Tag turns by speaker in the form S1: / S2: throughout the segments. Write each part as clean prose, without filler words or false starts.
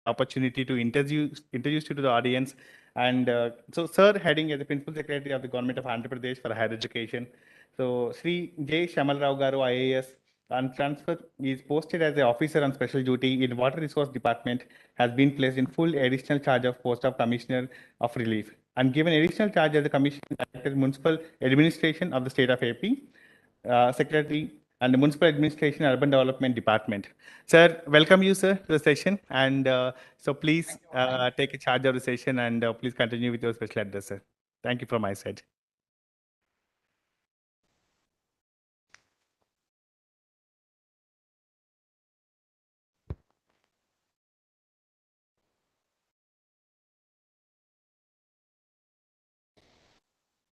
S1: opportunity to introduce you to the audience. And so, sir, heading as the Principal Secretary of the Government of Andhra Pradesh for Higher Education. So, Sri J. Shamal Rao Garu, IAS, on transfer is posted as an officer on special duty in Water Resource Department, has been placed in full additional charge of post of Commissioner of Relief and given additional charge as the Commissioner Director Municipal Administration of the State of AP, Secretary and the Municipal Administration and Urban Development Department. Sir, welcome you, sir, to the session. And so please take a charge of the session and please continue with your special address, sir. Thank you from my side.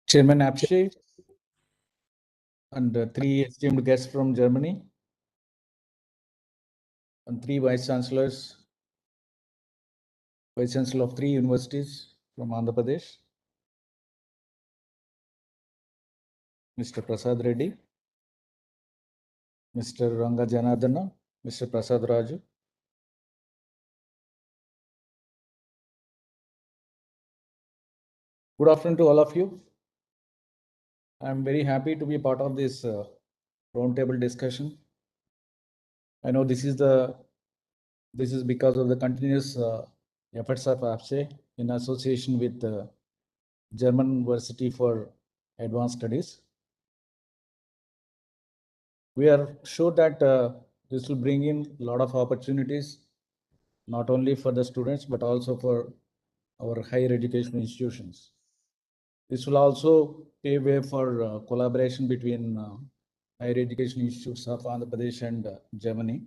S2: Chairman APSCHE and 3 esteemed guests from Germany and 3 Vice Chancellor of 3 universities from Andhra Pradesh, Mr. Prasad Reddy, Mr. Ranga Janardana, Mr. Prasad Raju. Good afternoon to all of you. I'm very happy to be part of this roundtable discussion. I know this is because of the continuous efforts of APSCHE in association with the German University for Advanced Studies. We are sure that this will bring in a lot of opportunities, not only for the students, but also for our higher education institutions. This will also pave way for collaboration between higher education institutes of Andhra Pradesh and Germany.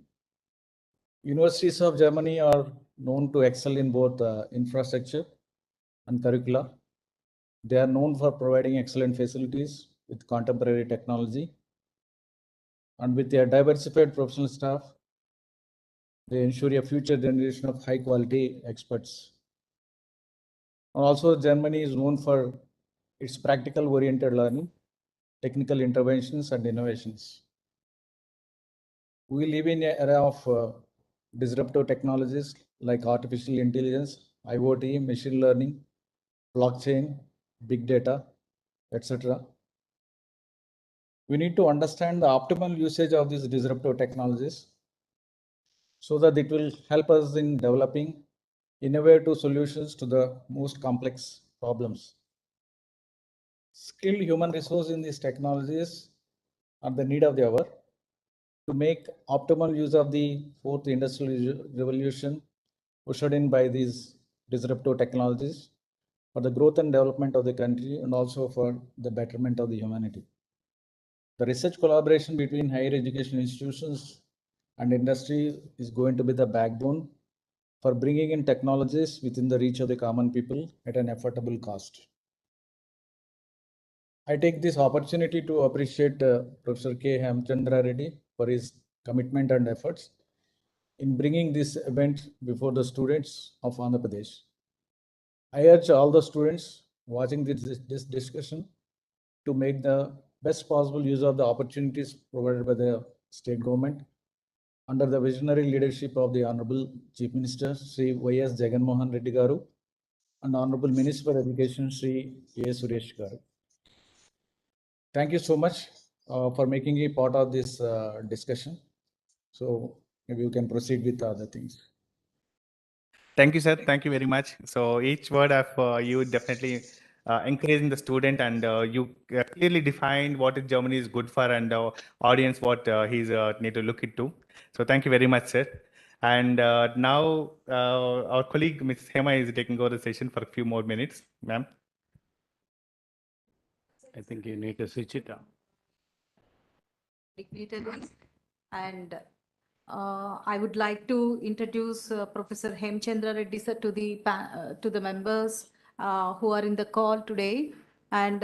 S2: Universities of Germany are known to excel in both infrastructure and curricula. They are known for providing excellent facilities with contemporary technology. And with their diversified professional staff, they ensure a future generation of high quality experts. And also, Germany is known for its practical oriented learning, technical interventions, and innovations. We live in an era of disruptive technologies like artificial intelligence, IoT, machine learning, blockchain, big data, etc. We need to understand the optimal usage of these disruptive technologies so that it will help us in developing innovative solutions to the most complex problems. Skilled human resource in these technologies are the need of the hour to make optimal use of the fourth industrial revolution ushered in by these disruptive technologies for the growth and development of the country and also for the betterment of the humanity. The research collaboration between higher education institutions and industry is going to be the backbone for bringing in technologies within the reach of the common people at an affordable cost. I take this opportunity to appreciate Professor K. Hemchandra Reddy for his commitment and efforts in bringing this event before the students of Andhra Pradesh. I urge all the students watching this discussion to make the best possible use of the opportunities provided by the state government under the visionary leadership of the Honorable Chief Minister, Sri Y.S. Jaganmohan Reddy Garu, and Honorable Minister for Education, Sri A. Suresh Garu. Thank you so much for making me part of this discussion. So maybe you can proceed with other things.
S1: Thank you, sir. Thank you very much. So each word of you definitely encouraging the student, and you clearly defined what is Germany is good for, and audience what he's need to look into. So thank you very much, sir. And now our colleague Ms. Hema is taking over the session for a few more minutes, ma'am.
S3: I think you need to switch it on.
S4: Dignitaries, and I would like to introduce Professor Hemchandra Reddy sir to the members who are in the call today. And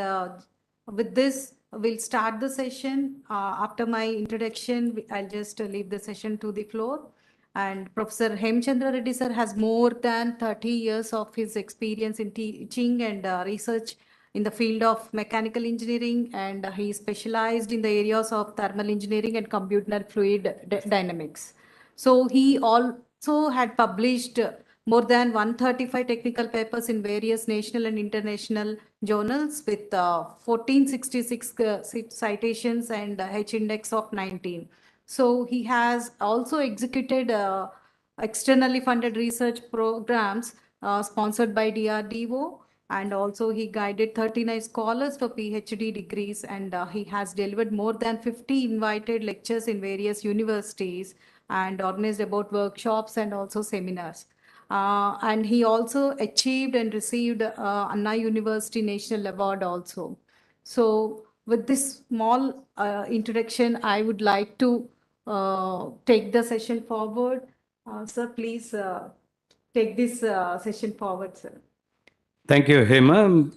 S4: with this, we'll start the session. After my introduction, I'll just leave the session to the floor. And Professor Hemchandra Reddy sir has more than 30 years of his experience in teaching and research in the field of mechanical engineering, and he specialized in the areas of thermal engineering and computer fluid dynamics. So he also had published more than 135 technical papers in various national and international journals with 1466 citations and H index of 19. So he has also executed externally funded research programs sponsored by DRDO, and also he guided 39 scholars for PhD degrees, and he has delivered more than 50 invited lectures in various universities and organized about workshops and also seminars. And he also achieved and received Anna University National Award also. So with this small introduction, I would like to take the session forward. Sir, please take this session forward, sir.
S3: Thank you, Hema.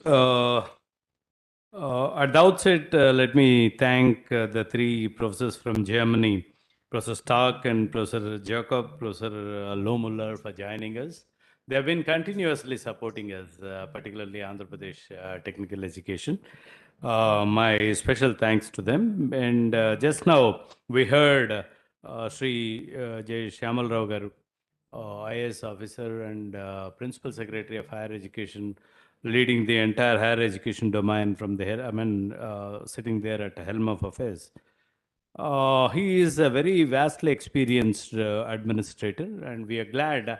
S3: At the outset, let me thank the three professors from Germany, Professor Stark and Professor Jacob, Professor Lohmuller for joining us. They have been continuously supporting us, particularly Andhra Pradesh technical education. My special thanks to them. And just now we heard Sri J. Shyamal Rao Garu, IAS officer and Principal Secretary of Higher Education, leading the entire higher education domain from there. Sitting there at the helm of affairs. He is a very vastly experienced administrator, and we are glad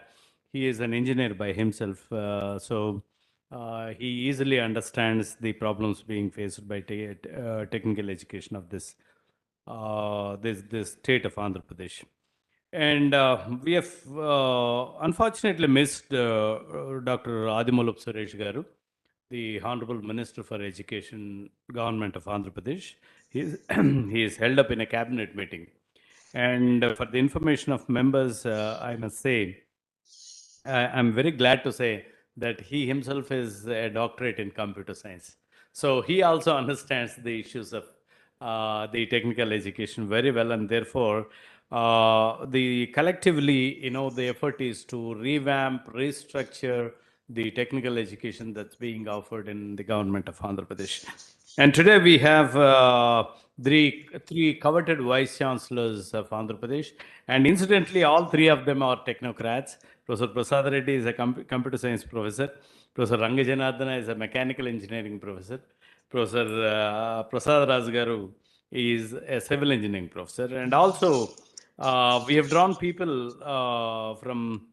S3: he is an engineer by himself. He easily understands the problems being faced by technical education of this state of Andhra Pradesh. And we have unfortunately missed Dr. Adimulup Suresh Garu, the Honorable Minister for Education, Government of Andhra Pradesh. He is held up in a cabinet meeting. And for the information of members, I must say, I'm very glad to say that he himself is a doctorate in computer science. So he also understands the issues of the technical education very well, and therefore, the collectively, the effort is to revamp, restructure the technical education that's being offered in the government of Andhra Pradesh. And today we have three coveted vice chancellors of Andhra Pradesh, and incidentally, all three of them are technocrats. Professor Prasad Reddy is a computer science professor. Professor Rangajanardana is a mechanical engineering professor. Professor Prasad Razgaru is a civil engineering professor, and also we have drawn people from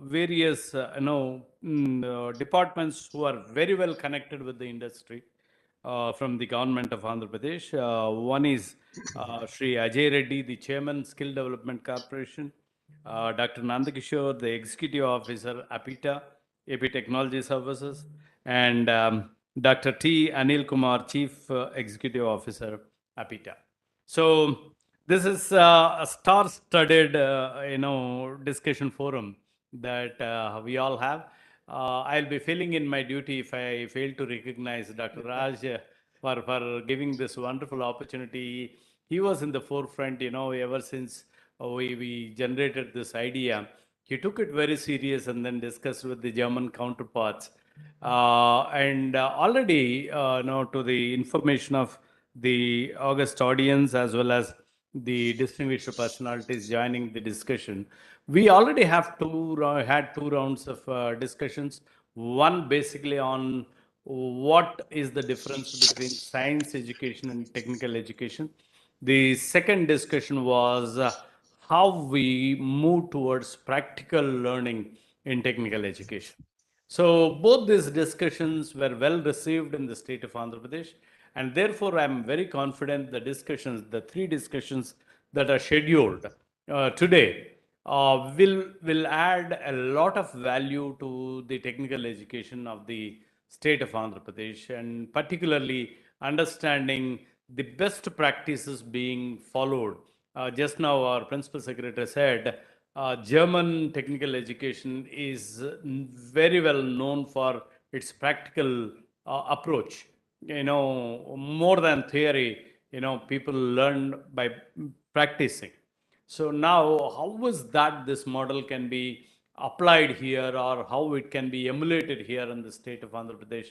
S3: various departments who are very well connected with the industry from the government of Andhra Pradesh. One is Sri Ajay Reddy, the chairman, Skill Development Corporation. Dr. Nandakishore, the executive officer, APITA, AP Technology Services, and Dr. T. Anil Kumar, chief executive officer, APITA. So this is a star-studded, discussion forum that we all have. I'll be filling in my duty if I fail to recognize Dr. Raj for giving this wonderful opportunity. He was in the forefront, ever since we generated this idea. He took it very serious and then discussed with the German counterparts. And already, to the information of the August audience as well as the distinguished personalities joining the discussion, we already have had two rounds of discussions. One basically on what is the difference between science education and technical education. The second discussion was how we move towards practical learning in technical education. So both these discussions were well received in the state of Andhra Pradesh, and therefore I'm very confident the three discussions that are scheduled today will add a lot of value to the technical education of the state of Andhra Pradesh, and particularly understanding the best practices being followed. Just now, our principal secretary said German technical education is very well known for its practical approach. More than theory, people learn by practicing. So now, how is that this model can be applied here, or how it can be emulated here in the state of Andhra Pradesh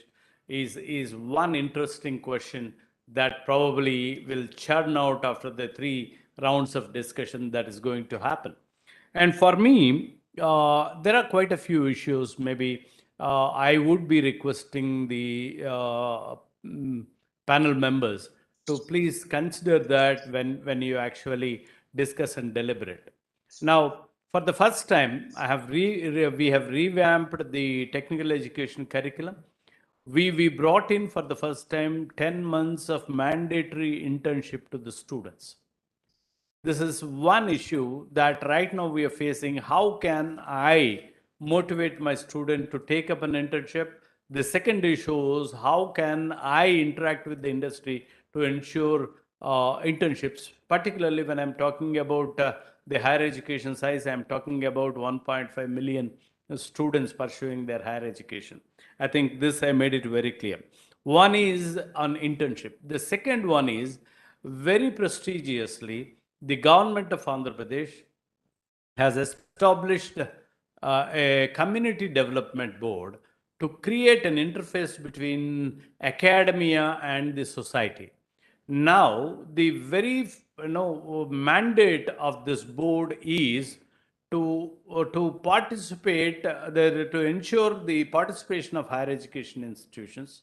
S3: is one interesting question that probably will churn out after the three rounds of discussion that is going to happen. And for me, there are quite a few issues. Maybe I would be requesting the panel members to please consider that when you actually discuss and deliberate. Now, for the first time, we have revamped the technical education curriculum. We brought in for the first time 10 months of mandatory internship to the students. This is one issue that right now we are facing. How can I motivate my student to take up an internship? The second issue is how can I interact with the industry to ensure internships, particularly when I'm talking about the higher education size. I'm talking about 1.5 million students pursuing their higher education. I think this I made it very clear. One is on internship. The second one is very prestigiously, the government of Andhra Pradesh has established a community development board to create an interface between academia and the society. Now, the very mandate of this board is to participate, to ensure the participation of higher education institutions,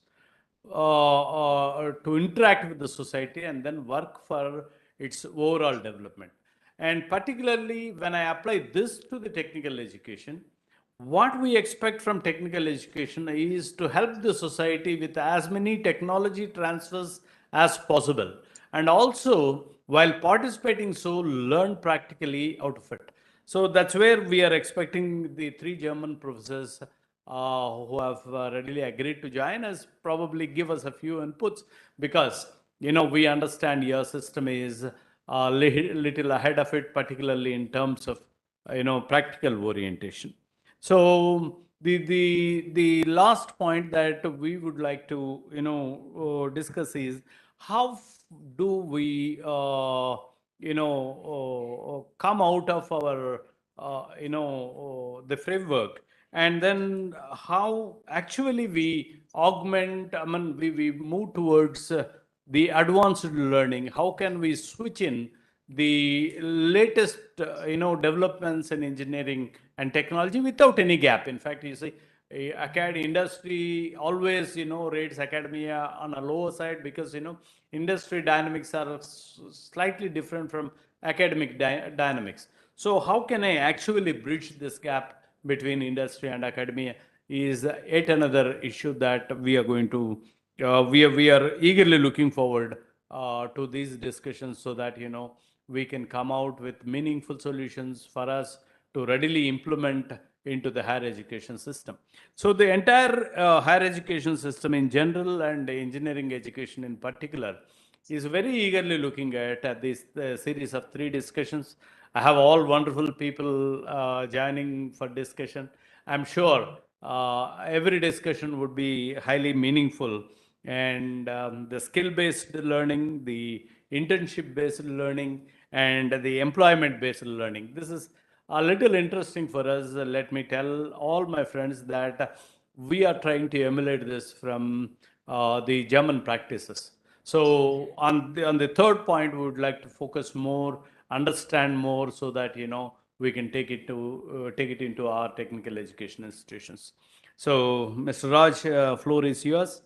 S3: to interact with the society and then work for its overall development. And particularly when I apply this to the technical education, what we expect from technical education is to help the society with as many technology transfers as possible. And also, while participating so, learn practically out of it. So that's where we are expecting the three German professors who have readily agreed to join us probably give us a few inputs, because we understand your system is a little ahead of it, particularly in terms of practical orientation. So the last point that we would like to discuss is how do we come out of our the framework, and then how actually we augment, I mean, we move towards the advanced learning. How can we switch in the latest developments in engineering and technology without any gap? In fact, you see, industry always rates academia on a lower side, because industry dynamics are slightly different from academic dynamics. So how can I actually bridge this gap between industry and academia is yet another issue that we are going to we are eagerly looking forward to these discussions, so that we can come out with meaningful solutions for us to readily implement into the higher education system. So the entire higher education system in general and engineering education in particular is very eagerly looking at this series of three discussions. I have all wonderful people joining for discussion. I'm sure every discussion would be highly meaningful, and the skill-based learning, the internship-based learning, and the employment-based learning. This is a little interesting for us. Let me tell all my friends that we are trying to emulate this from the German practices. So on the third point, we would like to focus more, understand more, so that we can take it into our technical education institutions. So, Mr. Raj, floor is yours.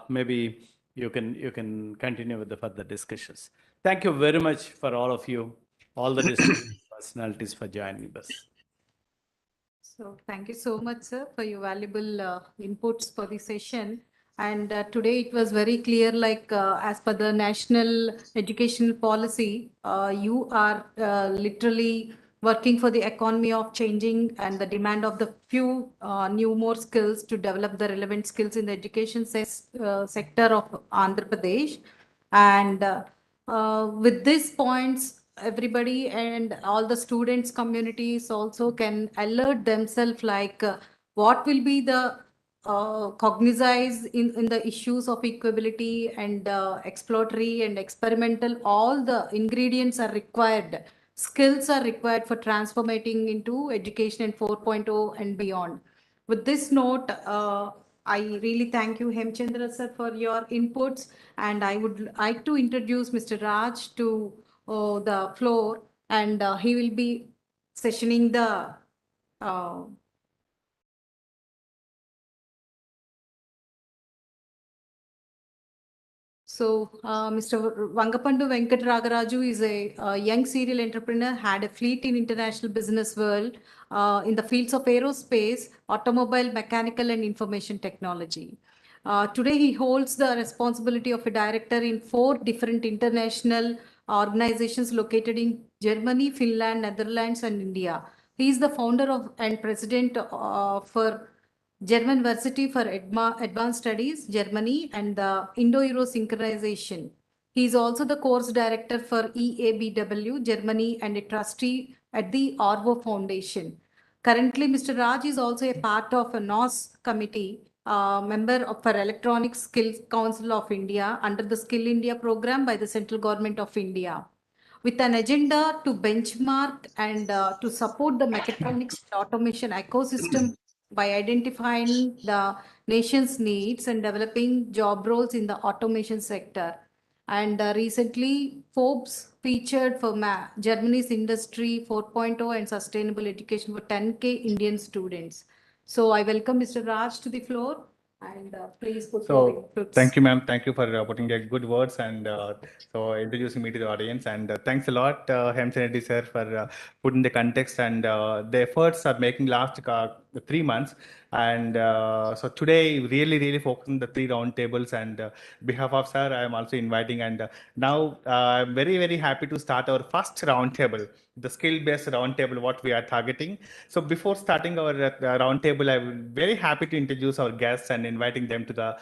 S3: Maybe you can continue with the further discussions. Thank you very much for all of you, all the distinguished personalities, for joining us.
S4: So thank you so much, sir, for your valuable inputs for the session. And today it was very clear, like as per the national educational policy, you are literally working for the economy of changing and the demand of the few new more skills to develop the relevant skills in the education sector of Andhra Pradesh. And with these points, everybody and all the students communities also can alert themselves, like what will be the cognize in the issues of equability and exploratory and experimental. All the ingredients are required, skills are required for transforming into education 4.0 and beyond. With this note, I really thank you, Hemchandra sir, for your inputs, and I would like to introduce Mr. Raj to the floor, and he will be sessioning the Uh, Mr. Vangapandu Venkat Ragaraju is a young serial entrepreneur, had a fleet in international business world in the fields of aerospace, automobile, mechanical, and information technology. Today, he holds the responsibility of a director in 4 different international organizations located in Germany, Finland, Netherlands, and India. He is the founder of and president for German University for Advanced Studies, Germany, and the Indo-Euro Synchronization. He is also the course director for EABW, Germany, and a trustee at the Orvo Foundation. Currently, Mr. Raj is also a part of a NOS committee, member of for Electronic Skills Council of India under the Skill India program by the Central Government of India, with an agenda to benchmark and to support the mechatronics and automation ecosystem by identifying the nation's needs and developing job roles in the automation sector. And recently, Forbes featured for Germany's Industry 4.0 and Sustainable Education for 10K Indian students. So I welcome Mr. Raj to the floor, and please put forward
S1: So
S4: inputs.
S1: thank you, ma'am. Thank you for putting a good words and so introducing me to the audience. And thanks a lot, Hema Reddy sir, for putting the context and the efforts are making last 3 months. And so today, really focus on the 3 roundtables. And behalf of sir, I am also inviting. And now I'm very happy to start our first roundtable, the skill-based roundtable, what we are targeting. So before starting our roundtable, I'm very happy to introduce our guests and inviting them to the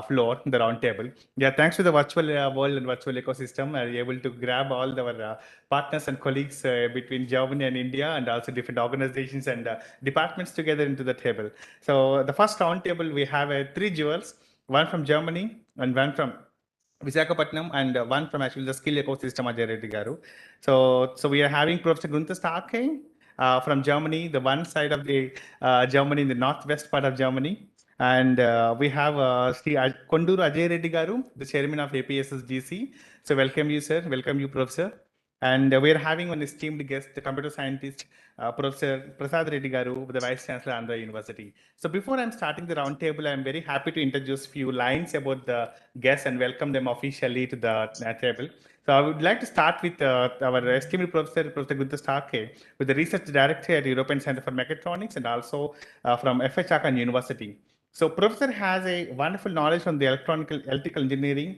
S1: floor, the roundtable. Yeah, thanks to the virtual world and virtual ecosystem, I'm able to grab all our partners and colleagues between Germany and India, and also different organizations and departments together into the table. So the first roundtable, we have 3 jewels, one from Germany and one from Visakhapatnam, and one from actually the skill ecosystem, Ajay Reddy Garu. So we are having Professor Gunther Starke from Germany, the one side of the Germany, in the northwest part of Germany. And we have Sri Konduru Ajay Reddy Garu, the chairman of APSCHE. So welcome you, sir. Welcome you, Professor. And we are having one esteemed guest, the computer scientist, Professor Prasad Reddy Garu, the Vice Chancellor, Andhra University. So before I'm starting the roundtable, I'm very happy to introduce few lines about the guests and welcome them officially to the table. So I would like to start with our esteemed Professor, Professor Gunther Starke, with the Research Director at European Center for Mechatronics and also from APSCHE University. So Professor has a wonderful knowledge from the electrical engineering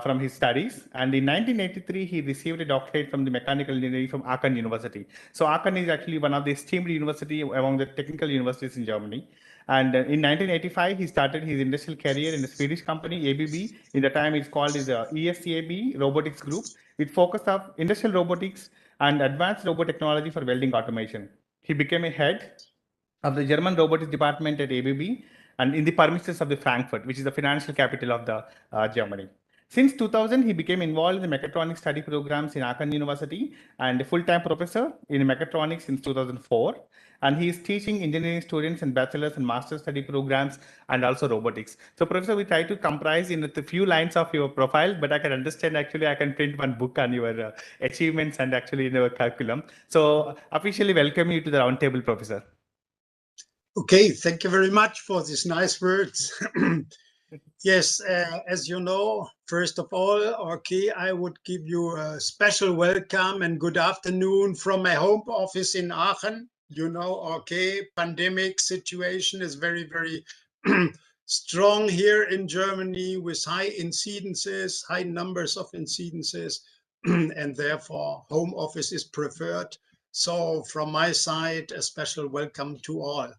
S1: from his studies. And in 1983, he received a doctorate from the mechanical engineering from Aachen University. So Aachen is actually one of the esteemed university among the technical universities in Germany. And in 1985, he started his industrial career in a Swedish company, ABB. In the time, it's called as ESAB Robotics Group, with focus of industrial robotics and advanced robot technology for welding automation. He became a head of the German robotics department at ABB and in the premises of the Frankfurt, which is the financial capital of the Germany. Since 2000, he became involved in the mechatronics study programs in Aachen University and a full-time professor in mechatronics since 2004. And he is teaching engineering students in bachelor's and master's study programs and also robotics. So, Professor, we try to comprise in a few lines of your profile, but I can understand actually I can print one book on your achievements and actually in your curriculum. So, officially welcome you to the roundtable, Professor.
S5: Okay, thank you very much for these nice words. Yes, as you know, first of all, okay, I would give you a special welcome and good afternoon from my home office in Aachen. You know, okay, pandemic situation is very strong here in Germany with high incidences, high numbers of incidences, and therefore home office is preferred. So from my side, a special welcome to all.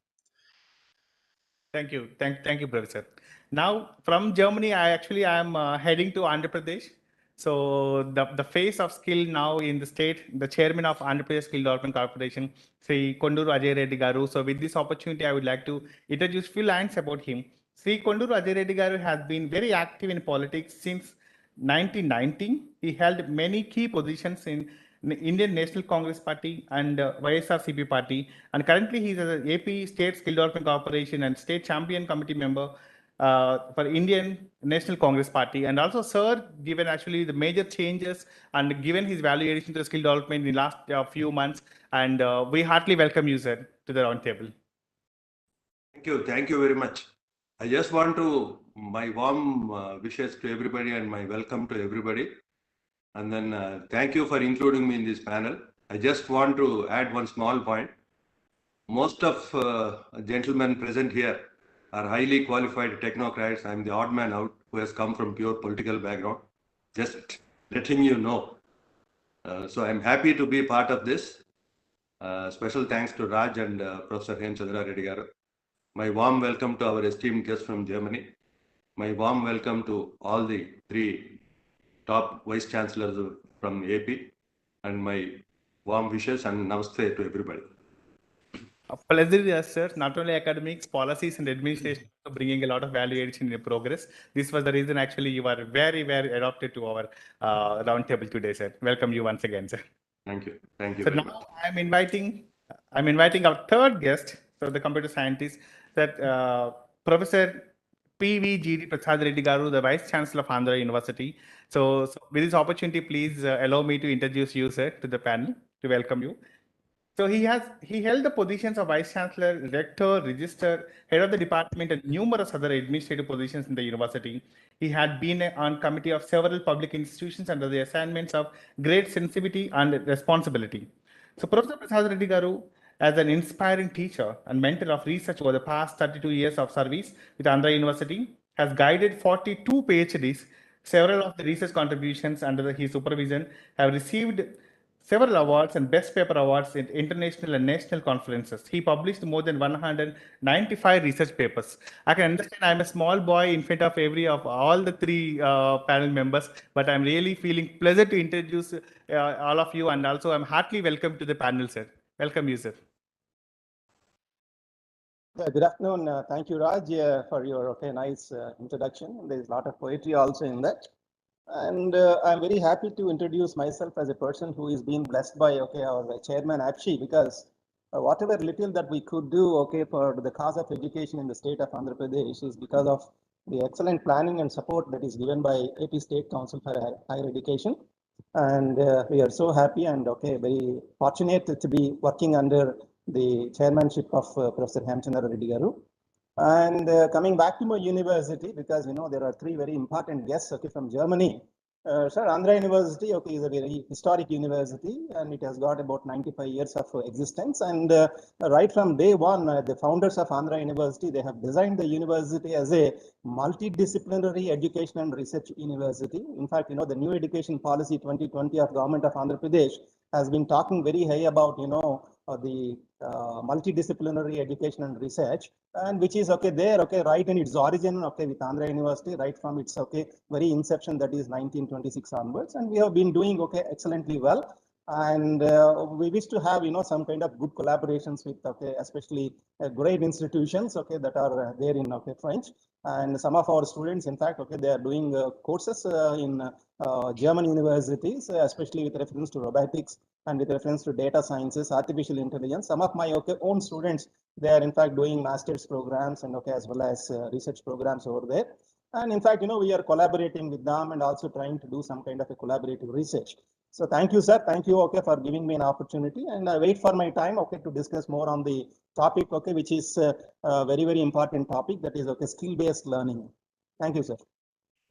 S1: Thank you. Thank you, Professor. Now, from Germany, I am heading to Andhra Pradesh. So the face of skill now in the state, the chairman of Andhra Pradesh Skill Development Corporation, Sri Konduru Ajay Reddy Garu. So with this opportunity, I would like to introduce few lines about him. Sri Konduru Ajay Reddy Garu has been very active in politics since 1990. He held many key positions in Indian National Congress Party and YSRCP Party. And currently, he is an AP State Skill Development Corporation and State Champion Committee member for Indian National Congress Party. And also, sir, given actually the major changes and given his value addition to skill development in the last few months, and we heartily welcome you, sir, to the roundtable.
S6: Thank you very much. I just want to, my warm wishes to everybody and my welcome to everybody. And then thank you for including me in this panel. I just want to add one small point. Most of gentlemen present here are highly qualified technocrats. I'm the odd man out who has come from pure political background. Just letting you know. So I'm happy to be part of this. Special thanks to Raj and Professor Hema Chandra Reddy garu. My warm welcome to our esteemed guests from Germany. My warm welcome to all the 3 top vice chancellors from AP, and my warm wishes and namaste to everybody.
S1: A pleasure, yes, sir. Not only academics, policies, and administration, also bringing a lot of value addition in your progress. This was the reason actually you are very, very adopted to our roundtable today, sir. Welcome you once again, sir.
S6: Thank you. Thank you
S1: So
S6: very
S1: now
S6: much.
S1: I'm inviting our third guest, so the computer scientist, that Professor P.V.G.D. Prasad Reddy garu, the Vice Chancellor of Andhra University. So with this opportunity, please allow me to introduce you, sir, to the panel, to welcome you. So he held the positions of Vice Chancellor, Rector, Register, Head of the Department, and numerous other administrative positions in the university. He had been on committee of several public institutions under the assignments of great sensitivity and responsibility. So Professor Prasad Reddy garu, as an inspiring teacher and mentor of research over the past 32 years of service with Andhra University, has guided 42 PhDs. Several of the research contributions under his supervision have received several awards and best paper awards in international and national conferences. He published more than 195 research papers. I can understand I'm a small boy in front of every of all the 3 panel members, but I'm really feeling pleasure to introduce all of you, and also I'm heartily welcome to the panel, sir. Welcome you, sir.
S7: Good afternoon. Thank you, Raj, for your nice introduction. There's a lot of poetry also in that. And I'm very happy to introduce myself as a person who is being blessed by our chairman APSCHE, because whatever little that we could do for the cause of education in the state of Andhra Pradesh is because of the excellent planning and support that is given by AP State Council for Higher Education. And we are so happy and very fortunate to be working under the chairmanship of Professor Hema Chandra Reddy garu. And coming back to my university, because there are 3 very important guests from Germany. Sir, Andhra University is a very historic university, and it has got about 95 years of existence. And right from day one, the founders of Andhra University, they have designed the university as a multidisciplinary education and research university. In fact, the new education policy 2020 of Government of Andhra Pradesh has been talking very high about the multidisciplinary education and research, and which is right in its origin with Andhra University, right from its very inception, that is 1926 onwards, and we have been doing excellently well. And we wish to have some kind of good collaborations with especially great institutions that are there in French, and some of our students, in fact, they are doing courses in German universities, especially with reference to robotics and with reference to data sciences, artificial intelligence. Some of my own students, they are in fact doing master's programs and as well as research programs over there. And in fact, we are collaborating with them and also trying to do some kind of a collaborative research. So thank you, sir. Thank you, for giving me an opportunity, and I wait for my time, to discuss more on the topic, which is a very, very important topic, that is skill-based learning. Thank you, sir.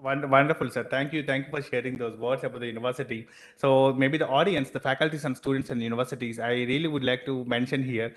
S1: Wonderful, sir. Thank you. Thank you for sharing those words about the university. So maybe the audience, the faculties and students in universities, I really would like to mention here,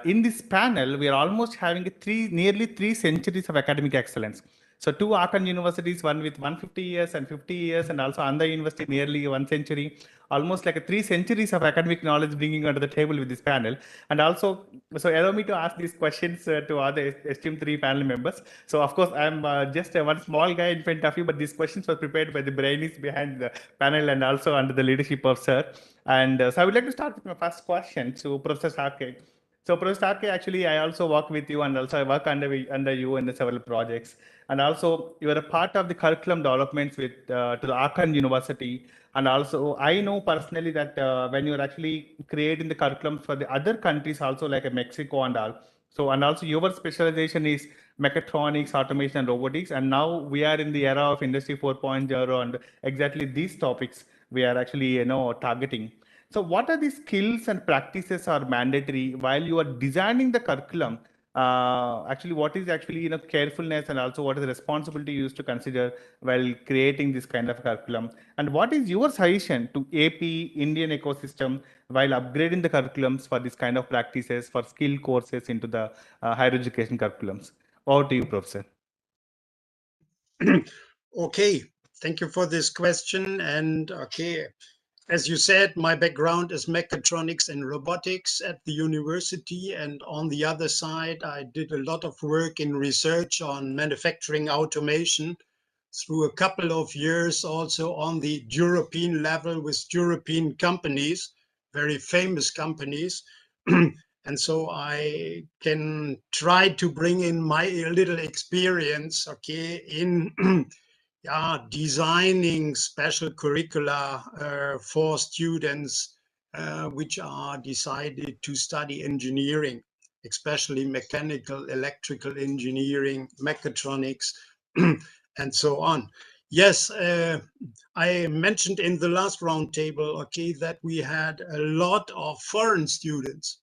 S1: in this panel, we are almost having nearly 3 centuries of academic excellence. So 2 Aachen universities, one with 150 years and 50 years, and also Andhra University nearly 1 century, almost like 3 centuries of academic knowledge bringing onto the table with this panel. And also, so allow me to ask these questions to other esteemed 3 panel members. So of course, I'm just one small guy in front of you, but these questions were prepared by the brainies behind the panel and also under the leadership of sir. And so I would like to start with my first question to Professor Sarke. So Professor Sarke, actually, I also work with you, and also I work under you in the several projects. And also, you are a part of the curriculum developments with to the Aachen University. And also, I know personally that when you're actually creating the curriculum for the other countries, also like Mexico and all. So, and also your specialization is mechatronics, automation, and robotics. And now we are in the era of Industry 4.0, and exactly these topics we are actually targeting. So what are the skills and practices are mandatory while you are designing the curriculum? Actually, what is actually, carefulness, and also what is the responsibility you used to consider while creating this kind of curriculum? And what is your suggestion to AP Indian ecosystem while upgrading the curriculums for this kind of practices for skill courses into the higher education curriculums? Over to you, Professor.
S5: Okay, thank you for this question. And okay, as you said, my background is mechatronics and robotics at the university. And on the other side, I did a lot of work in research on manufacturing automation through a couple of years also on the European level with European companies, very famous companies. And so I can try to bring in my little experience, okay, in designing special curricula for students which are decided to study engineering, especially mechanical, electrical engineering, mechatronics, and so on. Yes, I mentioned in the last roundtable, okay, that we had a lot of foreign students,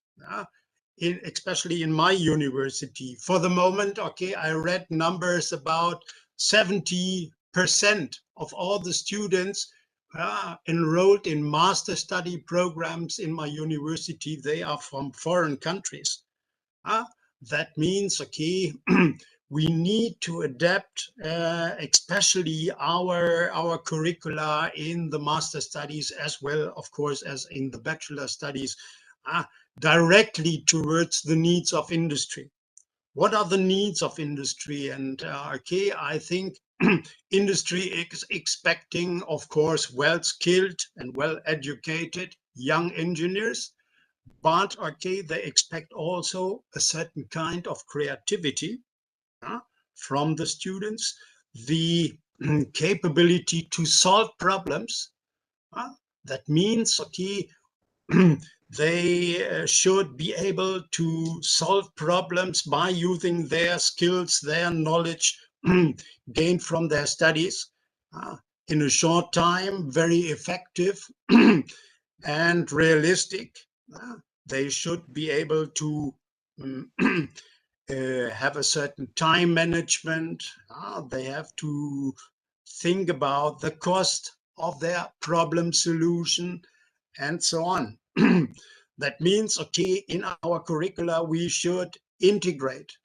S5: especially in my university. For the moment, okay, I read numbers about 70% of all the students enrolled in master study programs in my university, they are from foreign countries. That means, okay, we need to adapt, especially our curricula in the master studies as well, of course, as in the bachelor studies, directly towards the needs of industry. What are the needs of industry? And okay, I think industry is expecting, of course, well-skilled and well-educated young engineers, but okay, they expect also a certain kind of creativity from the students, the capability to solve problems. That means, okay, they should be able to solve problems by using their skills, their knowledge gained from their studies in a short time, very effective and realistic. They should be able to have a certain time management. They have to think about the cost of their problem solution and so on. That means, okay, in our curricula, we should integrate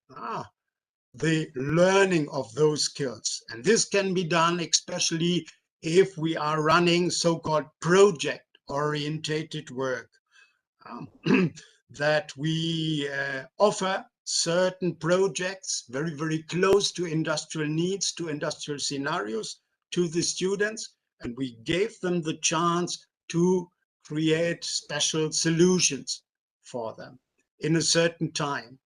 S5: the learning of those skills. And this can be done especially if we are running so-called project-orientated work. That we offer certain projects very, very close to industrial needs, to industrial scenarios, to the students, and we gave them the chance to create special solutions for them in a certain time.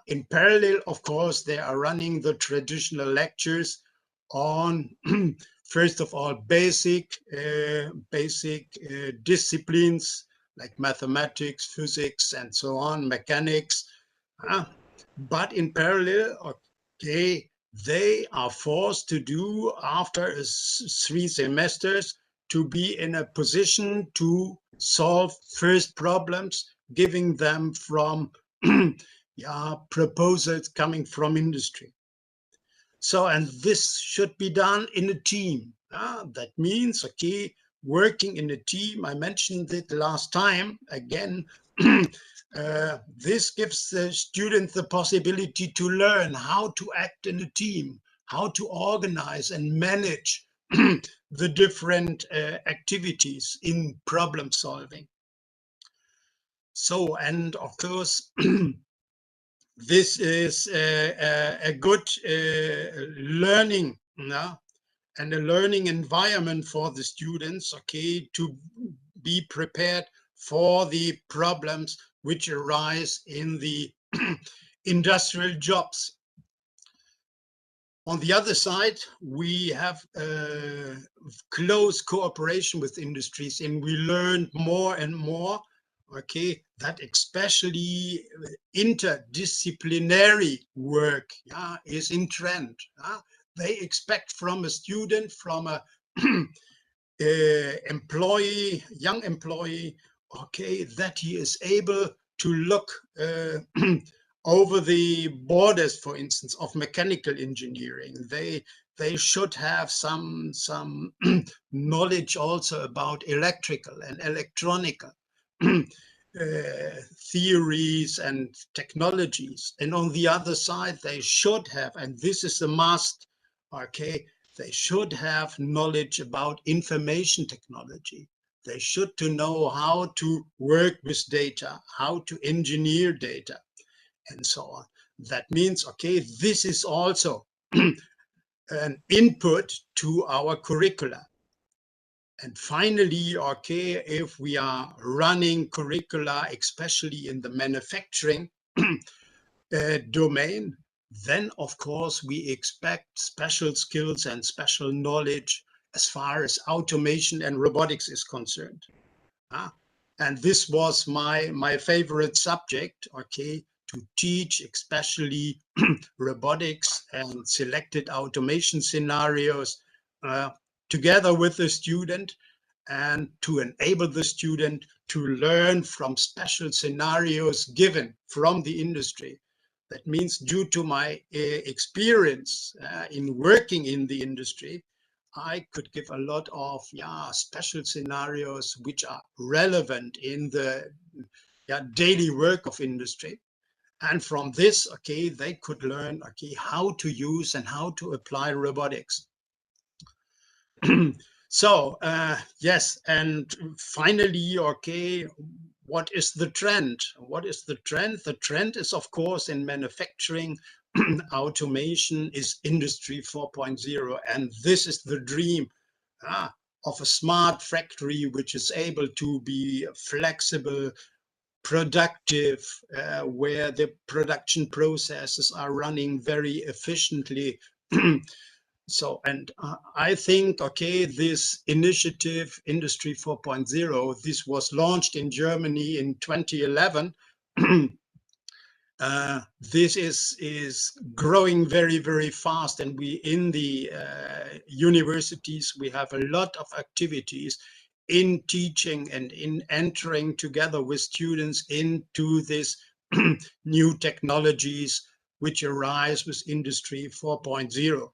S5: In parallel, of course, they are running the traditional lectures on, first of all, basic disciplines like mathematics, physics, and so on, mechanics. But in parallel, okay, they are forced to do after 3 semesters to be in a position to solve first problems, giving them from proposals coming from industry. So, and this should be done in a team. That means, okay, working in a team. I mentioned it last time again. This gives the student the possibility to learn how to act in a team, how to organize and manage the different activities in problem solving. So, and of course, this is a good learning and a learning environment for the students, okay, to be prepared for the problems which arise in the industrial jobs. On the other side, we have close cooperation with industries, and we learn more and more, okay, that especially interdisciplinary work is in trend. They expect from a student, from a employee, young employee, okay, that he is able to look over the borders, for instance, of mechanical engineering. They should have some knowledge also about electrical and electronical theories and technologies. And on the other side, they should have, and this is a must, okay, they should have knowledge about information technology. They should to know how to work with data, how to engineer data, and so on. That means, okay, this is also an input to our curricula. And finally, okay, if we are running curricula, especially in the manufacturing domain, then of course we expect special skills and special knowledge as far as automation and robotics is concerned. And this was my favorite subject, okay, to teach especially robotics and selected automation scenarios together with the student, and to enable the student to learn from special scenarios given from the industry. That means, due to my experience in working in the industry, I could give a lot of special scenarios which are relevant in the daily work of industry. And from this, okay, they could learn, okay, how to use and how to apply robotics. So, yes, and finally, okay, what is the trend? What is the trend? The trend is, of course, in manufacturing, automation is Industry 4.0. And this is the dream of a smart factory, which is able to be flexible, productive, where the production processes are running very efficiently. So, and I think, okay, this initiative, Industry 4.0, this was launched in Germany in 2011. This is growing very, very fast. And we, in the universities, we have a lot of activities in teaching and in entering together with students into this new technologies which arise with Industry 4.0.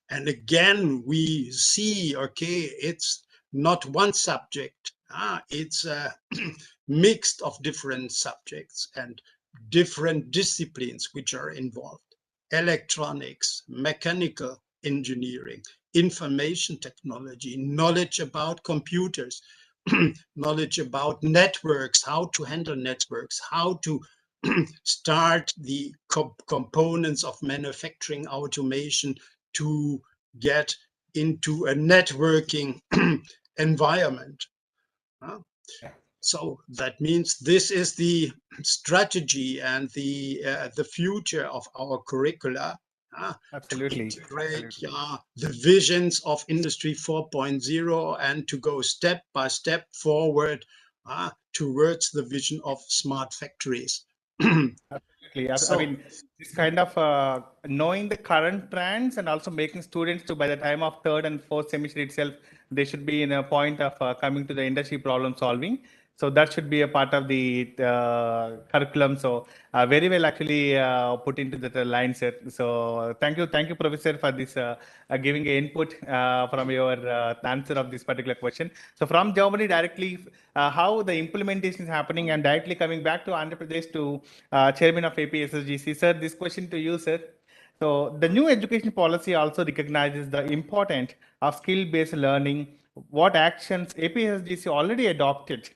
S5: And again, we see, okay, it's not one subject. It's mixed of different subjects and different disciplines which are involved. Electronics, mechanical engineering, information technology, knowledge about computers, knowledge about networks, how to handle networks, how to start the components of manufacturing automation to get into a networking environment. So that means this is the strategy and the future of our curricula.
S1: Absolutely.
S5: To integrate the visions of Industry 4.0 and to go step by step forward towards the vision of smart factories.
S1: Absolutely.
S5: So,
S1: I mean, this kind of knowing the current trends and also making students to, by the time of third and fourth semester itself, they should be in a point of coming to the industry problem solving. So that should be a part of the curriculum. So very well actually put into the line set. So thank you, Professor, for this giving an input from your answer of this particular question. So from Germany directly, how the implementation is happening, and directly coming back to Andhra Pradesh to Chairman of APSCHE. Sir, this question to you, sir. So the new education policy also recognizes the importance of skill-based learning. What actions APSCHE already adopted,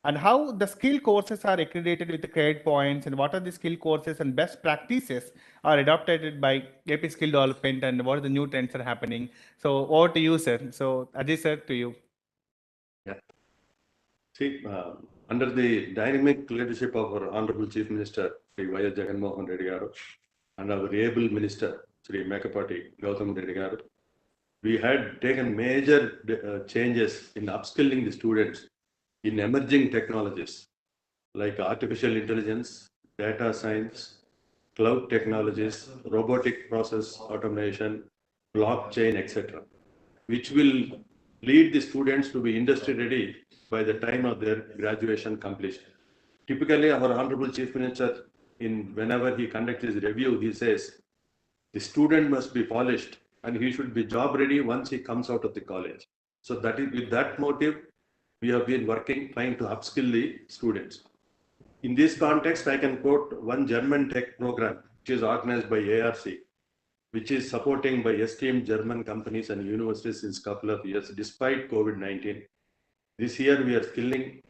S1: and how the skill courses are accredited with the credit points, and what are the skill courses and best practices are adopted by AP Skill Development, and what are the new trends are happening. So over to you, sir. So Ajay, sir, to you.
S6: Yeah. See, under the dynamic leadership of our Honorable Chief Minister, Sri Y.S. Jagannath Reddy Garu, and our able Minister, Sri Mekapati Gautam Reddy Garu, we had taken major changes in upskilling the students in emerging technologies like artificial intelligence, data science, cloud technologies, robotic process automation, blockchain, etc., which will lead the students to be industry ready by the time of their graduation completion. Typically, our Honorable Chief Minister, whenever he conducts his review, he says, the student must be polished and he should be job ready once he comes out of the college. So that is with that motive, we have been working, trying to upskill the students. In this context, I can quote one German tech program, which is organized by ARC, which is supporting by esteemed German companies and universities since a couple of years, despite COVID-19. This year, we are skilling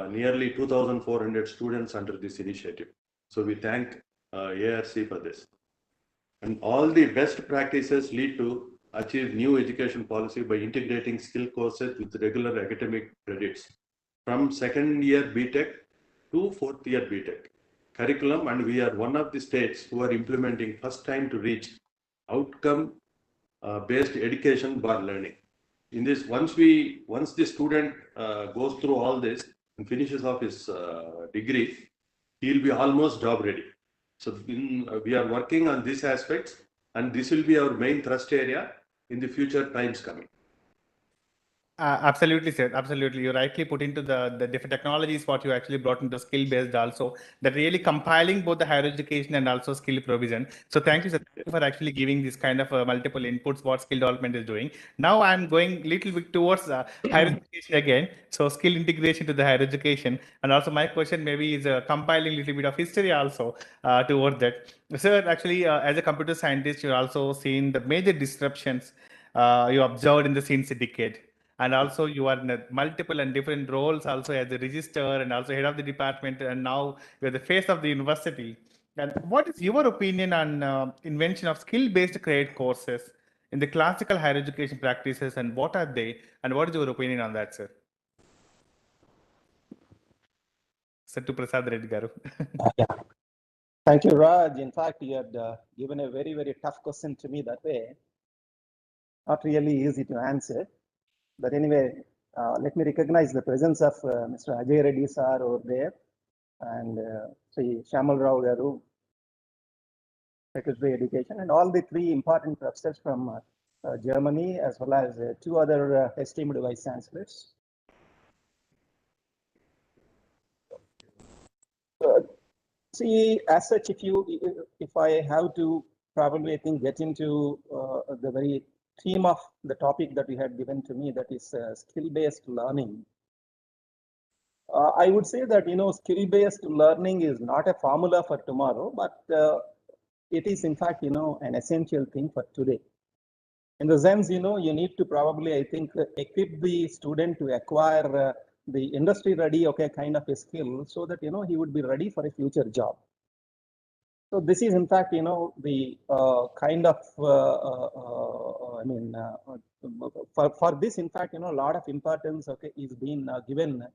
S6: nearly 2,400 students under this initiative. So we thank ARC for this. And all the best practices lead to achieve new education policy by integrating skill courses with regular academic credits from second year BTech to fourth year BTech curriculum. And we are one of the states who are implementing first time to reach outcome based education for learning. In this, once the student goes through all this and finishes off his degree, he'll be almost job ready. So we are working on these aspects, and this will be our main thrust area in the future times coming.
S1: Absolutely, sir. Absolutely. You rightly put into the different technologies what you actually brought into skill based also, that really compiling both the higher education and also skill provision. So thank you, sir. Thank you for actually giving this kind of multiple inputs what skill development is doing. Now I'm going little bit towards higher education again. So skill integration to the higher education. And also my question maybe is compiling little bit of history also toward that. Sir, actually, as a computer scientist, you're also seeing the major disruptions you observed in the since a decade. And also you are in multiple and different roles also as a registrar and also head of the department, and now you're the face of the university. And what is your opinion on invention of skill-based credit courses in the classical higher education practices, and what are they, and what is your opinion on that, sir? Sir, to Prasad Reddy Garu.
S7: Yeah. Thank you, Raj. In fact, you had given a very, very tough question to me that way. Not really easy to answer. But anyway, let me recognize the presence of Mr. Ajay Reddy sir over there, and Sri Shamal Rao Garu, Secretary Education, and all the three important professors from Germany, as well as two other esteemed vice chancellors. See, as such, if I have to probably, I think, get into the very theme of the topic that you had given to me, that is skill-based learning. I would say that, skill-based learning is not a formula for tomorrow, but it is, in fact, an essential thing for today. In the sense, you need to probably, I think, equip the student to acquire the industry ready, kind of a skill, so that, he would be ready for a future job. So this is, in fact, the kind of, for this, in fact, a lot of importance, is being given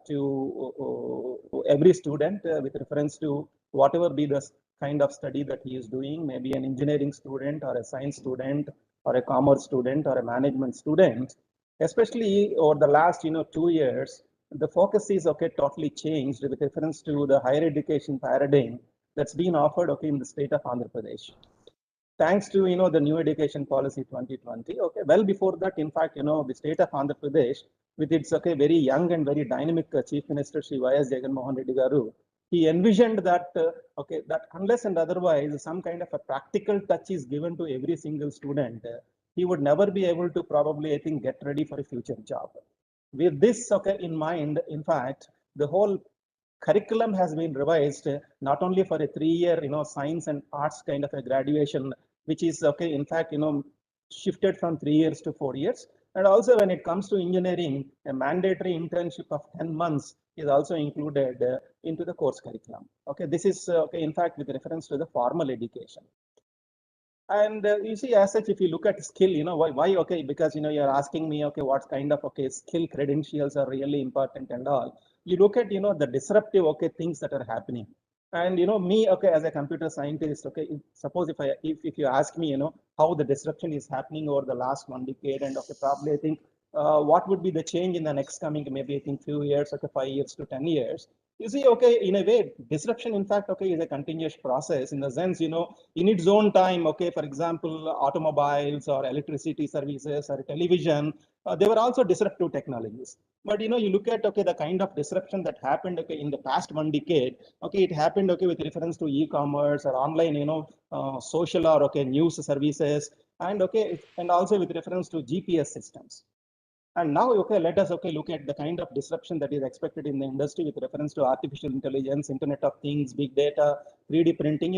S7: to every student with reference to whatever be the kind of study that he is doing, maybe an engineering student or a science student or a commerce student or a management student. Especially over the last 2 years, the focus is totally changed with reference to the higher education paradigm that's been offered in the state of Andhra Pradesh. Thanks to the new education policy 2020. Well before that, in fact, the state of Andhra Pradesh, with its very young and very dynamic Chief Minister Shri Y.S. Jagannath Reddy Garu, he envisioned that that unless and otherwise some kind of a practical touch is given to every single student, he would never be able to probably, I think, get ready for a future job. With this in mind, in fact, the whole curriculum has been revised not only for a 3-year science and arts kind of a graduation, which is in fact shifted from 3 years to 4 years, and also when it comes to engineering, a mandatory internship of 10 months is also included into the course curriculum. This is in fact with reference to the formal education. And you see, as such, if you look at skill, why? Because you're asking me, what kind of skill credentials are really important and all. You look at the disruptive things that are happening, and me as a computer scientist, suppose if you ask me, how the disruption is happening over the last 1 decade, and probably I think what would be the change in the next coming maybe I think few years, 5 years to 10 years. You see, okay, in a way, disruption, in fact, okay, is a continuous process in the sense, in its own time, okay, for example, automobiles or electricity services or television, they were also disruptive technologies. But, you look at, okay, the kind of disruption that happened, okay, in the past 1 decade, okay, it happened, okay, with reference to e-commerce or online, social or, okay, news services, and, okay, and also with reference to GPS systems. And now, okay, let us look at the kind of disruption that is expected in the industry with reference to artificial intelligence, Internet of Things, big data, 3D printing.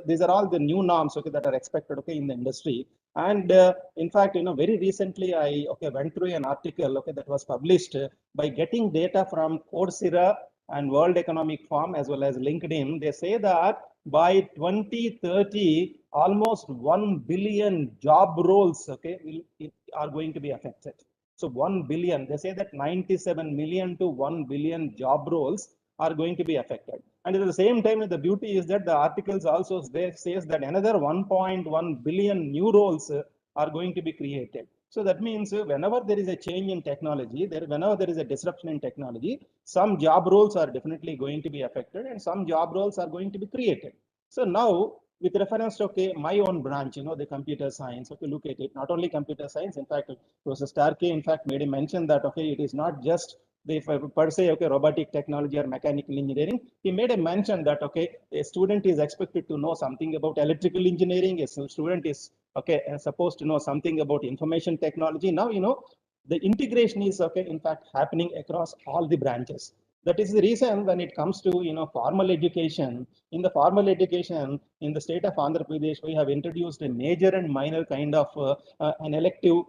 S7: These are all the new norms, okay, that are expected, okay, in the industry. And in fact, very recently I went through an article, okay, that was published by getting data from Coursera and World Economic Forum as well as LinkedIn. They say that by 2030, almost 1 billion job roles, okay, are going to be affected. So 1 billion, they say that 97 million to 1 billion job roles are going to be affected. And at the same time, the beauty is that the articles also says that another 1.1 billion new roles are going to be created. So that means whenever there is a change in technology, whenever there is a disruption in technology, some job roles are definitely going to be affected and some job roles are going to be created. So now, with reference to, okay, my own branch, the computer science, okay, look at it, not only computer science, in fact, Professor Starkey, in fact, made a mention that, okay, it is not just the per se, okay, robotic technology or mechanical engineering. He made a mention that, okay, a student is expected to know something about electrical engineering, a student is, okay, supposed to know something about information technology. Now, the integration is, okay, in fact, happening across all the branches. That is the reason when it comes to, formal education, in the formal education in the state of Andhra Pradesh, we have introduced a major and minor kind of an elective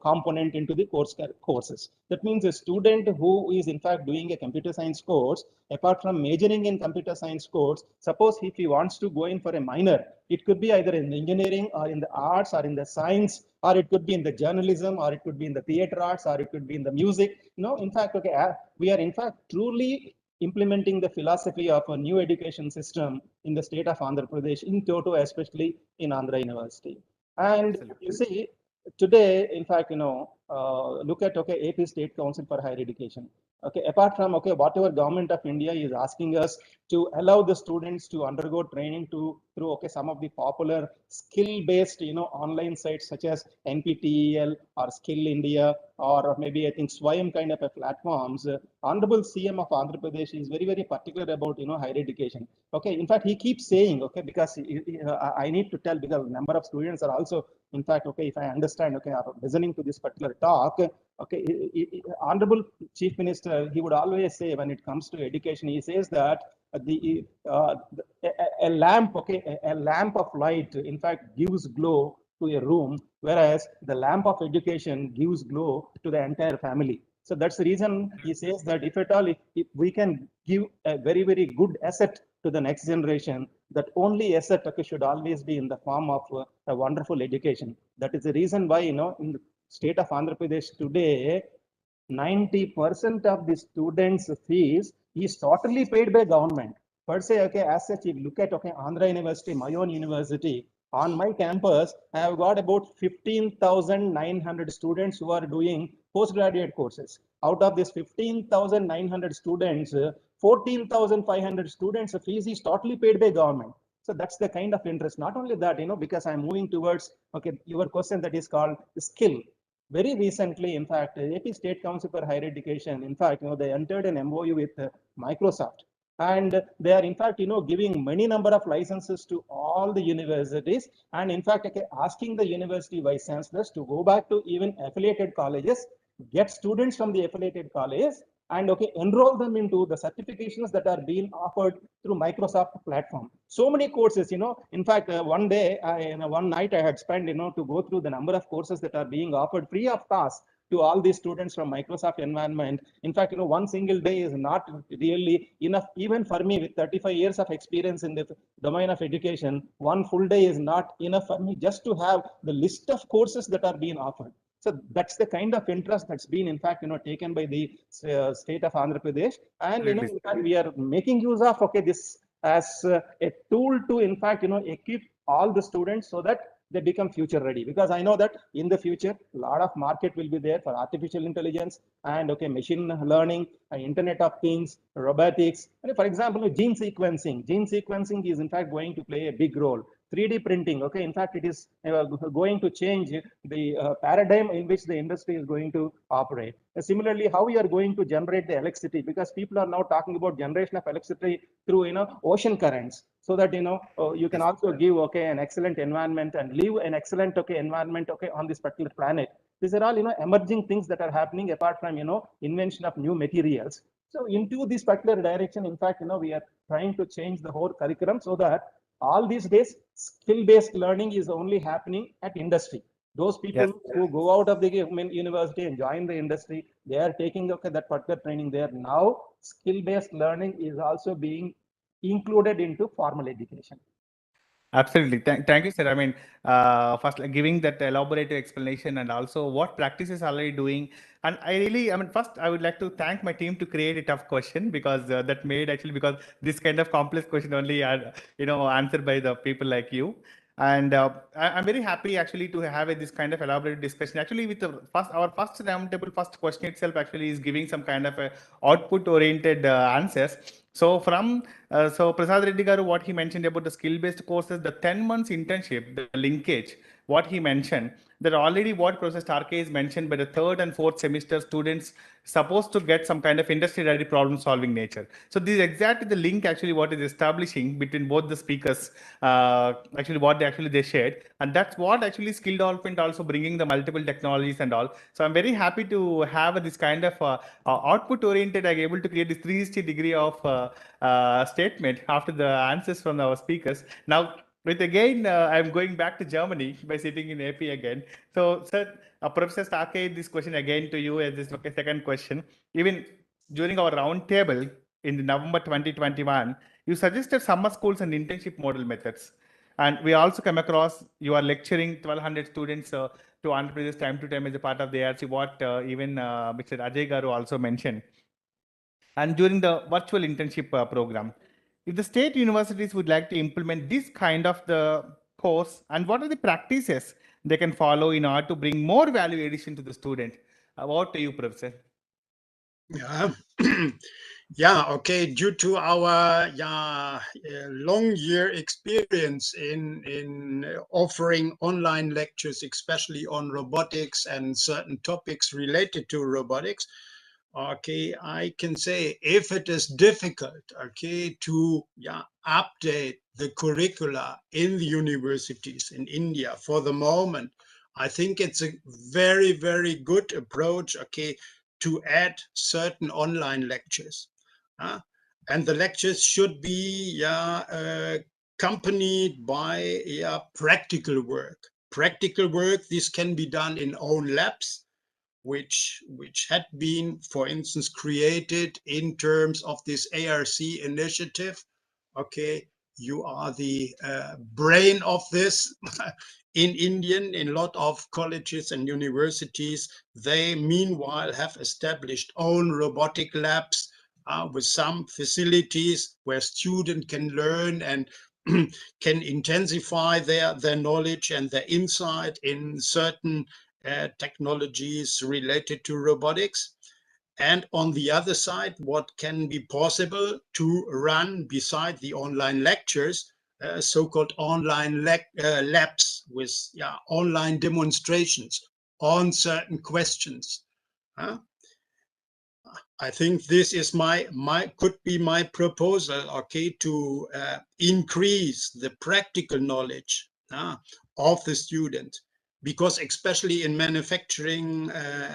S7: component into the courses. That means a student who is in fact doing a computer science course, apart from majoring in computer science course, suppose if he wants to go in for a minor, it could be either in engineering or in the arts or in the science, or it could be in the journalism, or it could be in the theater arts, or it could be in the music. In fact, okay, we are in fact truly implementing the philosophy of a new education system in the state of Andhra Pradesh, in toto, especially in Andhra University. And you see, today, in fact, look at, okay, AP State Council for Higher Education. Okay, apart from, okay, whatever government of India is asking us to allow the students to undergo training through, okay, some of the popular skill-based, online sites such as NPTEL or Skill India, or maybe I think Swayam kind of a platforms. Honorable CM of Andhra Pradesh is very, very particular about, higher education. Okay, in fact, he keeps saying, okay, because I need to tell, because number of students are also, in fact, okay, if I understand, okay, are listening to this particular talk, okay, Honorable Chief Minister, he would always say when it comes to education, he says that a lamp, okay, a lamp of light, in fact, gives glow to a room, whereas the lamp of education gives glow to the entire family. So that's the reason he says that if at all, if we can give a very, very good asset to the next generation, that only asset, okay, should always be in the form of a wonderful education. That is the reason why, in the state of Andhra Pradesh today, 90% of the students' fees is totally paid by government. Per se, okay, as such, if you look at, okay, Andhra University, my own university, on my campus, I have got about 15,900 students who are doing postgraduate courses. Out of this 15,900 students, 14,500 students' fees is totally paid by government. So that's the kind of interest. Not only that, because I'm moving towards, okay, your question that is called skill. Very recently, in fact, AP State Council for Higher Education, in fact, they entered an MOU with Microsoft. And they are, in fact, giving many number of licenses to all the universities. And in fact, okay, asking the university vice chancellors to go back to even affiliated colleges, get students from the affiliated college, and okay, enroll them into the certifications that are being offered through Microsoft platform. So many courses, in fact, one day, one night I had spent, to go through the number of courses that are being offered free of cost to all these students from Microsoft environment. In fact, one single day is not really enough, even for me with 35 years of experience in the domain of education. One full day is not enough for me just to have the list of courses that are being offered. So that's the kind of interest that's been, in fact, taken by the state of Andhra Pradesh. And, in fact, we are making use of, okay, this as a tool to, in fact, equip all the students so that they become future ready. Because I know that in the future, a lot of market will be there for artificial intelligence and okay, machine learning, Internet of Things, robotics. And for example, gene sequencing. Gene sequencing is in fact going to play a big role. 3D printing, okay, in fact, it is going to change the paradigm in which the industry is going to operate. Similarly, how we are going to generate the electricity, because people are now talking about generation of electricity through, ocean currents, so that, you can also give, okay, an excellent environment and live an excellent, okay, environment, okay, on this particular planet. These are all, emerging things that are happening apart from, invention of new materials. So into this particular direction, in fact, we are trying to change the whole curriculum so that all these days, skill-based learning is only happening at industry. Those people who go out of the university and join the industry, they are taking that particular training there. Now, skill-based learning is also being included into formal education.
S1: Absolutely. Thank you, sir. I mean, first giving that elaborative explanation and also what practices already doing. And first I would like to thank my team to create a tough question, because that made actually, because this kind of complex question only are, answered by the people like you. And I'm very happy actually to have this kind of elaborate discussion. Actually, with our first roundtable, first question itself actually is giving some kind of a output oriented answers. So Prasad Reddy Garu, what he mentioned about the skill-based courses, the 10 months internship, the linkage, what he mentioned, that already what Professor Starke is mentioned, by the 3rd and 4th semester students supposed to get some kind of industry-ready problem-solving nature. So this is exactly the link actually what is establishing between both the speakers, actually what they shared. And that's what actually skill development also bringing the multiple technologies and all. So I'm very happy to have this kind of output-oriented, I'm able to create this 360 degree of statement after the answers from our speakers. Now, with again, I'm going back to Germany by sitting in AP again. So, sir, Professor Starke, this question again to you as this second question. Even during our round table in November 2021, you suggested summer schools and internship model methods. And we also come across you are lecturing 1,200 students to Andhra Pradesh time to time as a part of the ARC, what even Mr. Ajay Garu also mentioned. And during the virtual internship program, if the state universities would like to implement this kind of the course, and what are the practices they can follow in order to bring more value addition to the student? What do you, Professor?
S5: Yeah. Yeah, okay. Due to our long year experience in offering online lectures, especially on robotics and certain topics related to robotics, okay, I can say if it is difficult, okay, to update the curricula in the universities in India for the moment, I think it's a very, very good approach, okay, to add certain online lectures. And the lectures should be accompanied by practical work. Practical work, this can be done in own labs, which had been, for instance, created in terms of this ARC initiative. Okay, you are the brain of this. In Indian, in a lot of colleges and universities, they meanwhile have established own robotic labs with some facilities where students can learn and can intensify their knowledge and their insight in certain technologies related to robotics. And on the other side, what can be possible to run beside the online lectures, so-called online labs with online demonstrations on certain questions. I think this is could be my proposal, okay, to increase the practical knowledge of the student, because especially in manufacturing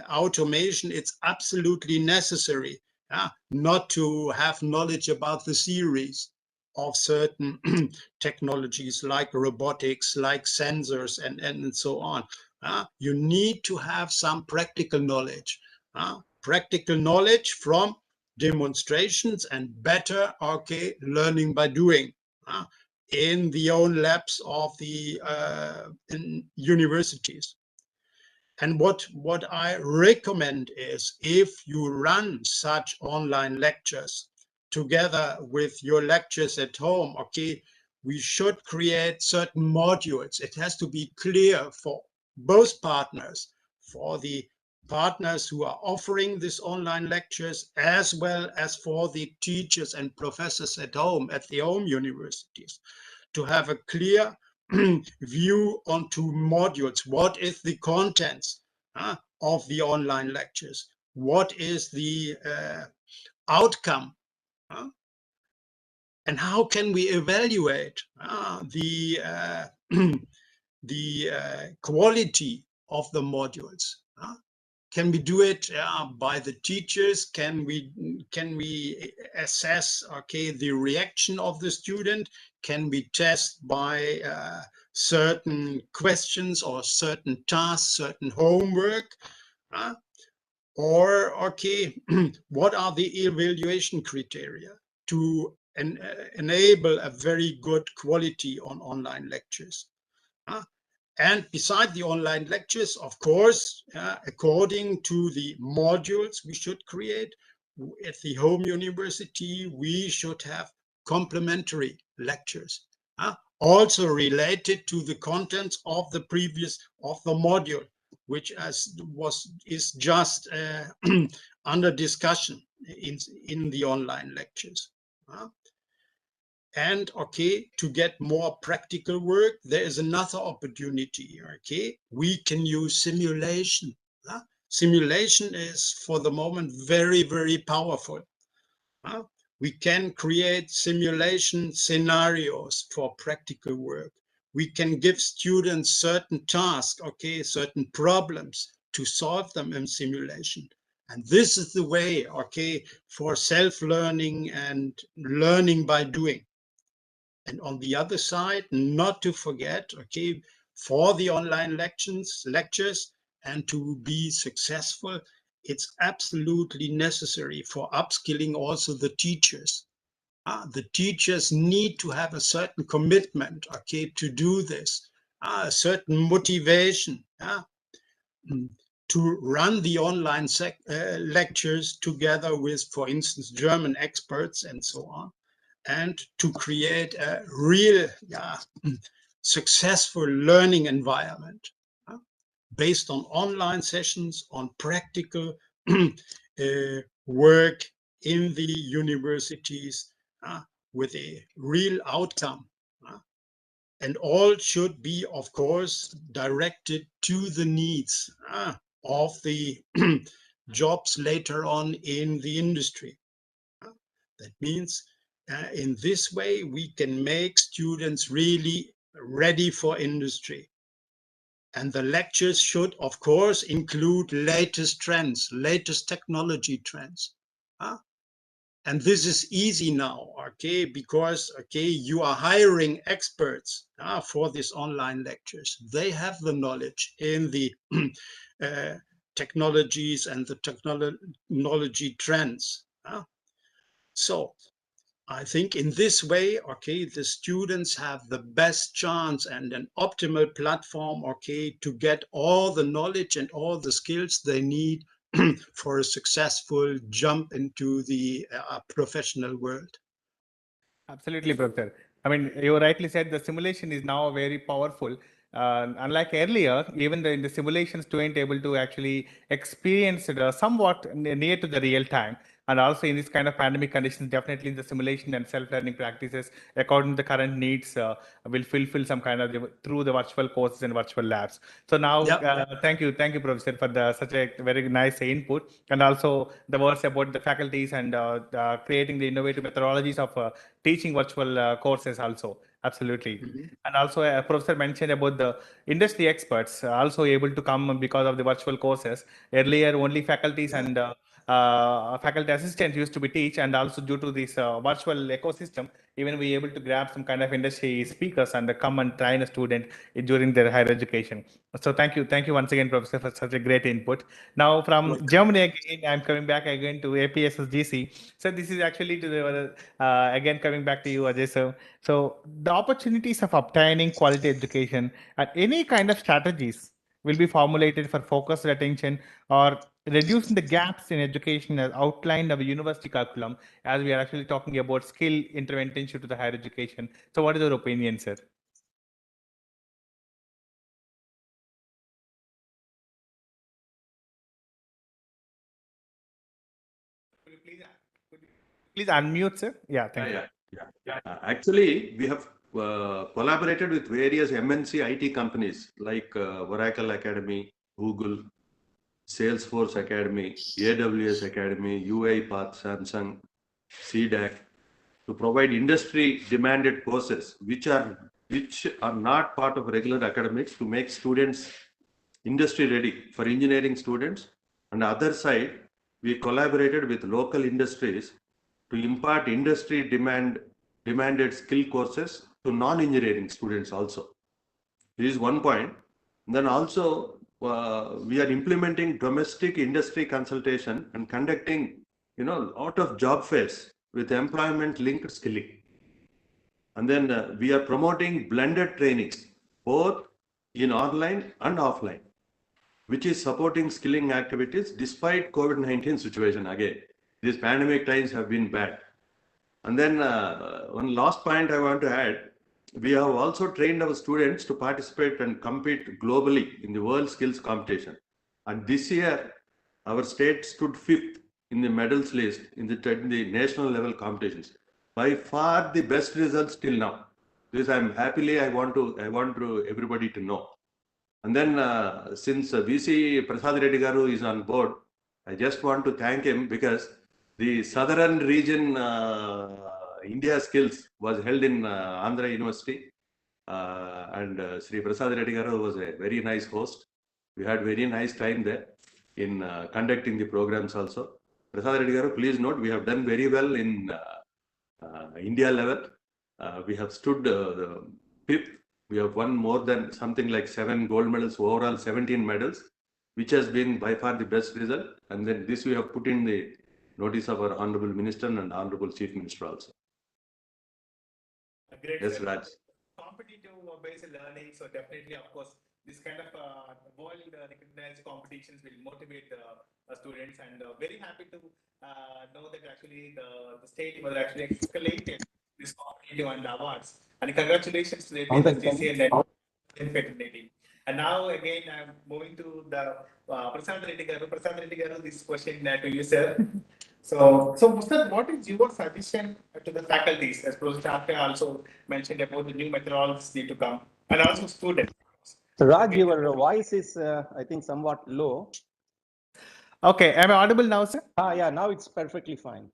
S5: automation, it's absolutely necessary not to have knowledge about the theories of certain technologies like robotics, like sensors, and so on. You need to have some practical knowledge. Practical knowledge from demonstrations and better, okay, learning by doing in the own labs of the universities. And what I recommend is, if you run such online lectures together with your lectures at home, okay, we should create certain modules. It has to be clear for both partners, for the partners who are offering these online lectures, as well as for the teachers and professors at home, at the home universities, to have a clear view onto modules. What is the contents of the online lectures? What is the outcome? And how can we evaluate the quality of the modules? Can we do it by the teachers? Can we assess, okay, the reaction of the student? Can we test by certain questions or certain tasks, certain homework? Or, okay, what are the evaluation criteria to enable a very good quality on online lectures? And beside the online lectures, of course, according to the modules we should create at the home university, we should have complementary lectures, also related to the contents of the module, which is just under discussion in the online lectures. And okay, to get more practical work, there is another opportunity. Okay, we can use simulation. Simulation is for the moment very, very powerful. We can create simulation scenarios for practical work. We can give students certain tasks, okay, certain problems to solve them in simulation. And this is the way, okay, for self-learning and learning by doing. And on the other side, not to forget, okay, for the online lectures and to be successful, it's absolutely necessary for upskilling also the teachers. The teachers need to have a certain commitment, okay, to do this, a certain motivation to run the online lectures together with, for instance, German experts and so on, and to create a real successful learning environment based on online sessions, on practical work in the universities with a real outcome. And all should be, of course, directed to the needs of the jobs later on in the industry. That means in this way, we can make students really ready for industry. And the lectures should, of course, include latest trends, latest technology trends. And this is easy now, okay, because, okay, you are hiring experts for these online lectures. They have the knowledge in the technologies and the technology trends. So I think in this way, okay, the students have the best chance and an optimal platform, okay, to get all the knowledge and all the skills they need for a successful jump into the professional world.
S1: Absolutely, Professor. I mean, you rightly said the simulation is now very powerful. Unlike earlier, even in the simulation, student able to actually experience it somewhat near to the real time. And also in this kind of pandemic conditions, definitely in the simulation and self-learning practices, according to the current needs, will fulfill some kind of through the virtual courses and virtual labs. So now, thank you, Professor, for such a very nice input, and also the words about the faculties and creating the innovative methodologies of teaching virtual courses also. Absolutely. And also professor mentioned about the industry experts also able to come because of the virtual courses. Earlier, only faculties and faculty assistants used to be teach, and also due to this virtual ecosystem, even we able to grab some kind of industry speakers and come and train a student during their higher education. So thank you once again, Professor, for such a great input. Now from Germany again, I'm coming back again to APSCHE. So this is actually to the again coming back to you, Ajay sir. So the opportunities of obtaining quality education and any kind of strategies will be formulated for focused attention or reducing the gaps in education as outlined of a university curriculum, as we are actually talking about skill intervention to the higher education. So what is your opinion, sir? Please unmute, sir. Yeah, thank you.
S6: Actually, we have collaborated with various MNC IT companies like Oracle Academy, Google, Salesforce Academy, AWS Academy, UiPath, Samsung, CDAC to provide industry demanded courses which are not part of regular academics to make students industry ready for engineering students. On the other side, we collaborated with local industries to impart industry demanded skill courses to non-engineering students also. This is one point. Then also we are implementing domestic industry consultation and conducting lot of job fairs with employment linked skilling. And then we are promoting blended trainings both in online and offline, which is supporting skilling activities despite COVID-19 situation. Again, these pandemic times have been bad. And then one last point I want to add, we have also trained our students to participate and compete globally in the world skills competition. And this year, our state stood 5th in the medals list in the national level competitions. By far the best results till now. This I want to everybody to know. And then since VC Prasad Reddy Garu is on board, I just want to thank him because the southern region India skills was held in Andhra University, and Sri Prasad Reddy Garu was a very nice host. We had very nice time there in conducting the programs also. Prasad Reddy Garu, please note, we have done very well in India level. We have stood fifth. We have won more than something like 7 gold medals, overall 17 medals, which has been by far the best result. And then this we have put in the notice of our Honorable Minister and Honorable Chief Minister also.
S1: Great,
S6: Yes,
S1: sir.
S6: Raj.
S1: Competitive based learning, so definitely, of course, this kind of world recognized competitions will motivate the students, and very happy to know that actually the state was actually escalated this competitive and awards. And congratulations to the APSCHE and fraternity. And now again, I'm moving to the Prasad Reddy Garu. Prasad Reddy Garu, this question to you, sir. So, Mustad, what is your suggestion to the faculties? As Professor Charte also mentioned about the new methodologies to come, and also students.
S7: Raj, your voice is, I think, somewhat low.
S1: Okay, am I audible now, sir?
S7: Yeah, now it's perfectly fine.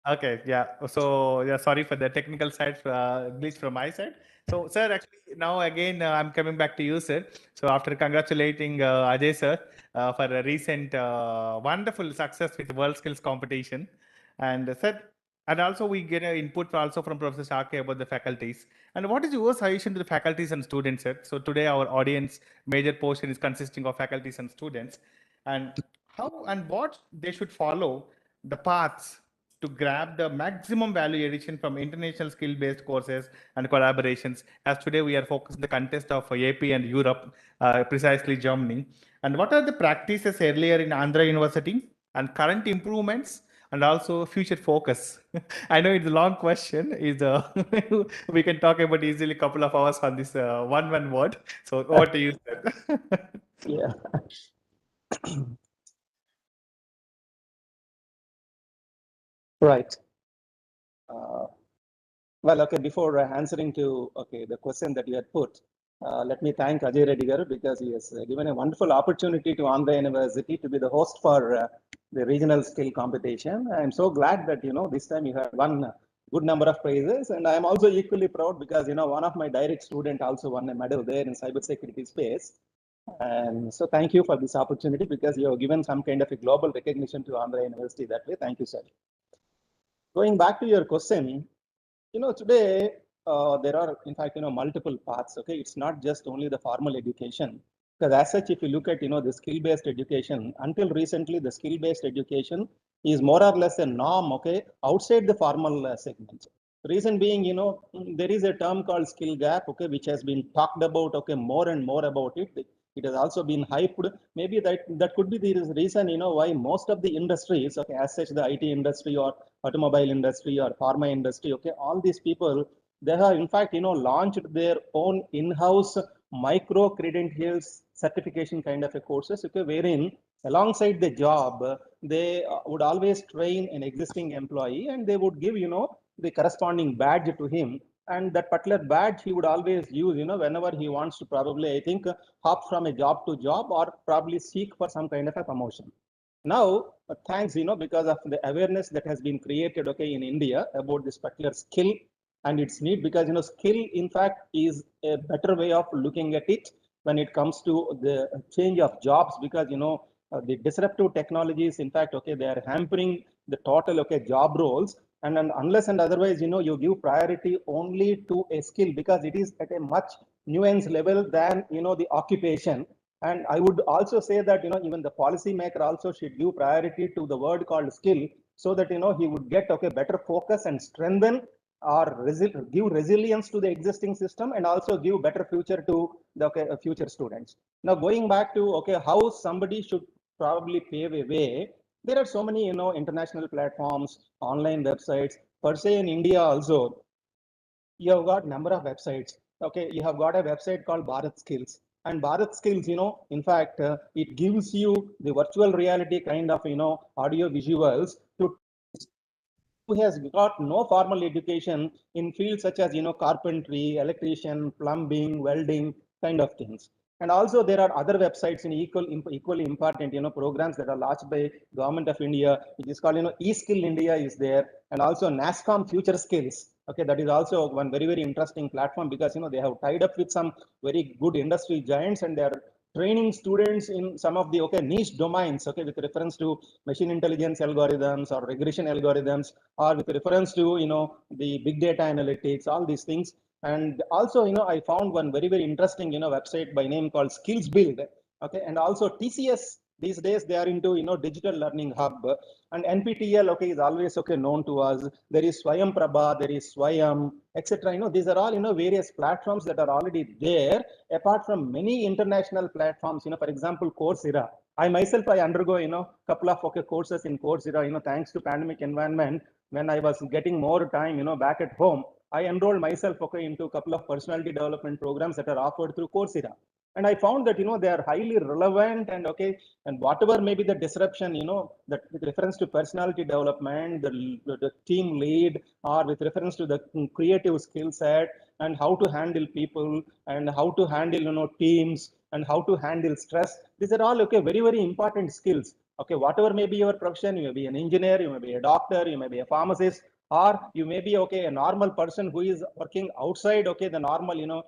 S1: Okay, yeah. So, yeah, sorry for the technical side, glitch from my side. So, sir, actually, now again, I'm coming back to you, sir. So, after congratulating Ajay, sir, for a recent wonderful success with the World Skills Competition. And, sir, and also we get an input also from Professor Sharkey about the faculties. And what is your suggestion to the faculties and students, sir? So, today our audience, major portion is consisting of faculties and students. And how and what they should follow the paths to grab the maximum value addition from international skill-based courses and collaborations. As today we are focused on the context of AP and Europe, precisely Germany. And what are the practices earlier in Andhra University and current improvements and also future focus? I know it's a long question. We can talk about easily a couple of hours on this one word. So over to you, sir.
S7: Yeah. Right. Well, okay, before answering to the question that you had put, let me thank Ajay Reddy Garu because he has given a wonderful opportunity to Andhra University to be the host for the regional skill competition. I'm so glad that, this time you have won a good number of prizes, and I'm also equally proud because, one of my direct student also won a medal there in cybersecurity space. And so thank you for this opportunity because you have given some kind of a global recognition to Andhra University that way. Thank you, sir. Going back to your question, today there are, in fact, multiple paths. Okay, it's not just only the formal education. Because as such, if you look at, the skill-based education, until recently, the skill-based education is more or less a norm, okay, outside the formal segment. Reason being, there is a term called skill gap, okay, which has been talked about, okay, more and more about it. It has also been hyped. Maybe that could be the reason, why most of the industries, okay, as such the IT industry or automobile industry or pharma industry, okay, all these people, they have in fact, launched their own in-house micro credentials certification kind of a courses, okay, wherein alongside the job, they would always train an existing employee and they would give, the corresponding badge to him. And that particular badge he would always use, whenever he wants to probably, I think, hop from a job to job or probably seek for some kind of a promotion. Now, thanks, because of the awareness that has been created, okay, in India about this particular skill and its need, because, skill, in fact, is a better way of looking at it when it comes to the change of jobs, because, the disruptive technologies, in fact, okay, they are hampering the total, okay, job roles. And unless and otherwise, you give priority only to a skill because it is at a much nuanced level than, the occupation. And I would also say that, even the policymaker also should give priority to the word called skill so that, he would get, okay, better focus and strengthen or give resilience to the existing system and also give better future to the future students. Now, going back to, okay, how somebody should probably pave a way, there are so many, international platforms, online websites. Per se in India also, you have got number of websites. Okay, you have got a website called Bharat Skills. And Bharat Skills, in fact, it gives you the virtual reality kind of, audio visuals to who has got no formal education in fields such as, carpentry, electrician, plumbing, welding, kind of things. And also there are other websites in equally important, programs that are launched by Government of India, which is called, eSkill India is there. And also NASSCOM Future Skills. Okay, that is also one very, very interesting platform because, they have tied up with some very good industry giants and they are training students in some of the, okay, niche domains, okay, with reference to machine intelligence algorithms or regression algorithms, or with reference to, the big data analytics, all these things. And also, I found one very, very interesting, website by name called Skills Build. Okay. And also TCS, these days they are into, digital learning hub, and NPTEL, okay, is always, okay, known to us. There is Swayam Prabha, there is Swayam, etc. These are all, various platforms that are already there, apart from many international platforms, for example, Coursera. I myself, I undergo, couple of, okay, courses in Coursera, thanks to pandemic environment. When I was getting more time, back at home, I enrolled myself, okay, into a couple of personality development programs that are offered through Coursera. And I found that, they are highly relevant and, okay, and whatever may be the disruption, that with reference to personality development, the team lead, or with reference to the creative skill set and how to handle people and how to handle, teams and how to handle stress. These are all, okay, very, very important skills. Okay, whatever may be your profession, you may be an engineer, you may be a doctor, you may be a pharmacist, or you may be, okay, a normal person who is working outside, okay, the normal,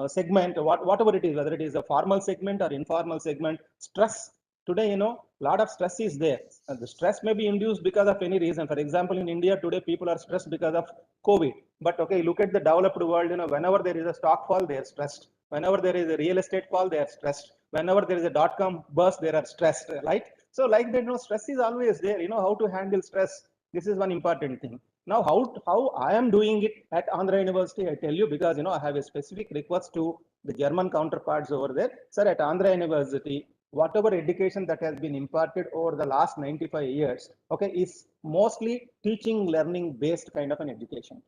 S7: segment, whatever it is, whether it is a formal segment or informal segment. Stress today, a lot of stress is there. And the stress may be induced because of any reason. For example, in India today, people are stressed because of COVID. But okay, look at the developed world, whenever there is a stock fall, they are stressed. Whenever there is a real estate fall, they are stressed. Whenever there is a .com burst, they are stressed, right? So like that, stress is always there. How to handle stress. This is one important thing. Now, how I am doing it at Andhra University, I tell you, because, I have a specific request to the German counterparts over there. Sir, at Andhra University, whatever education that has been imparted over the last 95 years, okay, is mostly teaching, learning based kind of an education.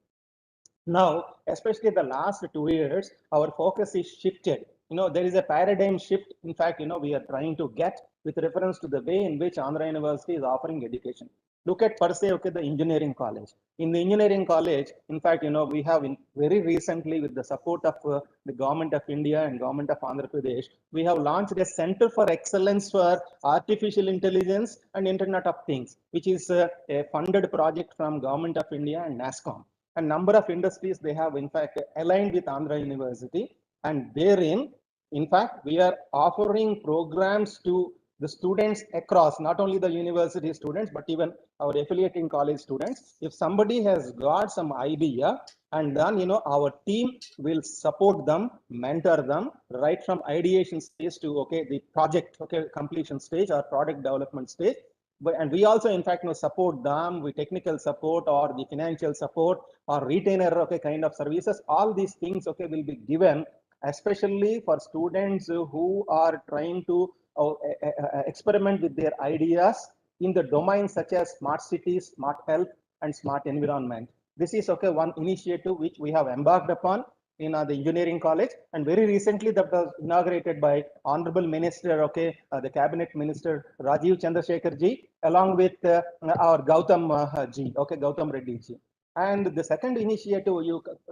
S7: Now, especially the last 2 years, our focus is shifted. There is a paradigm shift. In fact, we are trying to get with reference to the way in which Andhra University is offering education. Look at per se, okay, the engineering college. In the engineering college, in fact, we have very recently, with the support of the Government of India and Government of Andhra Pradesh, we have launched a Center for Excellence for Artificial Intelligence and Internet of Things, which is a funded project from Government of India and NASSCOM. A number of industries, they have in fact aligned with Andhra University, and therein, in fact, we are offering programs to the students across, not only the university students, but even our affiliating college students. If somebody has got some idea, and then, our team will support them, mentor them, right from ideation stage to, okay, the project, okay, completion stage or product development stage. And we also, in fact, support them with technical support or the financial support or retainer, okay, kind of services. All these things, okay, will be given especially for students who are trying to experiment with their ideas in the domains such as smart cities, smart health, and smart environment. This is okay one initiative which we have embarked upon in the engineering college, and very recently that was inaugurated by Honorable Minister, the Cabinet Minister Rajiv Chandrasekhar ji, along with our Gautam ji, Gautam Reddy ji. And the second initiative,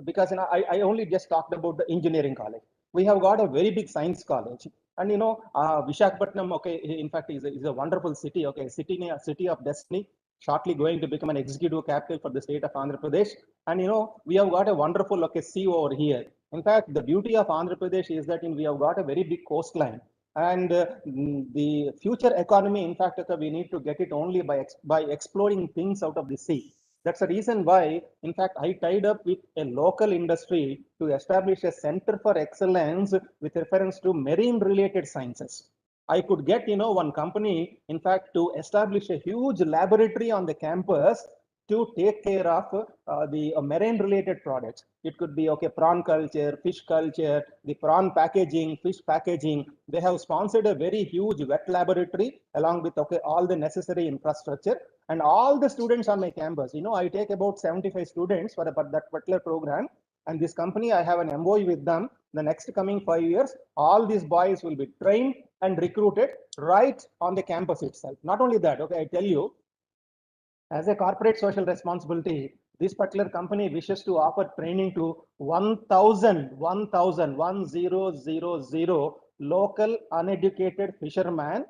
S7: because I only just talked about the engineering college. We have got a very big science college, and Visakhapatnam, in fact, is a wonderful city, city of destiny, shortly going to become an executive capital for the state of Andhra Pradesh. And we have got a wonderful sea over here. In fact, the beauty of Andhra Pradesh is that we have got a very big coastline. And the future economy, in fact, we need to get it only by exploring things out of the sea. That's the reason why, in fact, I tied up with a local industry to establish a center for excellence with reference to marine related sciences. I could get, one company, in fact, to establish a huge laboratory on the campus to take care of the marine related products. It could be prawn culture, fish culture, the prawn packaging, fish packaging. They have sponsored a very huge wet laboratory along with all the necessary infrastructure. And all the students on my campus, I take about 75 students for that particular program. And this company, I have an MOU with them. The next coming 5 years, all these boys will be trained and recruited right on the campus itself. Not only that, I tell you, as a corporate social responsibility, this particular company wishes to offer training to 1,000 local uneducated fishermen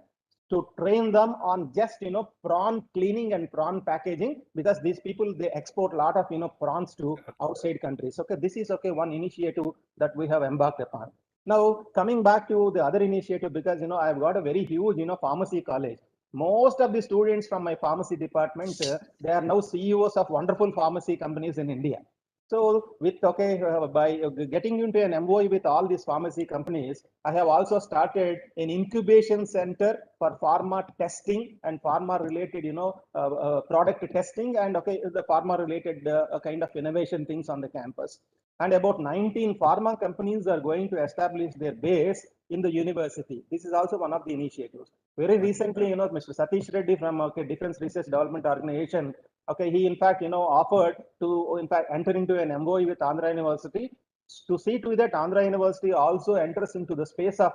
S7: to train them on just prawn cleaning and prawn packaging, because these people, they export a lot of prawns to outside countries. This is one initiative that we have embarked upon. Now coming back to the other initiative, because I've got a very huge pharmacy college. Most of the students from my pharmacy department, they are now CEOs of wonderful pharmacy companies in India. So with by getting into an MOU with all these pharmacy companies, I have also started an incubation center for pharma testing and pharma related product testing, and the pharma related kind of innovation things on the campus. And about 19 pharma companies are going to establish their base in the university. This is also one of the initiatives. Very recently, Mr. Satish Reddy from Defense Research Development Organization, he in fact offered to enter into an MOU with Andhra University to see to that Andhra University also enters into the space of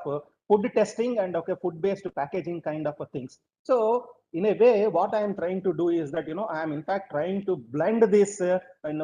S7: food testing and food based packaging kind of things. So in a way, what I am trying to do is that I am in fact trying to blend this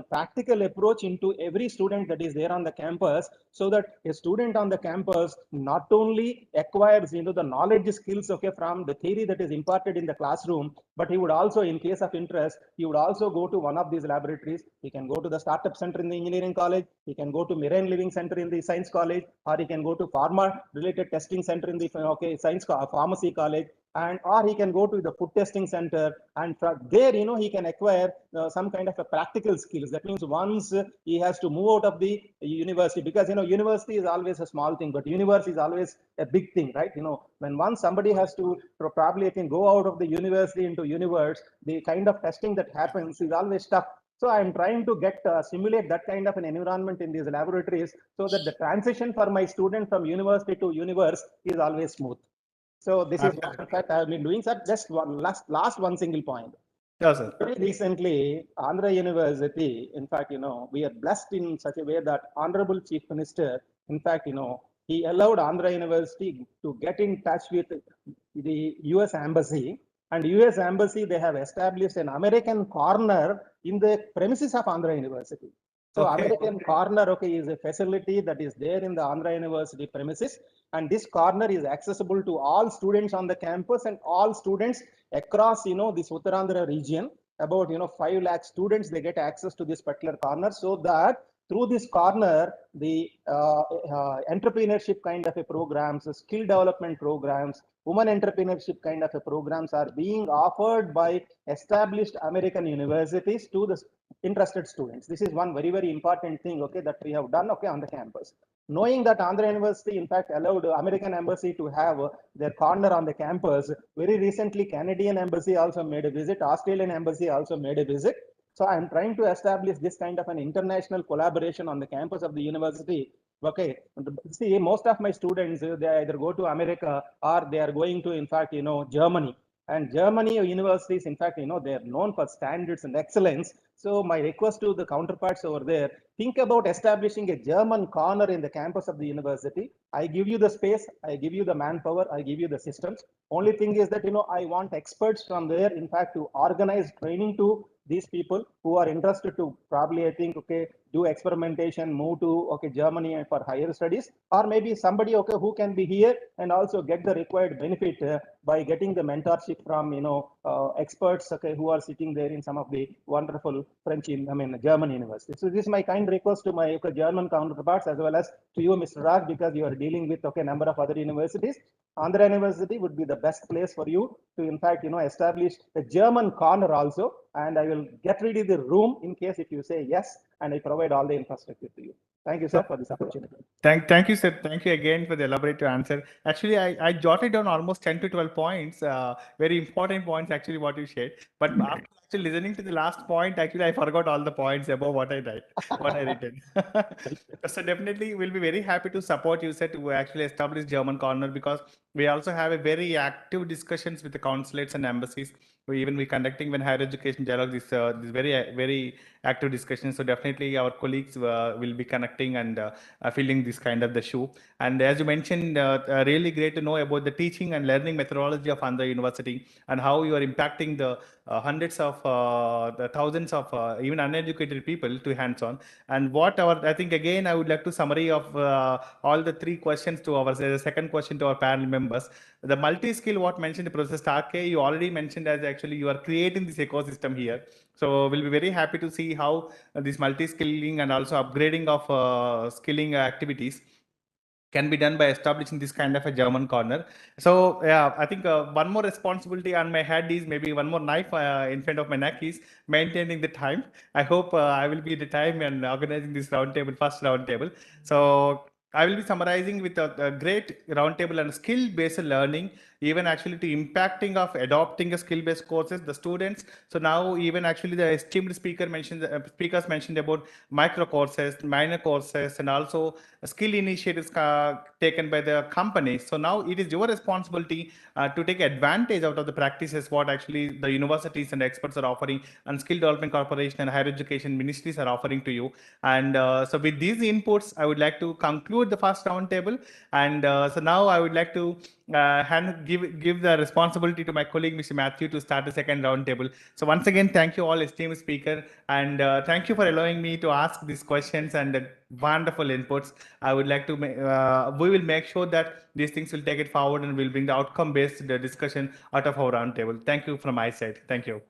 S7: practical approach into every student that is there on the campus, so that a student on the campus not only acquires the knowledge skills from the theory that is imparted in the classroom, but he would also, in case of interest, he would also go to one of these laboratories. He can go to the startup center in the engineering college, he can go to marine living center in the science college, or he can go to pharma related testing center in the pharmacy college, and or he can go to the food testing center, and from there he can acquire some kind of a practical skills. That means once he has to move out of the university, because university is always a small thing, but universe is always a big thing, right? When once somebody has to probably go out of the university into universe, the kind of testing that happens is always tough. So I'm trying to get simulate that kind of an environment in these laboratories, so that the transition for my student from university to universe is always smooth. So this is what in fact I have been doing, sir. Just one last one single point.
S1: Yes, sir.
S7: Very recently, Andhra University, in fact, we are blessed in such a way that Honorable Chief Minister, in fact, he allowed Andhra University to get in touch with the US Embassy, and US Embassy, they have established an American corner in the premises of Andhra University. So American corner, is a facility that is there in the Andhra University premises, and this corner is accessible to all students on the campus and all students across, this Uttarandhra region. About 5 lakh students, they get access to this particular corner, so that through this corner, the entrepreneurship kind of a programs, skill development programs, women entrepreneurship kind of a programs are being offered by established American universities to the interested students. This is one very, very important thing, that we have done, on the campus. Knowing that Andhra University, in fact, allowed American Embassy to have their corner on the campus, very recently, Canadian Embassy also made a visit, Australian Embassy also made a visit. So I'm trying to establish this kind of an international collaboration on the campus of the university. Okay, see, most of my students, they either go to America or they are going to, in fact, Germany. And Germany universities, in fact, they are known for standards and excellence. So my request to the counterparts over there, think about establishing a German corner in the campus of the university. I give you the space, I give you the manpower, I give you the systems. Only thing is that, I want experts from there, in fact, to organize training to these people who are interested to probably, I think, okay, do experimentation, move to, okay, Germany for higher studies, or maybe somebody, okay, who can be here and also get the required benefit by getting the mentorship from, experts, okay, who are sitting there in some of the wonderful French, German universities. So this is my kind request to my German counterparts as well as to you, Mr. Raj, because you are dealing with, okay, number of other universities. Andhra University would be the best place for you to, in fact, establish a German corner also. And I will get ready the room in case if you say yes, and I provide all the infrastructure to you. Thank you, sir, for this opportunity.
S1: Thank you, sir. Thank you again for the elaborate answer. Actually, I jotted down almost 10 to 12 points, very important points, actually, what you shared. But after actually listening to the last point, actually, I forgot all the points above what I written. So definitely, we'll be very happy to support you, sir, to actually establish German Corner, because we also have a very active discussions with the consulates and embassies. We conducting when higher education dialogue this very active discussion. So definitely our colleagues will be connecting and filling this kind of the shoe. And as you mentioned, really great to know about the teaching and learning methodology of Andhra University and how you are impacting the hundreds of the thousands of even uneducated people to hands-on. And I think again I would like to summary of all the three questions to our second question to our panel members. The multi-skill what mentioned Professor Starke, you already mentioned as actually you are creating this ecosystem here. So we'll be very happy to see how this multi-skilling and also upgrading of skilling activities can be done by establishing this kind of a German corner. So yeah, I think one more responsibility on my head is maybe one more knife in front of my neck is maintaining the time. I hope I will be the time and organizing this roundtable, first roundtable. So I will be summarizing with a great roundtable and skill-based learning, even actually to impacting of adopting a skill-based courses, the students. So now even actually the esteemed speakers mentioned about micro courses, minor courses, and also skill initiatives taken by the companies. So now it is your responsibility to take advantage out of the practices what actually the universities and experts are offering, and skill development corporation and higher education ministries are offering to you. And so with these inputs, I would like to conclude the first roundtable. And so now I would like to give the responsibility to my colleague, Mr. Matthew, to start the second roundtable. So once again, thank you all esteemed speaker, and thank you for allowing me to ask these questions and wonderful inputs. I would like to, we will make sure that these things will take it forward and we'll bring the outcome-based discussion out of our roundtable. Thank you from my side. Thank you.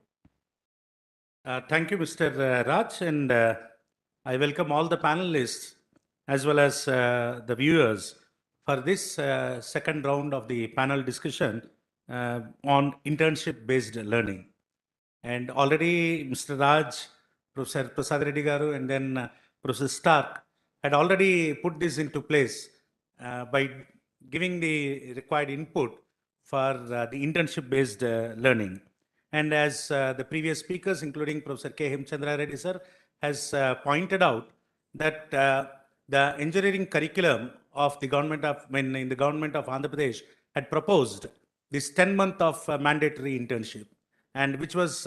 S8: Thank you, Mr. Raj, and I welcome all the panelists as well as the viewers for this second round of the panel discussion on internship-based learning. And already Mr. Raj, Professor Prasad Reddy Garu, and then Professor Stark had already put this into place by giving the required input for the internship-based learning. And as the previous speakers, including Professor K. Hemchandra Reddy sir, has pointed out that the engineering curriculum of the government of, in the government of Andhra Pradesh had proposed this 10-month of mandatory internship, and which was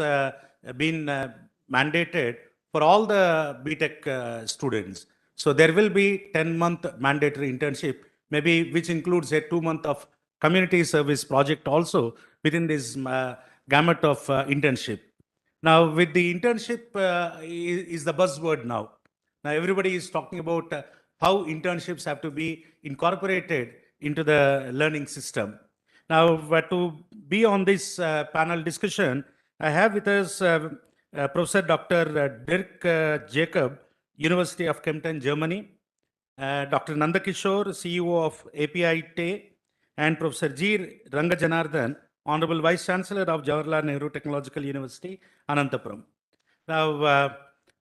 S8: been mandated for all the BTech students. So there will be 10-month mandatory internship, maybe which includes a 2-month of community service project also within this gamut of internship. Now, with the internship is the buzzword now. Now, everybody is talking about how internships have to be incorporated into the learning system. Now, to be on this panel discussion, I have with us Professor Dr. Dirk Jacob, University of Kempten, Germany, Dr. Nandakishore, CEO of APSCHE, and Professor G. Rangajanardhan, Honorable Vice Chancellor of Jawaharlal Nehru Technological University, Anantapuram. Now,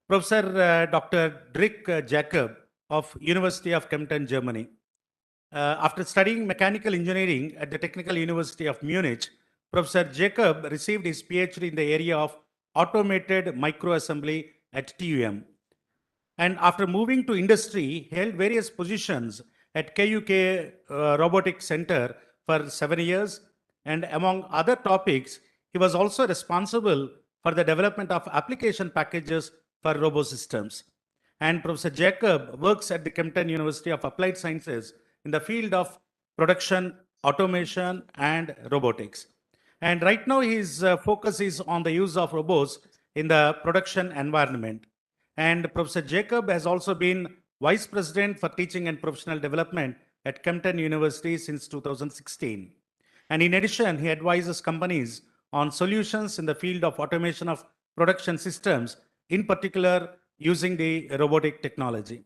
S8: Professor Dr. Dirk Jacob of University of Kempten, Germany. After studying mechanical engineering at the Technical University of Munich, Professor Jacob received his PhD in the area of automated microassembly at TUM. And after moving to industry, he held various positions at KUK Robotics Center for 7 years. And among other topics, he was also responsible for the development of application packages for robo systems. And Professor Jacob works at the Kempton University of Applied Sciences in the field of production, automation, and robotics. And right now, his focus is on the use of robots in the production environment. And Professor Jacob has also been Vice President for Teaching and Professional Development at Kempton University since 2016. And in addition, he advises companies on solutions in the field of automation of production systems, in particular using the robotic technology.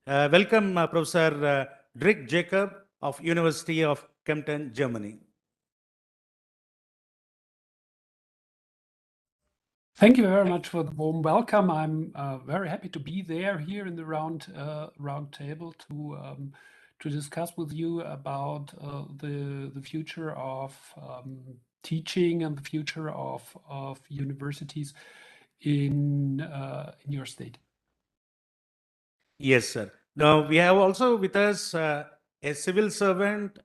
S8: Welcome, Professor Drick Jacob of University of Kempten, Germany.
S9: Thank you very much for the warm welcome. I'm very happy to be there here in the round table to discuss with you about the future of teaching and the future of universities in your state.
S8: Yes, sir. Now we have also with us a civil servant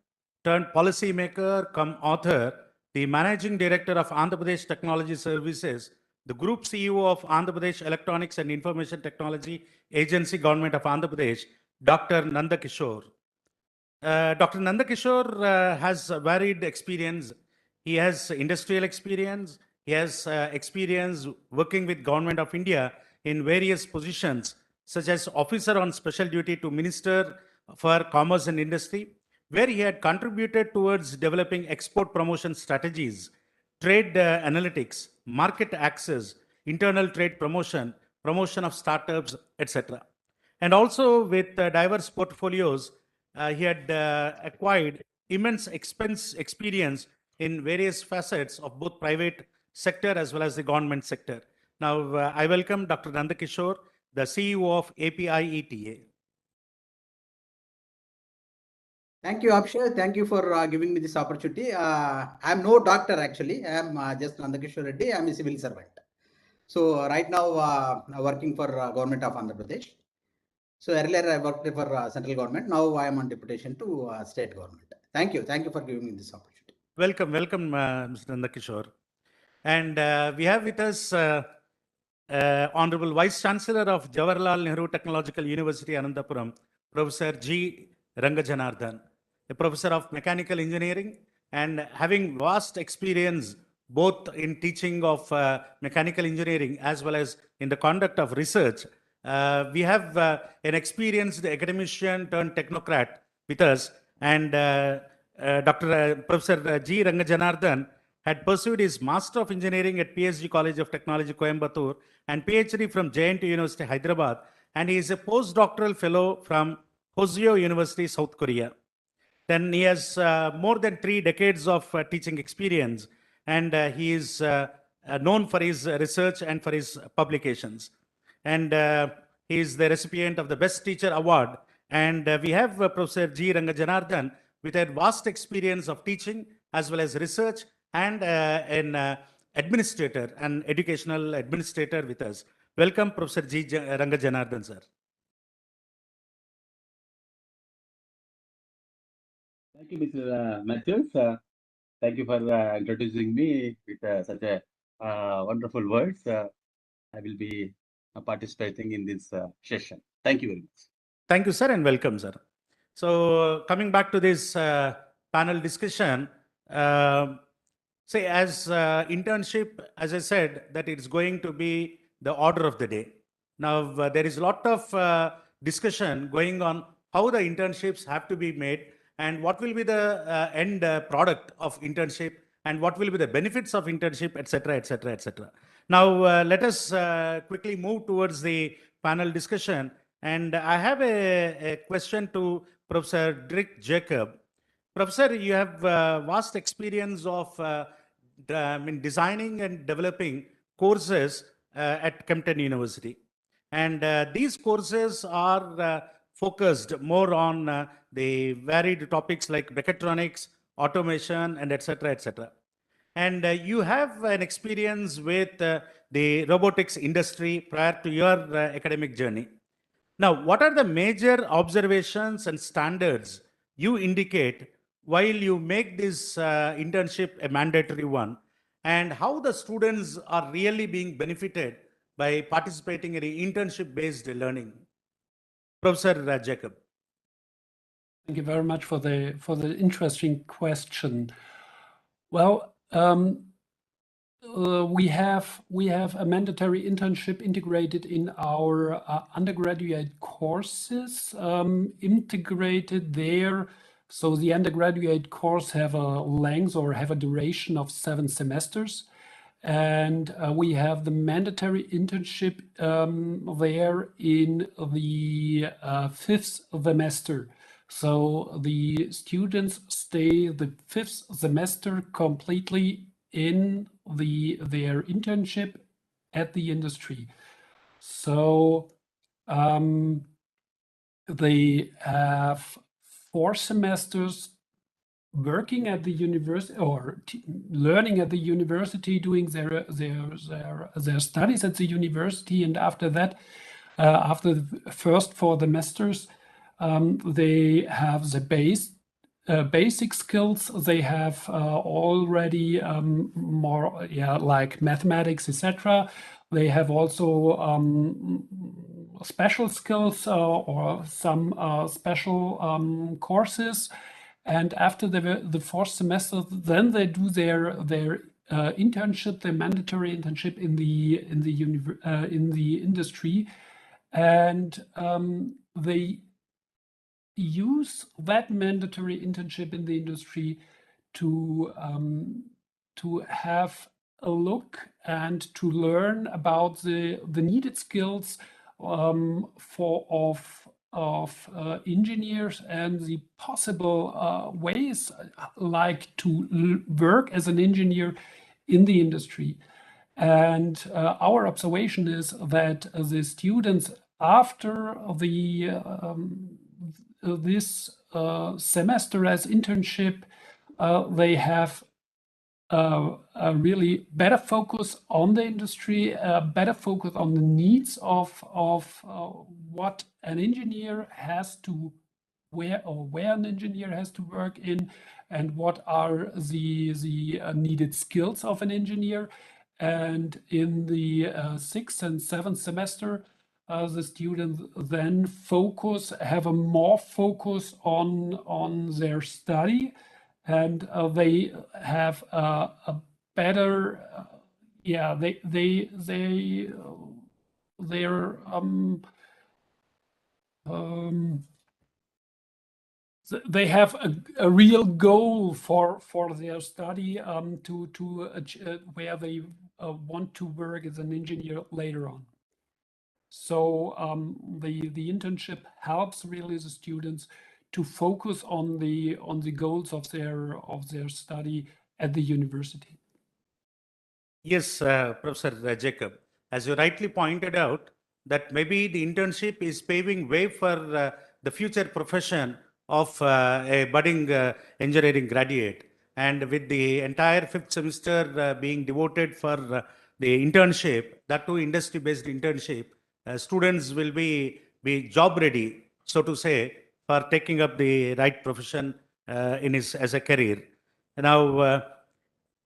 S8: turned policymaker come author, the managing director of Andhra Pradesh Technology Services, the group CEO of Andhra Pradesh Electronics and Information Technology Agency, Government of Andhra Pradesh, Dr. Nanda Kishore. Dr. Nanda Kishore has a varied experience. He has industrial experience. He has experience working with Government of India in various positions, such as officer on special duty to Minister for Commerce and Industry, where he had contributed towards developing export promotion strategies, trade analytics, market access, internal trade promotion, promotion of startups, etc. And also with diverse portfolios, he had acquired immense experience in various facets of both private sector as well as the government sector. Now, I welcome Dr. Nanda Kishore, the CEO of APSCHE.
S10: Thank you, APSCHE. Thank you for giving me this opportunity. I'm no doctor actually. I'm just Nandakishore Reddy. I'm a civil servant. So right now working for government of Andhra Pradesh. So earlier I worked for central government. Now I am on deputation to state government. Thank you. Thank you for giving me this opportunity.
S8: Welcome, Mr. Nanda Kishore. And we have with us Honorable Vice Chancellor of Jawaharlal Nehru Technological University, Anandapuram, Professor G. Rangajanardhan, a professor of mechanical engineering, and having vast experience both in teaching of mechanical engineering as well as in the conduct of research. We have an experienced academician turned technocrat with us, and Professor G. Rangajanardhan had pursued his Master of Engineering at PSG College of Technology, Coimbatore, and PhD from JNT University, Hyderabad, and he is a postdoctoral fellow from Hoseo University, South Korea. Then he has more than 3 decades of teaching experience, and he is known for his research and for his publications. And he is the recipient of the Best Teacher Award. And we have Professor G. Rangajanardhan with a vast experience of teaching as well as research and an administrator, an educational administrator with us. Welcome, Professor G. Rangajanardhan, sir.
S11: Thank you, Mr. Matthews. Thank you for introducing me with such a wonderful words. I will be participating in this session. Thank you very much.
S8: Thank you, sir, and welcome, sir. So coming back to this panel discussion, say as internship, as I said, that it's going to be the order of the day. Now, there is a lot of discussion going on how the internships have to be made and what will be the end product of internship and what will be the benefits of internship, etc., etc., etc. Now, let us quickly move towards the panel discussion. And I have a question to Professor Drick Jacob. Professor, you have vast experience of designing and developing courses at Kempten University. And these courses are focused more on the varied topics like mechatronics, automation, and etc., etc. And you have an experience with the robotics industry prior to your academic journey. Now, what are the major observations and standards you indicate while you make this internship a mandatory one, and how the students are really being benefited by participating in internship-based learning? Professor Jacob.
S9: Thank you very much for the interesting question. Well, we have a mandatory internship integrated in our undergraduate courses, integrated there. So the undergraduate course have a length or have a duration of 7 semesters. And we have the mandatory internship there in the 5th semester. So the students stay the 5th semester completely in their internship at the industry. So they have 4 semesters working at the university or learning at the university, doing their studies at the university, and after that, after the first 4 semesters, they have the basic skills. They have already more, like mathematics, etc. They have also special skills or some special courses. And after the 4th semester, then they do their internship, their mandatory internship in the industry, and they use that mandatory internship in the industry to have a look and to learn about the needed skills of engineers and the possible ways like to work as an engineer in the industry. And our observation is that the students after this semester as internship, they have a really better focus on the industry, better focus on the needs of what an engineer has to where an engineer has to work in, and what are the needed skills of an engineer. And in the 6th and 7th semester, the students then have a more focus on their study, and they have a better, they have a real goal for their study where they want to work as an engineer later on. So the internship helps really the students to focus on the goals of their study at the university.
S8: Yes, Professor Jacob, as you rightly pointed out, that maybe the internship is paving way for the future profession of a budding engineering graduate. And with the entire 5th semester being devoted for the internship, that too industry-based internship, students will be job ready, so to say, for taking up the right profession as a career. Now,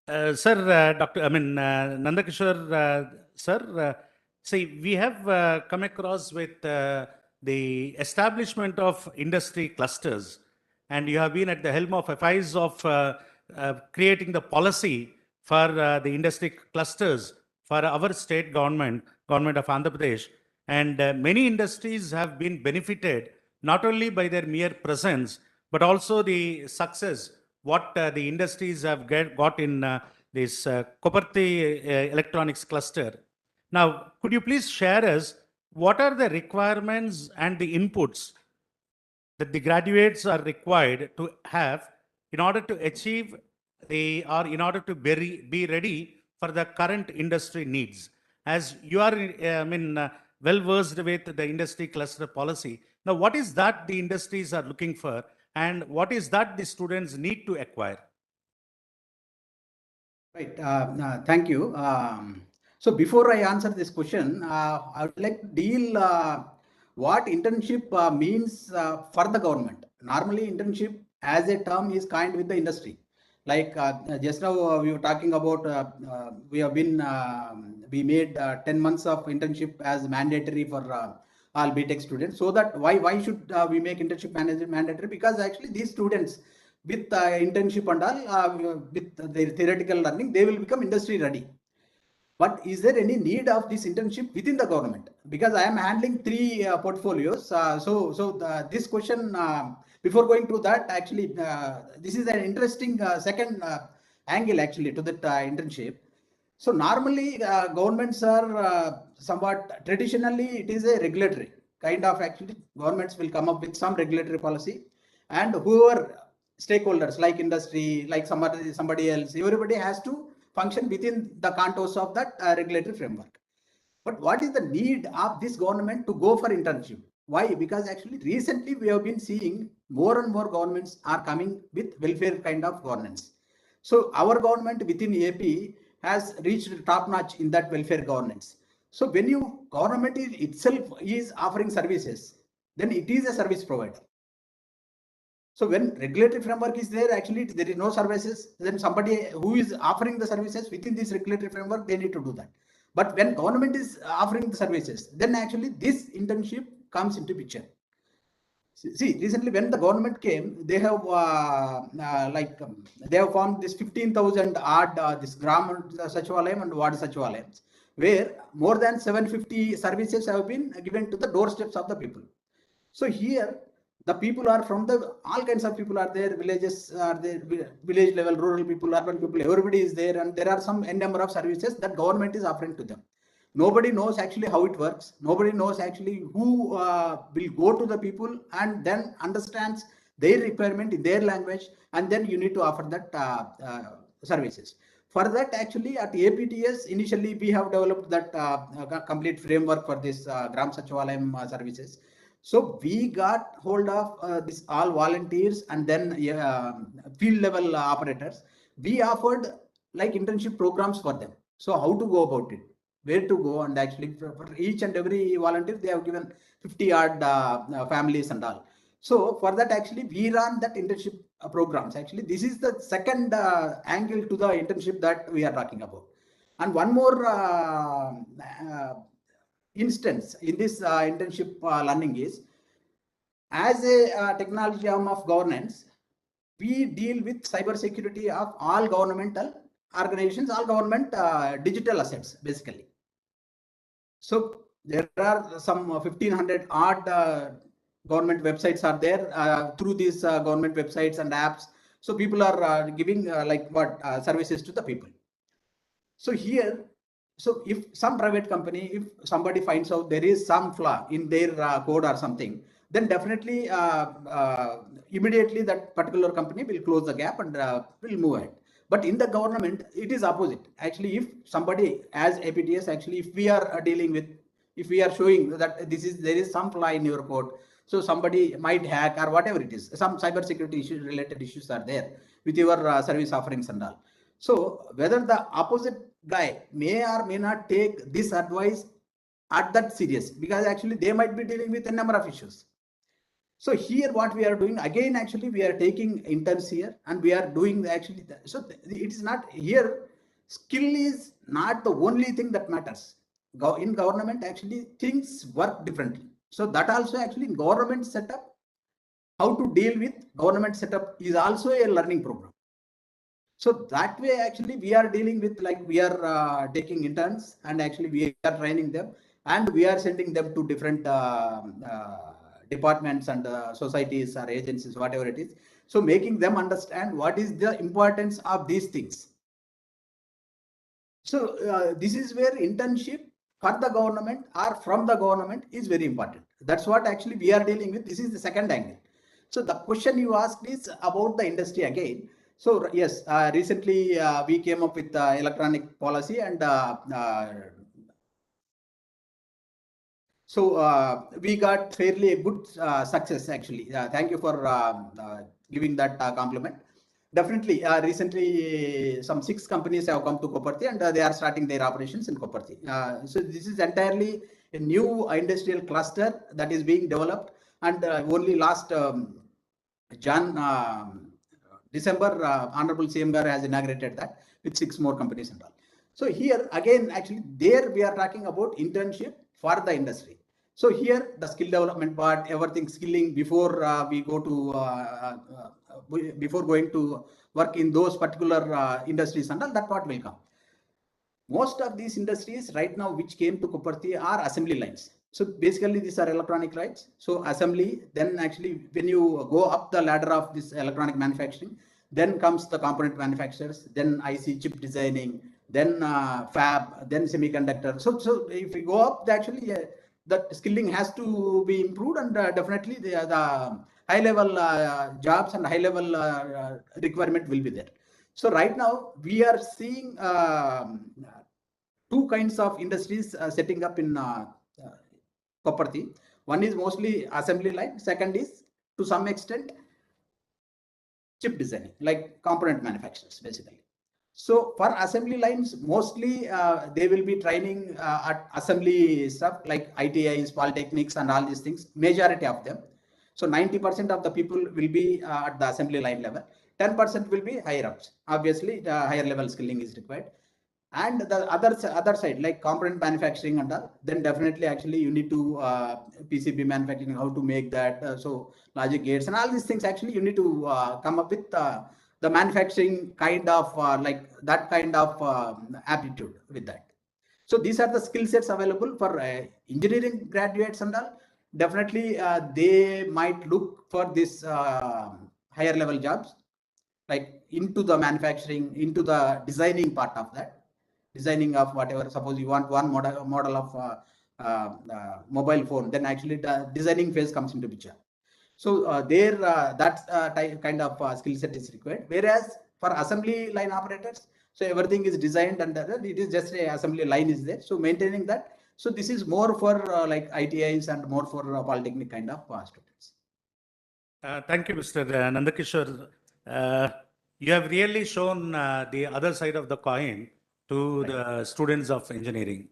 S8: sir, Nandakishore, sir, see, we have come across with the establishment of industry clusters, and you have been at the helm of affairs of creating the policy for the industry clusters for our state government of Andhra Pradesh. And many industries have been benefited not only by their mere presence, but also the success what the industries have got in this Koparthi electronics cluster. Now, could you please share us what are the requirements and the inputs that the graduates are required to have in order to achieve in order to be ready for the current industry needs? As you are, well versed with the industry cluster policy. Now, what is that the industries are looking for, and what is that the students need to acquire?
S10: Right. Thank you. So before I answer this question, I would like to deal what internship means for the government. Normally, internship as a term is kind with the industry. Like just now we were talking about, we have been we made 10 months of internship as mandatory for all BTech students. So that why should we make internship mandatory? Because actually these students with internship and all, with their theoretical learning, they will become industry ready. But is there any need of this internship within the government? Because I am handling three portfolios. This question, before going to that, actually, this is an interesting second angle actually to that internship. So normally governments are somewhat traditionally it is a regulatory kind of actually governments will come up with some regulatory policy, and whoever stakeholders like industry, like somebody else, everybody has to function within the contours of that regulatory framework. But what is the need of this government to go for internship? Why? Because actually recently we have been seeing more and more governments are coming with welfare kind of governance. So our government within AP has reached top notch in that welfare governance. So when you government itself is offering services, then it is a service provider. So when regulatory framework is there, actually there is no services, then somebody who is offering the services within this regulatory framework, they need to do that. But when government is offering the services, then actually this internship comes into picture. See, recently when the government came, they have they have formed this 15,000 odd this Gram Sachivalayam and Ward Sachivalayams, where more than 750 services have been given to the doorsteps of the people. So here the people are from the all kinds of people are there, villages are there, village level, rural people, urban people, everybody is there, and there are some n number of services that government is offering to them. Nobody knows actually how it works. Nobody knows actually who will go to the people and then understands their requirement in their language, and then you need to offer that services. For that, actually at APTS, initially we have developed that complete framework for this Gram Sachivalayam services. So we got hold of this all volunteers and then field level operators. We offered like internship programs for them. So how to go about it, where to go, and actually for each and every volunteer they have given 50 odd families and all. So for that actually we run that internship programs. Actually this is the second angle to the internship that we are talking about. And one more instance in this internship learning is, as a technology arm of governance, we deal with cyber security of all governmental organizations, all government digital assets basically. So there are some 1500 odd government websites are there through these government websites and apps. So people are giving services to the people. So here, so if some private company, if somebody finds out there is some flaw in their code or something, then definitely immediately that particular company will close the gap and will move ahead. But in the government, it is opposite. Actually, if somebody as APTS, actually, if we are dealing with, if we are showing that there is some flaw in your code, so somebody might hack or whatever it is, some cyber security issues, related issues are there with your service offerings and all. So whether the opposite guy may or may not take this advice at that serious, because actually they might be dealing with a number of issues. So here what we are doing again, actually we are taking interns here and we are doing actually so it is not here, skill is not the only thing that matters. In government actually things work differently. So that also actually in government setup, how to deal with government setup is also a learning program. So that way actually we are dealing with, like we are taking interns and actually we are training them and we are sending them to different departments and societies or agencies, whatever it is. So making them understand what is the importance of these things. So this is where internship for the government or from the government is very important. That's what actually we are dealing with. This is the second angle. So the question you asked is about the industry again. So yes, recently we came up with electronic policy and we got fairly a good success actually. Thank you for giving that compliment. Definitely. Recently, some 6 companies have come to Koparthi and they are starting their operations in Koparthi. So this is entirely a new industrial cluster that is being developed, and only last December, Honorable CM Gar has inaugurated that with 6 more companies and all. So here again, actually, there we are talking about internship for the industry. So here the skill development part, everything skilling before we go to before going to work in those particular industries and all, that part will come. Most of these industries right now which came to Koparthi are assembly lines. So basically these are electronic lines. So assembly, then actually when you go up the ladder of this electronic manufacturing, then comes the component manufacturers, then IC chip designing, then fab, then semiconductor. So if we go up, actually the skilling has to be improved, and definitely the high level jobs and high level requirement will be there. So right now we are seeing 2 kinds of industries setting up in Koparthi. One is mostly assembly line. Second is to some extent chip designing, like component manufacturers basically. So for assembly lines, mostly they will be training at assembly stuff like ITIs, polytechnics and all these things, majority of them. So 90% of the people will be at the assembly line level. 10% will be higher ups. Obviously, the higher level skilling is required. And the other side, like component manufacturing and all, then definitely actually you need to PCB manufacturing, how to make that. So logic gates and all these things, actually you need to come up with the manufacturing kind of like that kind of aptitude with that. So these are the skill sets available for engineering graduates and all. Definitely they might look for this higher level jobs, like into the manufacturing, into the designing part of that, designing of whatever. Suppose you want one model of mobile phone, then actually the designing phase comes into picture. So there that kind of skill set is required. Whereas for assembly line operators, so everything is designed and it is just a assembly line is there. So maintaining that. So this is more for like ITIs and more for polytechnic kind of students.
S8: Thank you, Mr. Nandakishore. You have really shown the other side of the coin to the students of engineering.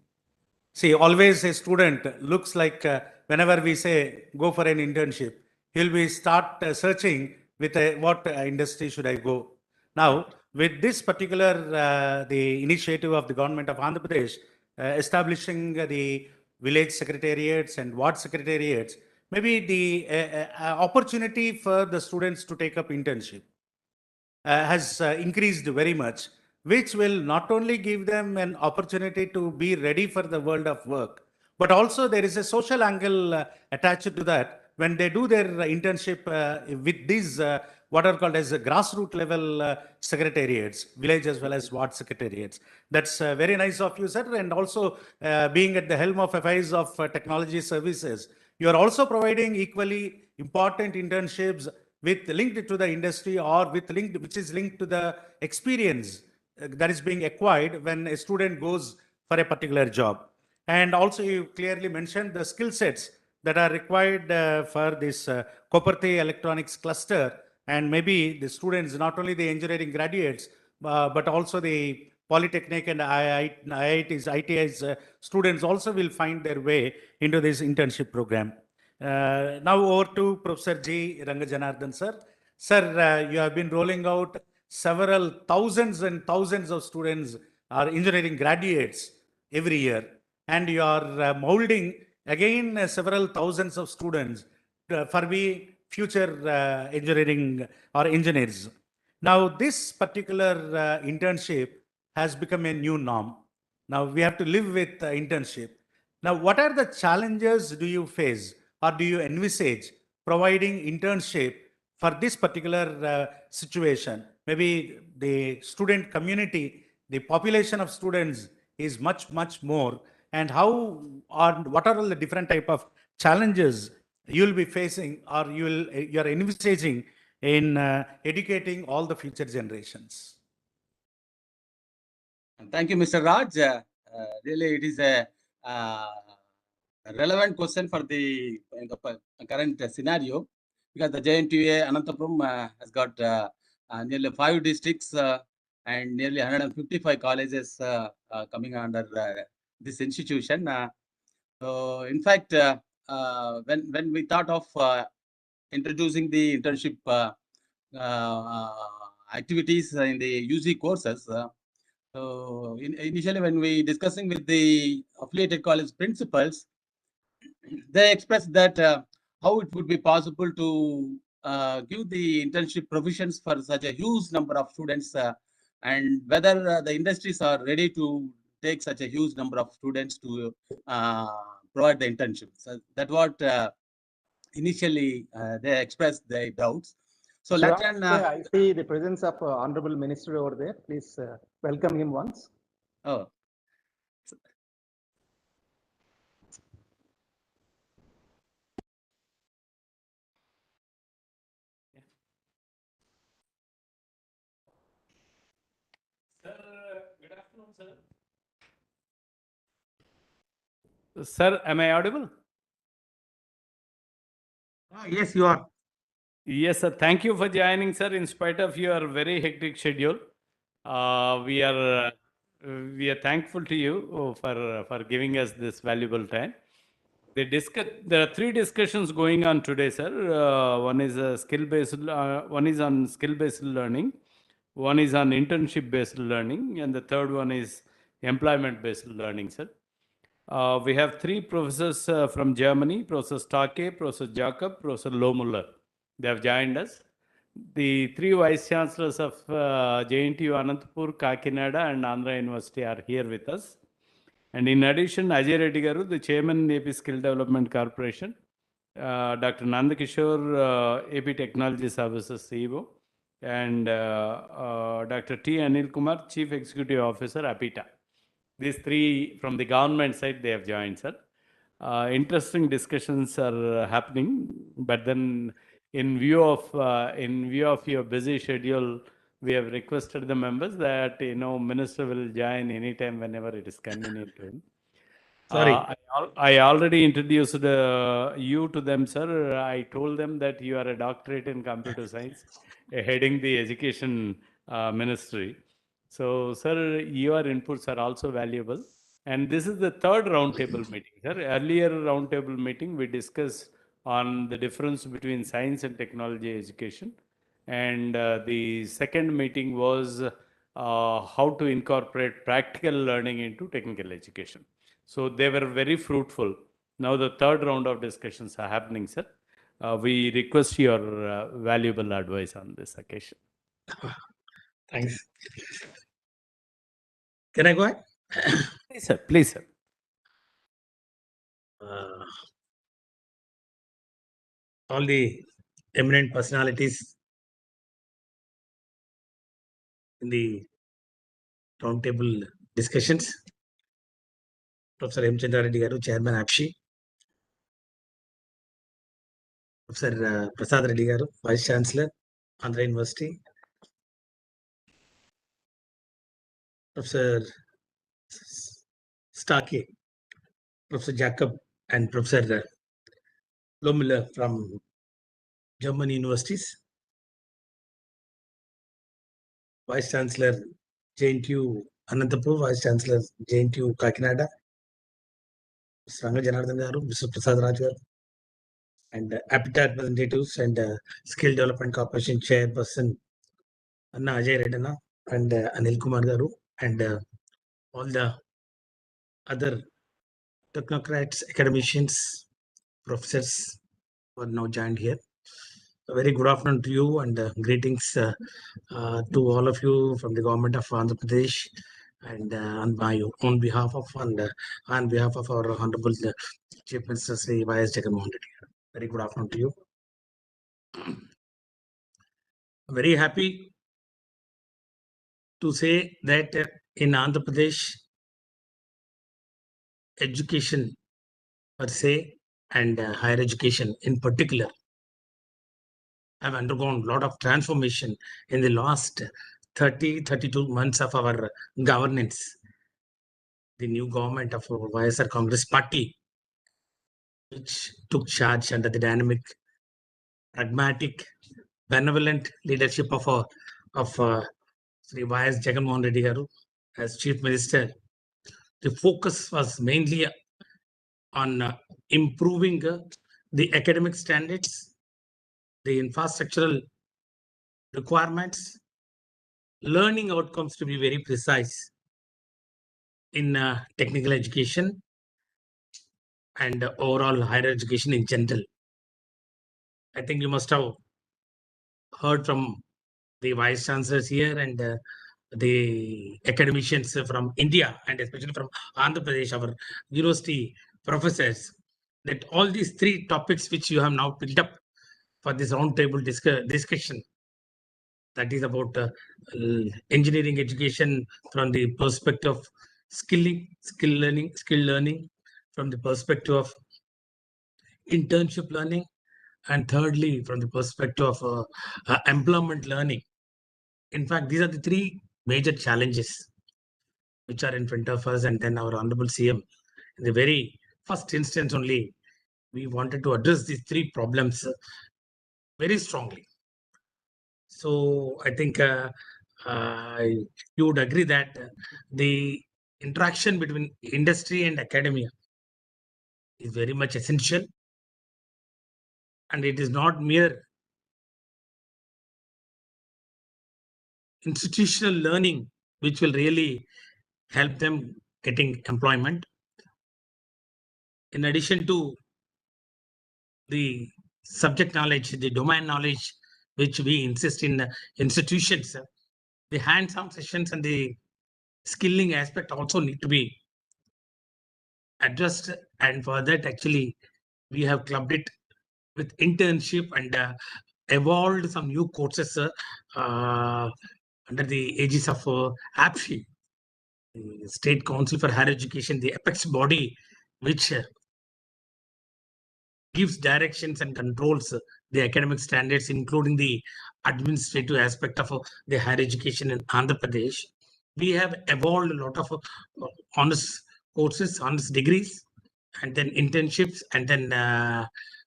S8: See, always a student looks like whenever we say go for an internship, he'll be start searching with what industry should I go. Now, with this particular the initiative of the government of Andhra Pradesh establishing the village secretariats and ward secretariats, maybe the opportunity for the students to take up internship has increased very much, which will not only give them an opportunity to be ready for the world of work, but also there is a social angle attached to that. When they do their internship with these what are called as grassroots level secretariats, village as well as ward secretariats. That's very nice of you, sir. And also being at the helm of affairs of technology services, you are also providing equally important internships with linked to the industry or with linked, which is linked to the experience that is being acquired when a student goes for a particular job. And also you clearly mentioned the skill sets that are required for this Koparthi electronics cluster, and maybe the students, not only the engineering graduates, but also the polytechnic and IITs, ITIs students also will find their way into this internship program. Now over to Professor G. Rangajanardhan, sir. Sir, you have been rolling out several thousands and thousands of students are engineering graduates every year, and you are molding again several thousands of students for be future engineering or engineers. Now, this particular internship has become a new norm. Now, we have to live with internship. Now, what are the challenges do you face or do you envisage providing internship for this particular situation? Maybe the student community, the population of students is much, much more. And what are all the different type of challenges you'll be facing or you're envisaging in educating all the future generations?
S11: Thank you, Mr. Raj. Really, it is a relevant question for the current scenario, because the JNTUA Anantapuram has got nearly 5 districts and nearly 155 colleges coming under this institution. So in fact, when we thought of introducing the internship activities in the UG courses, so initially when we discussing with the affiliated college principals, they expressed that how it would be possible to give the internship provisions for such a huge number of students, and whether the industries are ready to take such a huge number of students to provide the internships. So that's what initially they expressed their doubts. So
S7: Raj,
S11: later,
S7: I see the presence of Honorable Minister over there. Please welcome him once.
S11: oh,
S3: Sir, good afternoon, sir. Sir, am I audible?
S11: yes, you are.
S3: Yes, sir. Thank you for joining, sir, in spite of your very hectic schedule. We are thankful to you for giving us this valuable time. There are 3 discussions going on today, sir. One is one is on skill-based learning, one is on internship-based learning, and the third one is employment-based learning, sir. We have 3 professors from Germany, Professor Starke, Professor Jacob, Professor Lohmuller. They have joined us. The 3 vice chancellors of JNTU Anantapur, Kakinada, and Andhra University are here with us. And in addition, Ajay Reddy Garu, the chairman, AP Skill Development Corporation, Dr. Nandakishore, AP Technology Services CEO, and Dr. T. Anil Kumar, Chief Executive Officer, APTA. These 3 from the government side, they have joined, sir. Interesting discussions are happening, but then in view of your busy schedule, we have requested the members that minister will join anytime whenever it is convenient to him.
S11: Sorry.
S3: I already introduced you to them, sir. I told them that you are a doctorate in computer science, heading the education ministry. So, sir, your inputs are also valuable. And this is the 3rd roundtable meeting, sir. Earlier roundtable meeting, we discussed on the difference between science and technology education. And the second meeting was how to incorporate practical learning into technical education. So they were very fruitful. Now the 3rd round of discussions are happening, sir. We request your valuable advice on this occasion.
S12: Thanks. Can I go ahead?
S3: Please, sir. Please, sir.
S12: All the eminent personalities in the roundtable discussions. Professor Hemchandra Reddy Garu, Chairman APSCHE. Professor Prasad Reddy Garu, Vice Chancellor, Andhra University. Professor Starke, Professor Jacob, and Professor Lohmuller from German universities. Vice Chancellor JNTU Anantapur, Vice Chancellor JNTU Kakinada, Mr. Ranga Janardhan Garu, Mr. Prasad Raj Garu, and APTA representatives and Skill Development Corporation Chairperson Anna Ajay Redana and Anil Kumar Garu, and all the other technocrats, academicians, professors who are now joined here. A very good afternoon to you, and greetings to all of you from the government of Andhra Pradesh, and on behalf of our Honorable Chief Minister Sri Y.S. Jagannath Reddy. Very good afternoon to you. I'm very happy to say that in Andhra Pradesh, education per se and higher education in particular have undergone a lot of transformation in the last 32 months of our governance. The new government of YSR Congress Party, which took charge under the dynamic, pragmatic, benevolent leadership of our of Sri Y.S. Jagannath Reddy Garu as Chief Minister, the focus was mainly on improving the academic standards, the infrastructural requirements, learning outcomes to be very precise in technical education and overall higher education in general. I think you must have heard from the vice chancellors here and the academicians from India and especially from Andhra Pradesh, our university professors, that all these three topics which you have now picked up for this roundtable discussion, that is about engineering education from the perspective of skill learning, from the perspective of internship learning, and thirdly, from the perspective of employment learning. In fact, these are the three major challenges which are in front of us. And then our Honorable CM, in the very first instance only, we wanted to address these three problems very strongly. So I think you would agree that the interaction between industry and academia is very much essential. And it is not mere institutional learning which will really help them getting employment. In addition to the subject knowledge, the domain knowledge, which we insist in institutions, the hands-on sessions and the skilling aspect also need to be addressed. And for that, actually, we have clubbed it with internship and evolved some new courses under the aegis of APSCHE, the State Council for Higher Education, the apex body, which gives directions and controls the academic standards, including the administrative aspect of the higher education in Andhra Pradesh. We have evolved a lot of honors courses, honors degrees, and then internships, and then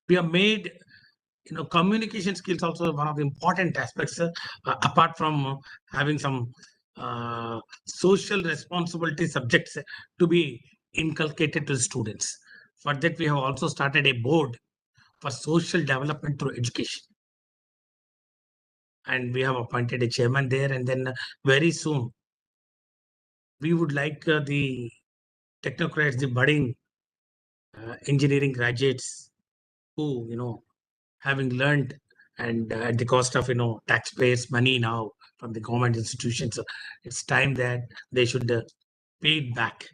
S12: we have made communication skills also one of the important aspects, apart from having some social responsibility subjects to be inculcated to the students. For that, we have also started a board for social development through education. And we have appointed a chairman there. And then very soon, we would like the technocrats, the budding engineering graduates who, having learned and at the cost of, taxpayers' money now from the government institutions, it's time that they should pay it back.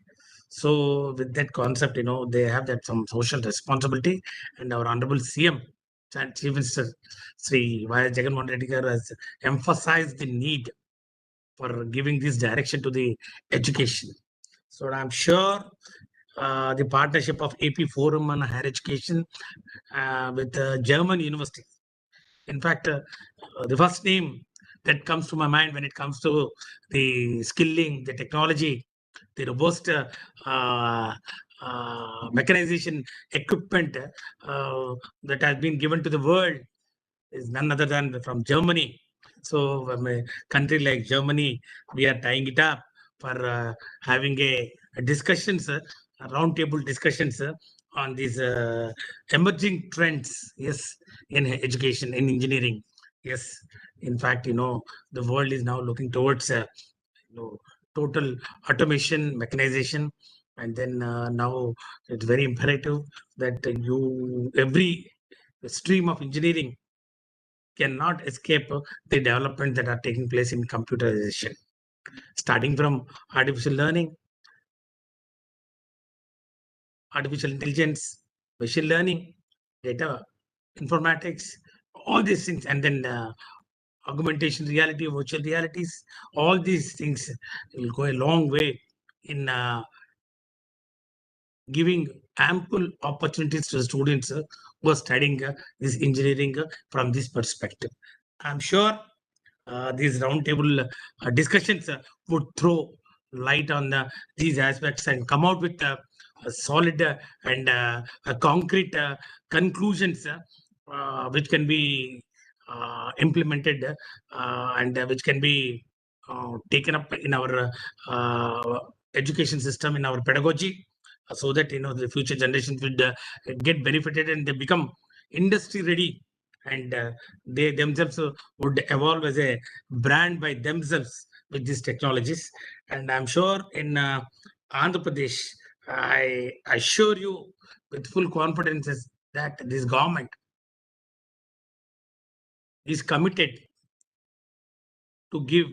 S12: So with that concept, they have that some social responsibility, and our Honorable CM, Chief Minister Sri Y.S. Jagannath Reddy Garu has emphasized the need for giving this direction to the education. So I'm sure the partnership of AP Forum on Higher Education with German University. In fact, the first name that comes to my mind when it comes to the skilling, the technology, the robust mechanization equipment that has been given to the world is none other than from Germany. So from a country like Germany, we are tying it up for having a discussions, roundtable discussions on these emerging trends, yes, in education, in engineering. Yes, in fact, the world is now looking towards total automation, mechanization, and then now it's very imperative that every stream of engineering cannot escape the development that are taking place in computerization, starting from artificial learning, artificial intelligence, machine learning, data informatics, all these things, and then augmentation reality, virtual realities, all these things will go a long way in giving ample opportunities to the students who are studying this engineering from this perspective. I'm sure these roundtable discussions would throw light on these aspects and come out with a solid and concrete conclusions which can be implemented and which can be taken up in our education system, in our pedagogy, so that the future generations would get benefited and they become industry ready, and they themselves would evolve as a brand by themselves with these technologies. And I'm sure in Andhra Pradesh, I assure you with full confidence that this government is committed to give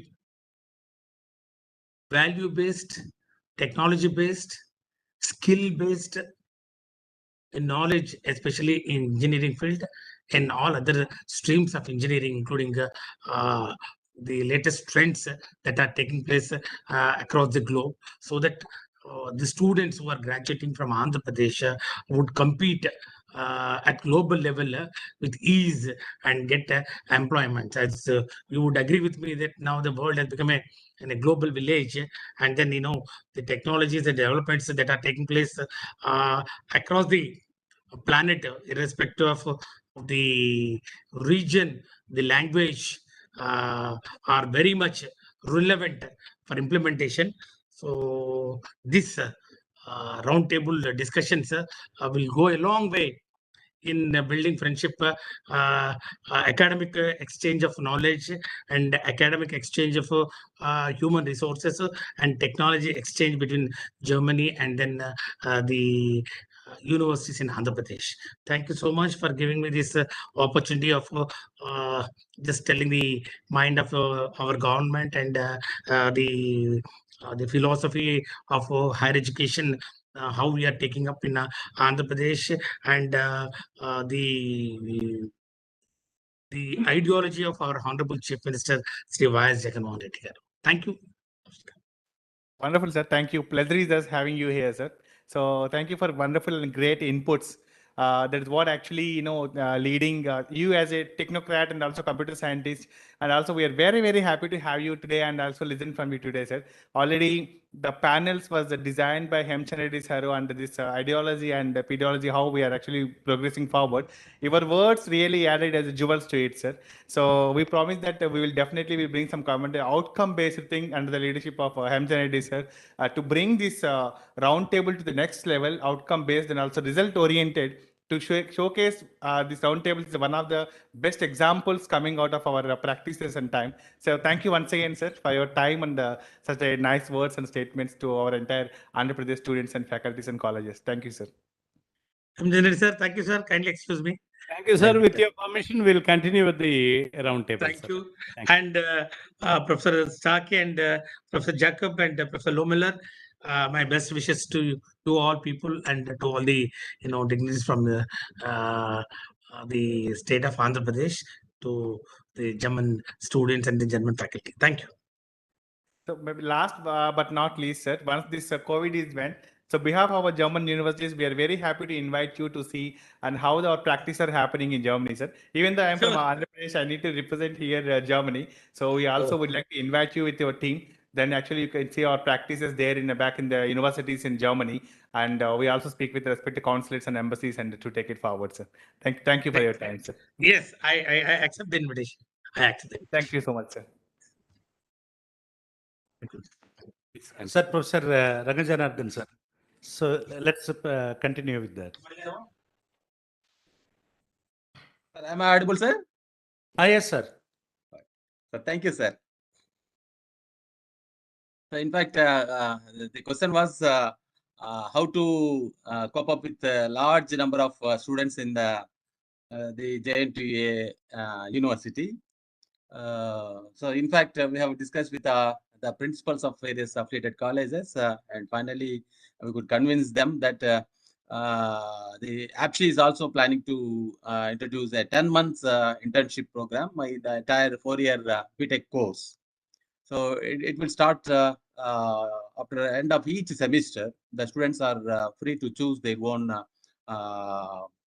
S12: value-based, technology-based, skill-based knowledge, especially in engineering field and all other streams of engineering, including the latest trends that are taking place across the globe, so that the students who are graduating from Andhra Pradesh would compete at global level with ease and get employment. As you would agree with me that now the world has become a global village, and then the technologies and developments that are taking place across the planet, irrespective of the region, the language, are very much relevant for implementation. So this roundtable discussions will go a long way in building friendship, academic exchange of knowledge, and academic exchange of human resources, and technology exchange between Germany and then the universities in Andhra Pradesh. Thank you so much for giving me this opportunity of just telling the mind of our government and the philosophy of higher education, how we are taking up in Andhra Pradesh, and the ideology of our Honorable Chief Minister, Sri Y.S. Jagannath Reddy garu. Thank you.
S1: Wonderful, sir. Thank you. Pleasure is us having you here, sir. So thank you for wonderful and great inputs. That is what actually, leading you as a technocrat and also computer scientist. And also we are very, very happy to have you today and also listen from you today, sir. Already the panels was designed by Hemchandra Reddy sir under this ideology and pedology, how we are actually progressing forward. Your words really added as a jewels to it, sir. So we promise that we will definitely bring some comment outcome-based thing under the leadership of Hemchandra Reddy sir to bring this round table to the next level, outcome-based and also result-oriented, to showcase this roundtable is one of the best examples coming out of our practices and time. So thank you once again, sir, for your time and such a nice words and statements to our entire Andhra Pradesh students and faculties and colleges. Thank you, sir.
S12: Sir, thank you, sir. Kindly excuse me.
S3: Thank you, sir. With your permission, we'll continue with the roundtable.
S12: Thank
S3: sir.
S12: you.
S3: Thank you.
S12: And Professor Starkey and Professor Jacob and Professor Lohmiller, my best wishes to all people and to all the dignitaries from the state of Andhra Pradesh, to the German students and the German faculty. Thank you.
S1: So maybe last but not least, sir, once this COVID is went, so behalf of our German universities, we are very happy to invite you to see and how our practices are happening in Germany, sir. Even though I'm from Andhra Pradesh, I need to represent here Germany. So we also would like to invite you with your team. Then actually you can see our practices there back in the universities in Germany. And we also speak with respect to consulates and embassies and to take it forward, sir. Thank you for your time, sir.
S12: Yes, I accept the invitation. I accept it.
S1: Thank you so much, sir.
S8: Sir, Professor Rangajanardhan, sir. So let's continue with that.
S11: Am I audible, sir?
S8: Yes, sir.
S11: So thank you, sir. So in fact, the question was how to cope up with a large number of students in the JNTUA university. So in fact, we have discussed with the principals of various affiliated colleges, and finally we could convince them that the APSCHE is also planning to introduce a 10 months internship program in the entire 4-year BTech course. So it will start after the end of each semester. The students are free to choose their own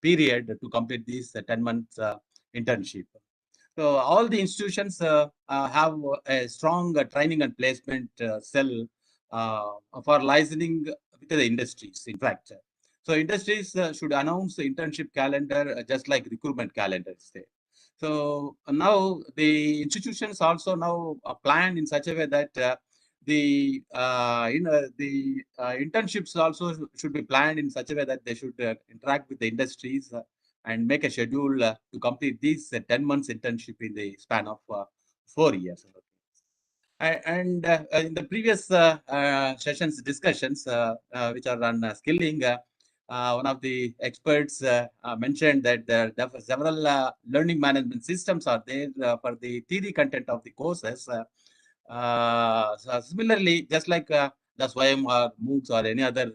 S11: period to complete this 10 months internship. So all the institutions have a strong training and placement cell for licensing with the industries, in fact. So industries should announce the internship calendar just like recruitment calendars there. So now the institutions also now are planned in such a way that the internships also should be planned in such a way that they should interact with the industries and make a schedule to complete these 10 months internship in the span of 4 years. And in the previous sessions discussions, which are on skilling, one of the experts mentioned that there are several learning management systems are there for the theory content of the courses. So similarly, just like the Swayam or MOOCs or any other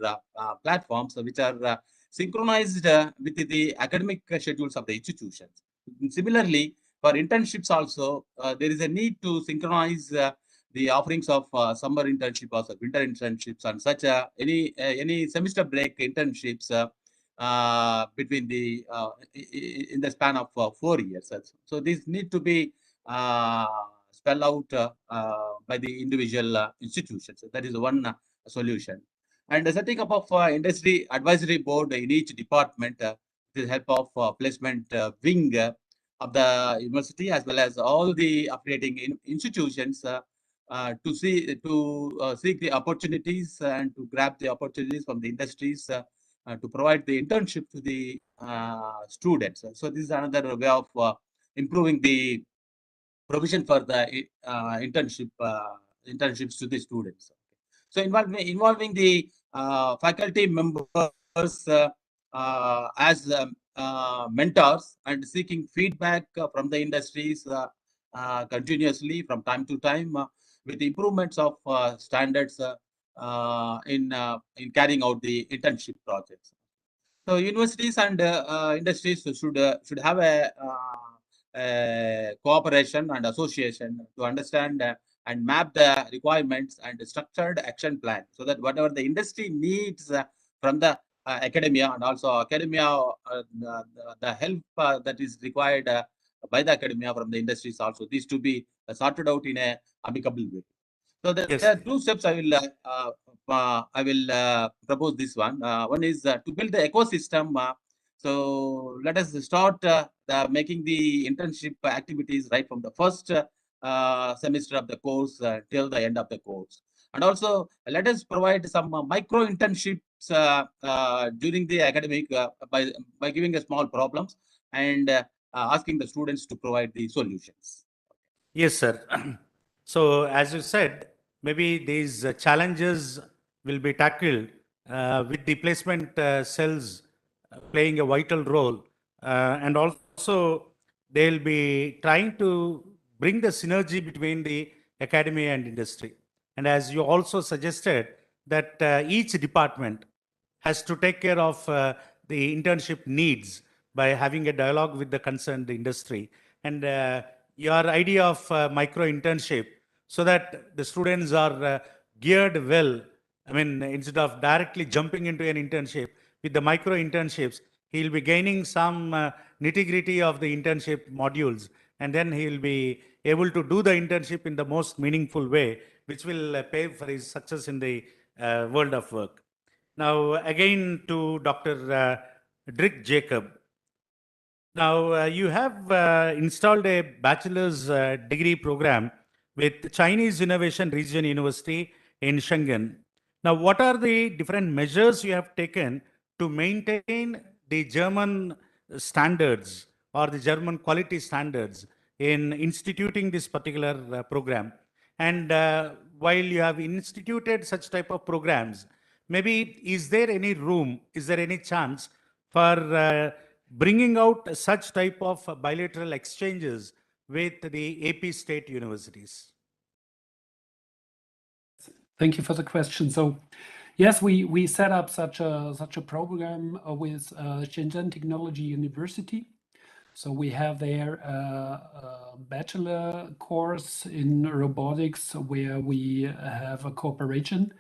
S11: platforms which are synchronized with the academic schedules of the institutions. Similarly, for internships also, there is a need to synchronize the offerings of summer internship or winter internships and such any semester break internships between the in the span of 4 years. So these need to be spelled out by the individual institutions. So that is one solution. And the setting up of industry advisory board in each department with the help of placement wing of the university as well as all the affiliating institutions to seek the opportunities and to grab the opportunities from the industries to provide the internship to the students. So this is another way of improving the provision for the internships to the students. So involving the faculty members as mentors and seeking feedback from the industries continuously from time to time with improvements of standards in carrying out the internship projects. So universities and industries should have a cooperation and association to understand and map the requirements and structured action plan so that whatever the industry needs from the academia and also academia, the help that is required by the academia from the industries also, these to be sorted out in a amicable way. So there are two steps I will propose this one. One is to build the ecosystem. So let us start making the internship activities right from the first semester of the course till the end of the course. And also let us provide some micro internships during the academic by giving a small problems and asking the students to provide the solutions.
S8: Yes, sir. So, as you said, maybe these challenges will be tackled with the placement cells playing a vital role. And also, they'll be trying to bring the synergy between the academy and industry. And as you also suggested, that each department has to take care of the internship needs by having a dialogue with the concerned industry. And your idea of micro internship, so that the students are geared well. I mean, instead of directly jumping into an internship, with the micro internships, he'll be gaining some nitty-gritty of the internship modules, and then he'll be able to do the internship in the most meaningful way, which will pay for his success in the world of work. Now, again to Dr. Drick Jacob. Now, you have installed a bachelor's degree program with Chinese Innovation Region University in Schengen. Now, what are the different measures you have taken to maintain the German standards or the German quality standards in instituting this particular program? And while you have instituted such type of programs, maybe is there any room, is there any chance for bringing out such type of bilateral exchanges with the AP state universities?
S9: Thank you for the question. So, yes, we set up such a program with Shenzhen Technology University. So we have there a bachelor course in robotics where we have a cooperation.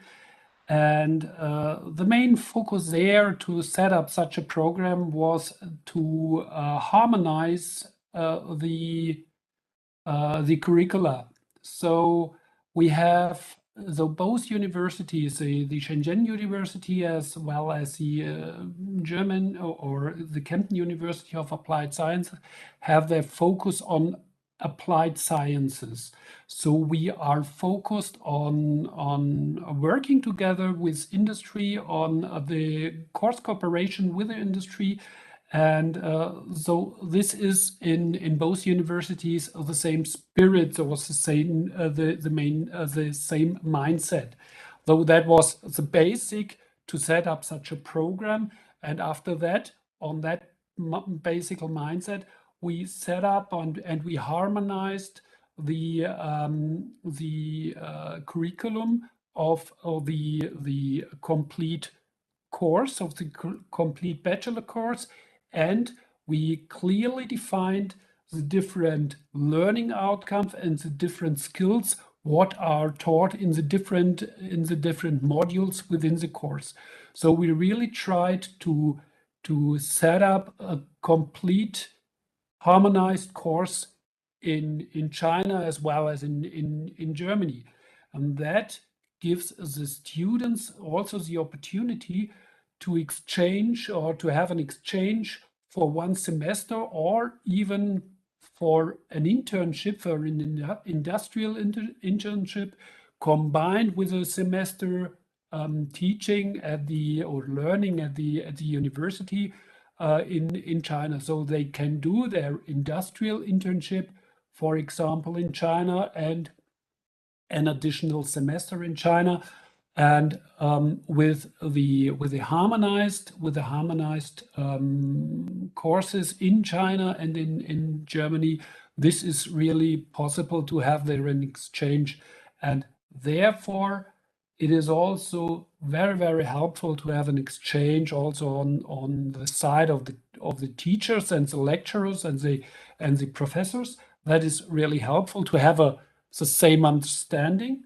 S9: And the main focus there to set up such a program was to harmonize the curricula. So we have so both universities, the Shenzhen University as well as the German or the Kempten University of Applied Science, have their focus on applied sciences. So we are focused on working together with industry on the course cooperation with the industry. And so this is in both universities the same spirit or the same the same mindset. Though that was the basic to set up such a program, and after that, on that basic mindset, we set up and we harmonized the curriculum of the complete course, of the complete bachelor course, and we clearly defined the different learning outcomes and the different skills what are taught in the different modules within the course. So we really tried to set up a complete harmonized course in China as well as in Germany. And that gives the students also the opportunity to exchange or to have an exchange for one semester or even for an internship, for an industrial internship combined with a semester teaching at the or learning at the university in China. So they can do their industrial internship, for example, in China, and an additional semester in China. And with the harmonized courses in China and in Germany, this is really possible to have there an exchange, and therefore it is also very, very helpful to have an exchange also on the side of the teachers and the lecturers and the professors. That is really helpful to have the same understanding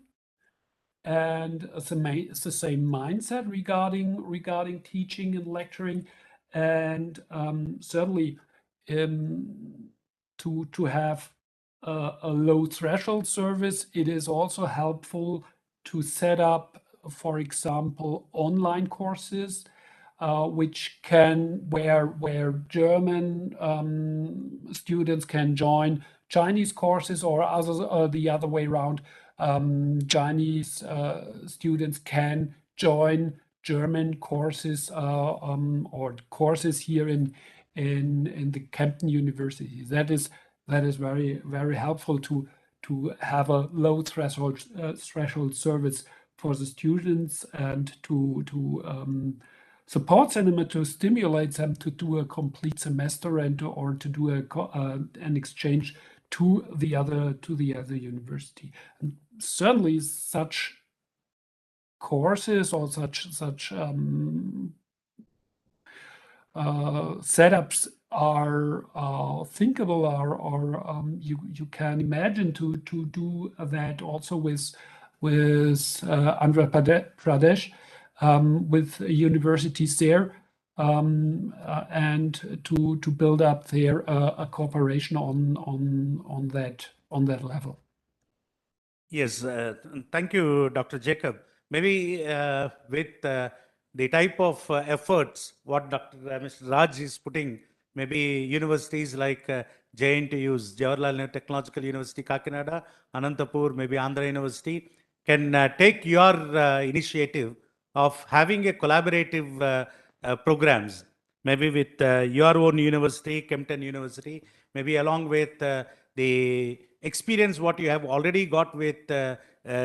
S9: and the same mindset regarding teaching and lecturing, and certainly to have a low threshold service. It is also helpful to set up, for example, online courses, where German students can join Chinese courses, or the other way around. Chinese students can join German courses or courses here in the Kempten University. That is very, very helpful to have a low threshold service for the students, and to support them and to stimulate them to do a complete semester or to do an exchange to the other university. And certainly such courses or such setups are thinkable, or you can imagine to do that also with Andhra Pradesh, with universities there, and to build up there a cooperation on that level.
S8: Yes, thank you, Dr. Jacob. Maybe with the type of efforts what Mr. Raj is putting, maybe universities like JNTU's, Jawaharlal Nehru Technological University, Kakinada, Anantapur, maybe Andhra University, can take your initiative of having a collaborative programs, maybe with your own university, Kempten University, maybe along with the experience what you have already got with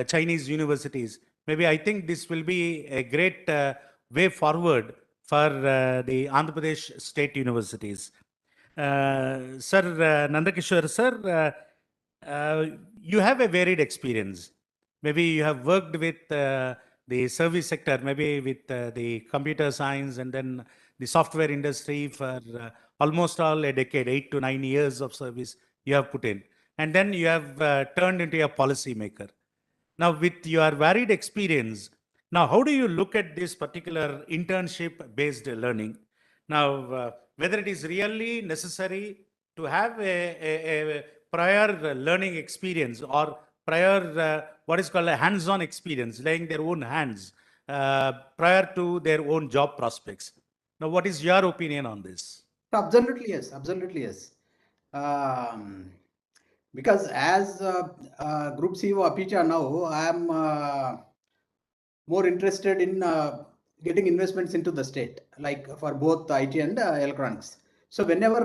S8: Chinese universities. Maybe I think this will be a great way forward for the Andhra Pradesh state universities. Sir Nandakishore, sir, you have a varied experience. Maybe you have worked with the service sector, maybe with the computer science and then the software industry for almost all a decade, 8 to 9 years of service you have put in. And then you have turned into a policy maker. Now, with your varied experience, now how do you look at this particular internship-based learning? Now, whether it is really necessary to have a prior learning experience, or prior, what is called a hands-on experience, laying their own hands prior to their own job prospects. Now, what is your opinion on this?
S10: Absolutely yes, absolutely yes. Because as Group CEO APSCHE now, I am more interested in getting investments into the state, like for both IT and electronics. So whenever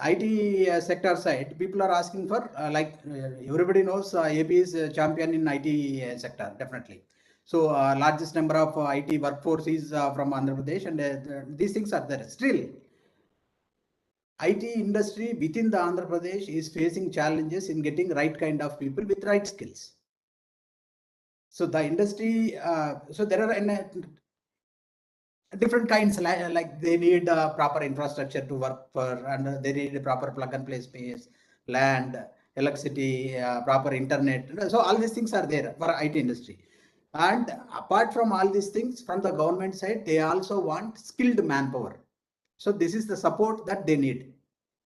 S10: IT sector side, people are asking for everybody knows AP is a champion in IT sector, definitely. So largest number of IT workforce is from Andhra Pradesh, and these things are there. Still, IT industry within the Andhra Pradesh is facing challenges in getting right kind of people with right skills. So the industry, so there are different kinds, like they need proper infrastructure to work for, and they need a proper plug and play space, land, electricity, proper internet. So all these things are there for IT industry. And apart from all these things, from the government side, they also want skilled manpower. So this is the support that they need.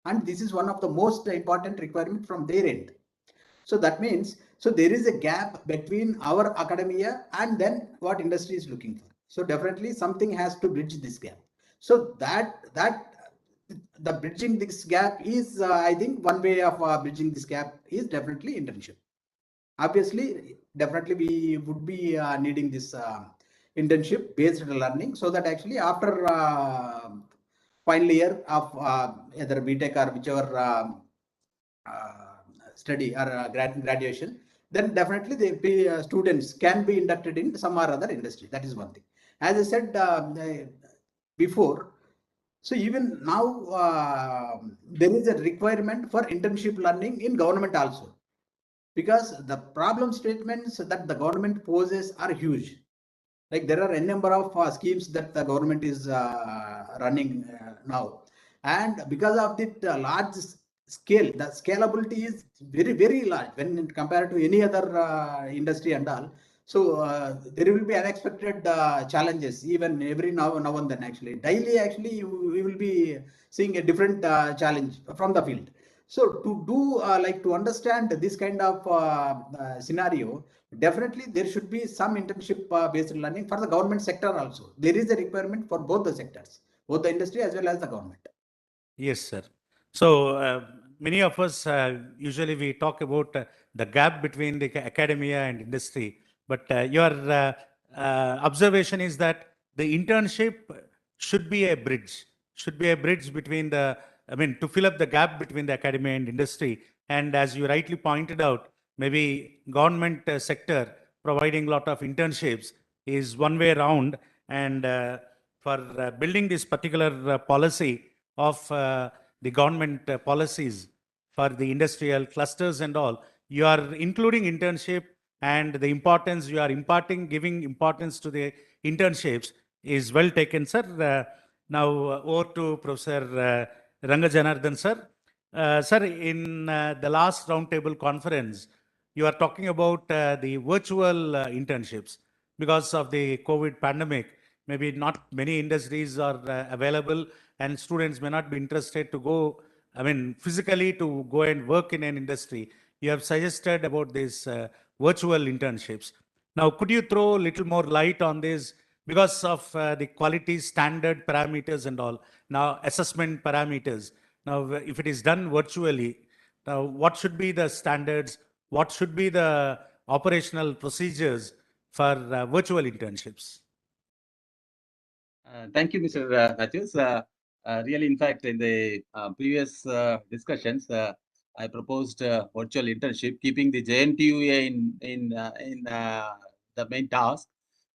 S10: And this is one of the most important requirement from their end. So that means, so there is a gap between our academia and then what industry is looking for. So definitely something has to bridge this gap. So that the bridging this gap is, I think one way of bridging this gap is definitely internship. Obviously, definitely we would be needing this internship based learning, so that actually after final year of either BTech or whichever study or graduation, then definitely the students can be inducted in some or other industry. That is one thing. As I said before, so even now there is a requirement for internship learning in government also, because the problem statements that the government poses are huge. Like there are a number of schemes that the government is running now, and because of the large scale, the scalability is very large when compared to any other industry and all. So there will be unexpected challenges even every now and then. Actually, daily we will be seeing a different challenge from the field. So to do to understand this kind of scenario, definitely there should be some internship based learning for the government sector also. There is a requirement for both the sectors, both the industry as well as the government.
S8: Yes, sir. So many of us usually we talk about the gap between the academia and industry, but your observation is that the internship should be a bridge between the, I mean, to fill up the gap between the academia and industry. And as you rightly pointed out, maybe government sector providing a lot of internships is one way around. And for building this particular policy of the government policies for the industrial clusters and all, you are including internship, and the importance you are imparting, giving importance to the internships is well taken, sir. Now over to Professor Rangajanardhan, sir. Sir, in the last roundtable conference, you are talking about the virtual internships. Because of the COVID pandemic, maybe not many industries are available, and students may not be interested to go, I mean, physically to go and work in an industry. You have suggested about these virtual internships. Now, could you throw a little more light on this because of the quality standard parameters and all? Now, assessment parameters. Now, if it is done virtually, now what should be the standards? What should be the operational procedures for virtual internships?
S11: Thank you, Mr. Matthews. Really, in fact, in the previous discussions, I proposed virtual internship, keeping the JNTUA in the main task,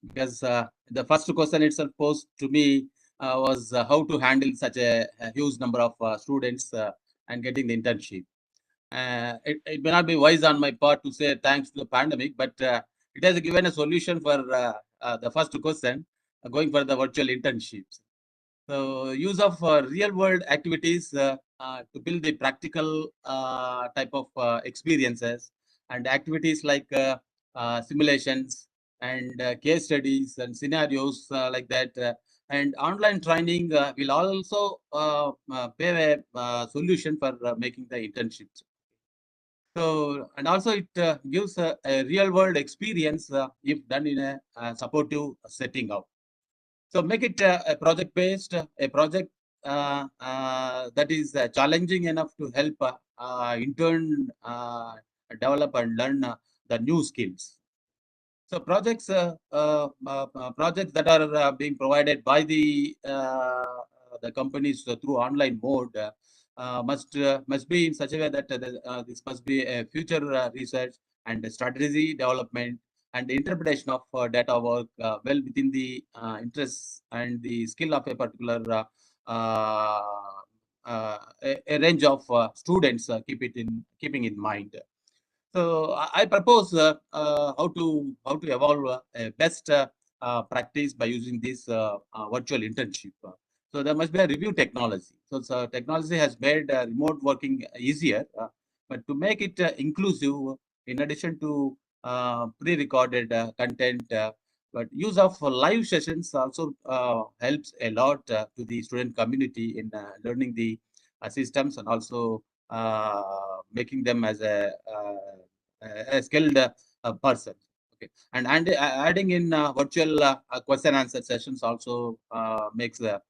S11: because the first question itself posed to me was how to handle such a huge number of students and getting the internship. It may not be wise on my part to say thanks to the pandemic, but it has given a solution for the first question, going for the virtual internships. So use of real world activities to build the practical type of experiences, and activities like simulations and case studies and scenarios like that. And online training will also pave a solution for making the internships. So, and also it gives a real world experience if done in a supportive setting up. So make it a project based, a project that is challenging enough to help intern develop and learn the new skills. So projects that are being provided by the companies through online mode must be in such a way that this must be a future research and strategy development and interpretation of data work well within the interests and the skill of a particular a range of students. Keeping in mind. So I propose how to evolve a best practice by using this virtual internship. So there must be a review technology. So technology has made remote working easier, but to make it inclusive, in addition to pre-recorded content, but use of live sessions also helps a lot to the student community in learning the systems and also making them as a skilled person. Okay, and adding in virtual question answer sessions also makes a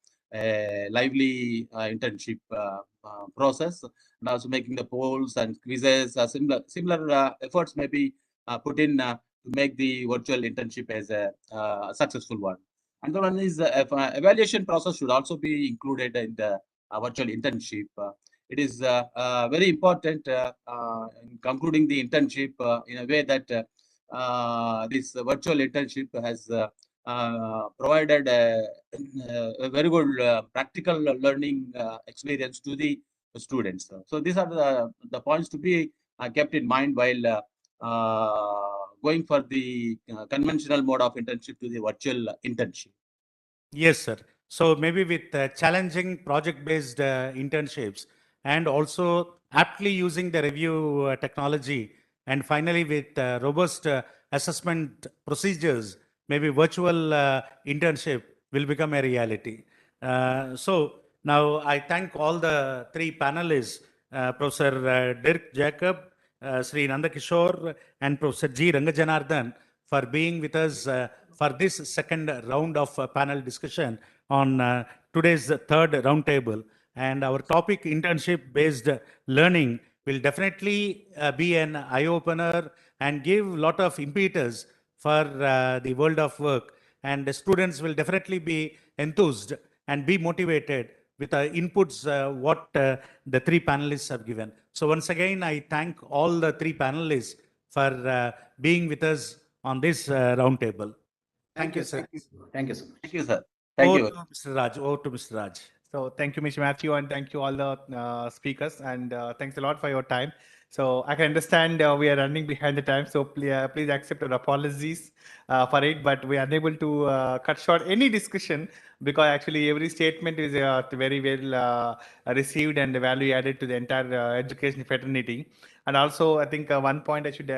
S11: lively internship process, and also making the polls and quizzes. Similar efforts may be put in to make the virtual internship as a successful one. And the one is evaluation process should also be included in the virtual internship. It is very important in concluding the internship in a way that this virtual internship has provided a very good practical learning experience to the students. So these are the points to be kept in mind while going for the conventional mode of internship to the virtual internship.
S8: Yes, sir. So maybe with challenging project-based internships and also aptly using the review technology, and finally with robust assessment procedures, maybe virtual internship will become a reality. So now I thank all the three panelists, Professor Dirk Jacob, Sri Nandakishore, and Professor G. Rangajanardhan, for being with us for this second round of panel discussion on today's third roundtable. And our topic, internship-based learning, will definitely be an eye-opener and give a lot of impetus for the world of work. And the students will definitely be enthused and be motivated with the inputs what the three panelists have given. So once again, I thank all the three panelists for being with us on this roundtable. Thank you, sir.
S10: Thank you so much.
S11: Thank you, sir. Thank
S8: Over
S11: you.
S8: to Mr. Raj. Over to Mr. Raj.
S1: So thank you, Mr. Matthew, and thank you all the speakers, and thanks a lot for your time. So I can understand we are running behind the time, so please accept our apologies for it, but we are unable to cut short any discussion because actually every statement is very well received and value added to the entire education fraternity. And also, I think one point I should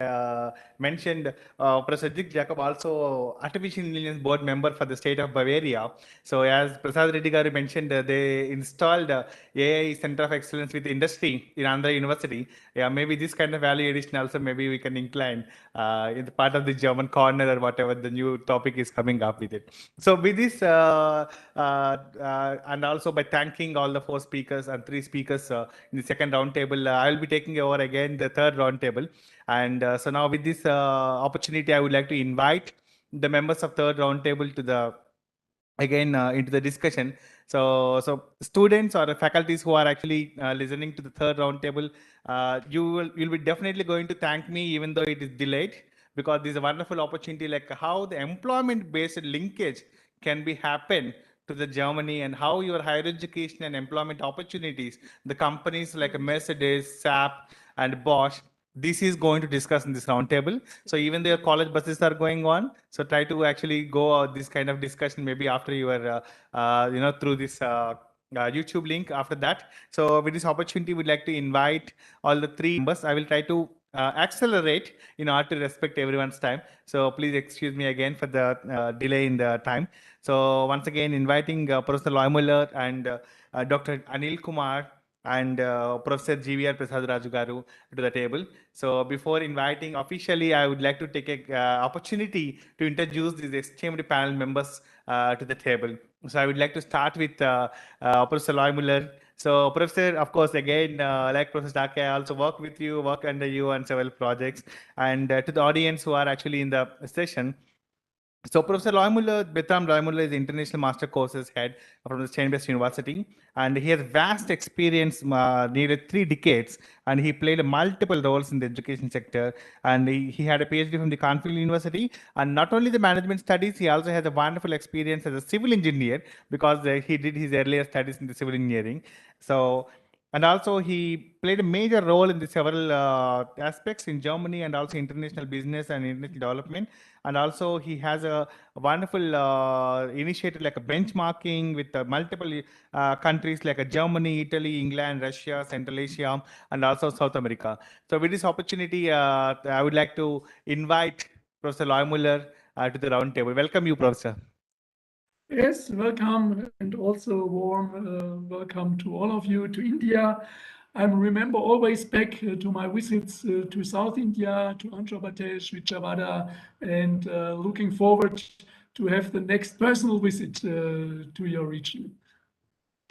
S1: mention, Professor Dick Jacob, also Artificial Intelligence Board member for the state of Bavaria. So as Prasad Reddy Garu mentioned, they installed AI Center of Excellence with industry in Andhra University. Yeah, maybe this kind of value addition also maybe we can incline in the part of the German corner or whatever the new topic is coming up with it. So with this, and also by thanking all the four speakers and three speakers in the second roundtable, I will be taking over again the third roundtable. And so now with this opportunity, I would like to invite the members of third roundtable to the again into the discussion. So students or faculties who are actually listening to the third roundtable, you'll be definitely going to thank me even though it is delayed, because this is a wonderful opportunity, like how the employment based linkage can be happen to the Germany, and how your higher education and employment opportunities, the companies like Mercedes, SAP, and Bosch, this is going to discuss in this roundtable. So even though your college buses are going on, so try to actually go this kind of discussion maybe after your through this YouTube link after that. So with this opportunity, we'd like to invite all the three members. I will try to accelerate in order to respect everyone's time. So please excuse me again for the delay in the time. So once again, inviting Professor Loymuller and Dr. Anil Kumar and Professor GVR Prasad Raju Garu to the table. So before inviting officially, I would like to take a opportunity to introduce these esteemed panel members to the table. So I would like to start with Professor Loy Muller. So Professor, of course, again, like Professor Dake, I also work with you, work under you on several projects. And to the audience who are actually in the session, so Professor Betram Loymuller is International Master Courses Head from the Chain-based University, and he has vast experience, nearly 3 decades, and he played multiple roles in the education sector. And he had a PhD from the Cornell University, and not only the management studies, he also has a wonderful experience as a civil engineer because he did his earlier studies in the civil engineering. So and also he played a major role in the several aspects in Germany and also international business and international development. And also he has a wonderful initiative like a benchmarking with multiple countries like Germany, Italy, England, Russia, Central Asia, and also South America. So with this opportunity, I would like to invite Professor Loymuller to the round table. Welcome you, Professor.
S13: Yes, welcome, and also warm welcome to all of you to India. I remember always back to my visits to South India, to Andhra Pradesh, Vijayawada, and looking forward to have the next personal visit to your region.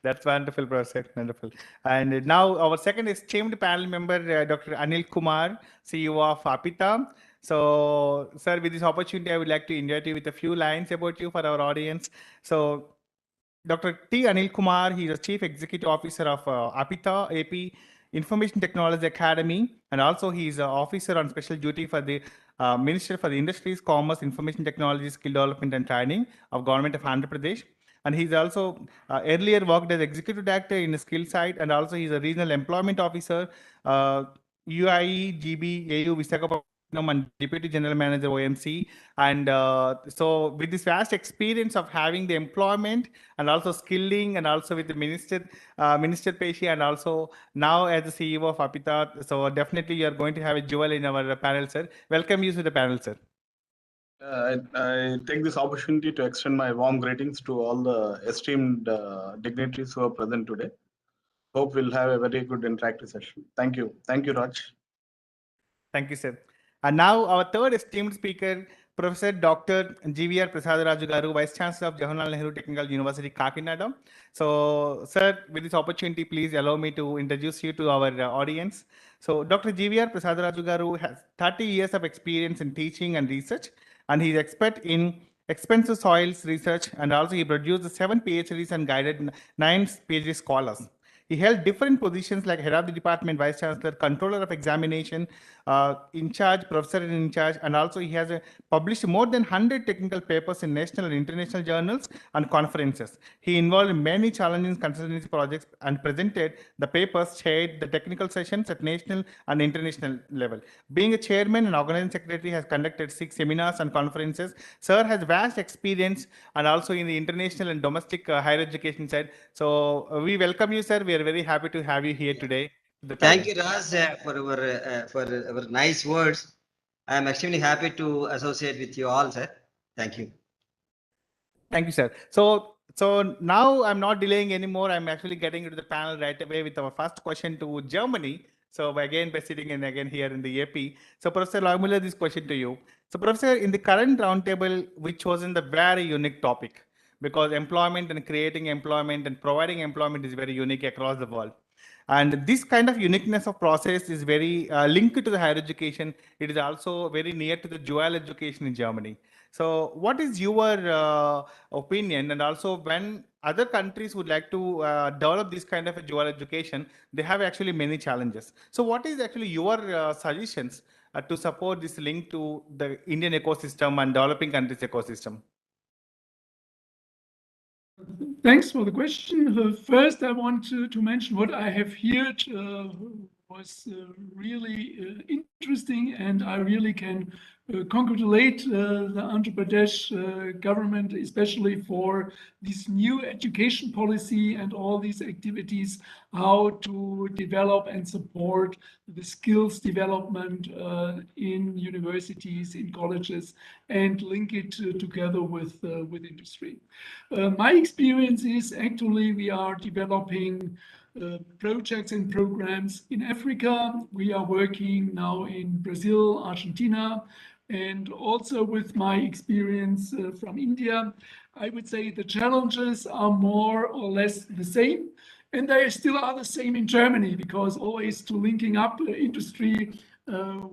S1: That's wonderful, Professor. Wonderful. And now our second esteemed panel member, Dr. Anil Kumar, CEO of APITA. So, sir, with this opportunity, I would like to invite you with a few lines about you for our audience. So, Dr. T. Anil Kumar, he is the Chief Executive Officer of APITA, AP Information Technology Academy, and also he is an officer on special duty for the Minister for the Industries, Commerce, Information Technology, Skill Development and Training of Government of Andhra Pradesh. And he's also earlier worked as Executive Director in the skill side, and also he's a Regional Employment Officer, UIE, GB, AU, Visakhapatnam, and Deputy General Manager, OMC. And so with this vast experience of having the employment and also skilling and also with the Minister Peshi and also now as the CEO of APITA, so definitely you are going to have a jewel in our panel, sir. Welcome you to the panel, sir.
S14: I take this opportunity to extend my warm greetings to all the esteemed dignitaries who are present today. Hope we'll have a very good interactive session. Thank you. Thank you, Raj.
S1: Thank you, sir. And now our third esteemed speaker, Professor Dr. GVR Prasad Raju Garu, Vice Chancellor of Jawaharlal Nehru Technical University, Kakinada. So, sir, with this opportunity, please allow me to introduce you to our audience. So, Dr. GVR Prasad Raju Garu has 30 years of experience in teaching and research, and he's expert in expensive soils research, and also he produced 7 PhDs and guided 9 PhD scholars. He held different positions like head of the department, vice chancellor, controller of examination, in charge, professor in charge, and also he has published more than 100 technical papers in national and international journals and conferences. He involved in many challenging consultancy projects and presented the papers, chaired the technical sessions at national and international level. Being a chairman and organizing secretary, has conducted 6 seminars and conferences. Sir has vast experience and also in the international and domestic higher education side. So we welcome you, sir. We are very happy to have you here today.
S15: Thank you, Raj, for our nice words. I am extremely happy to associate with you all, sir. Thank you.
S1: Thank you, sir. So now I'm not delaying anymore. I'm actually getting into the panel right away with our first question to Germany. So again, by sitting in again here in the AP. So Professor Loymuller, this question to you. So Professor, in the current roundtable, we chosen the very unique topic because employment and creating employment and providing employment is very unique across the world. And this kind of uniqueness of process is very linked to the higher education. It is also very near to the dual education in Germany. So what is your opinion? And also when other countries would like to develop this kind of a dual education, they have actually many challenges. So what is actually your suggestions to support this link to the Indian ecosystem and developing countries ecosystem?
S13: Thanks for the question. First, I want to mention what I have heard was really interesting, and I really can congratulate the Andhra Pradesh government, especially for this new education policy and all these activities, how to develop and support the skills development in universities, in colleges, and link it together with industry. My experience is actually we are developing projects and programs in Africa. We are working now in Brazil, Argentina, and also with my experience from India. I would say the challenges are more or less the same, and they still are the same in Germany, because always to linking up industry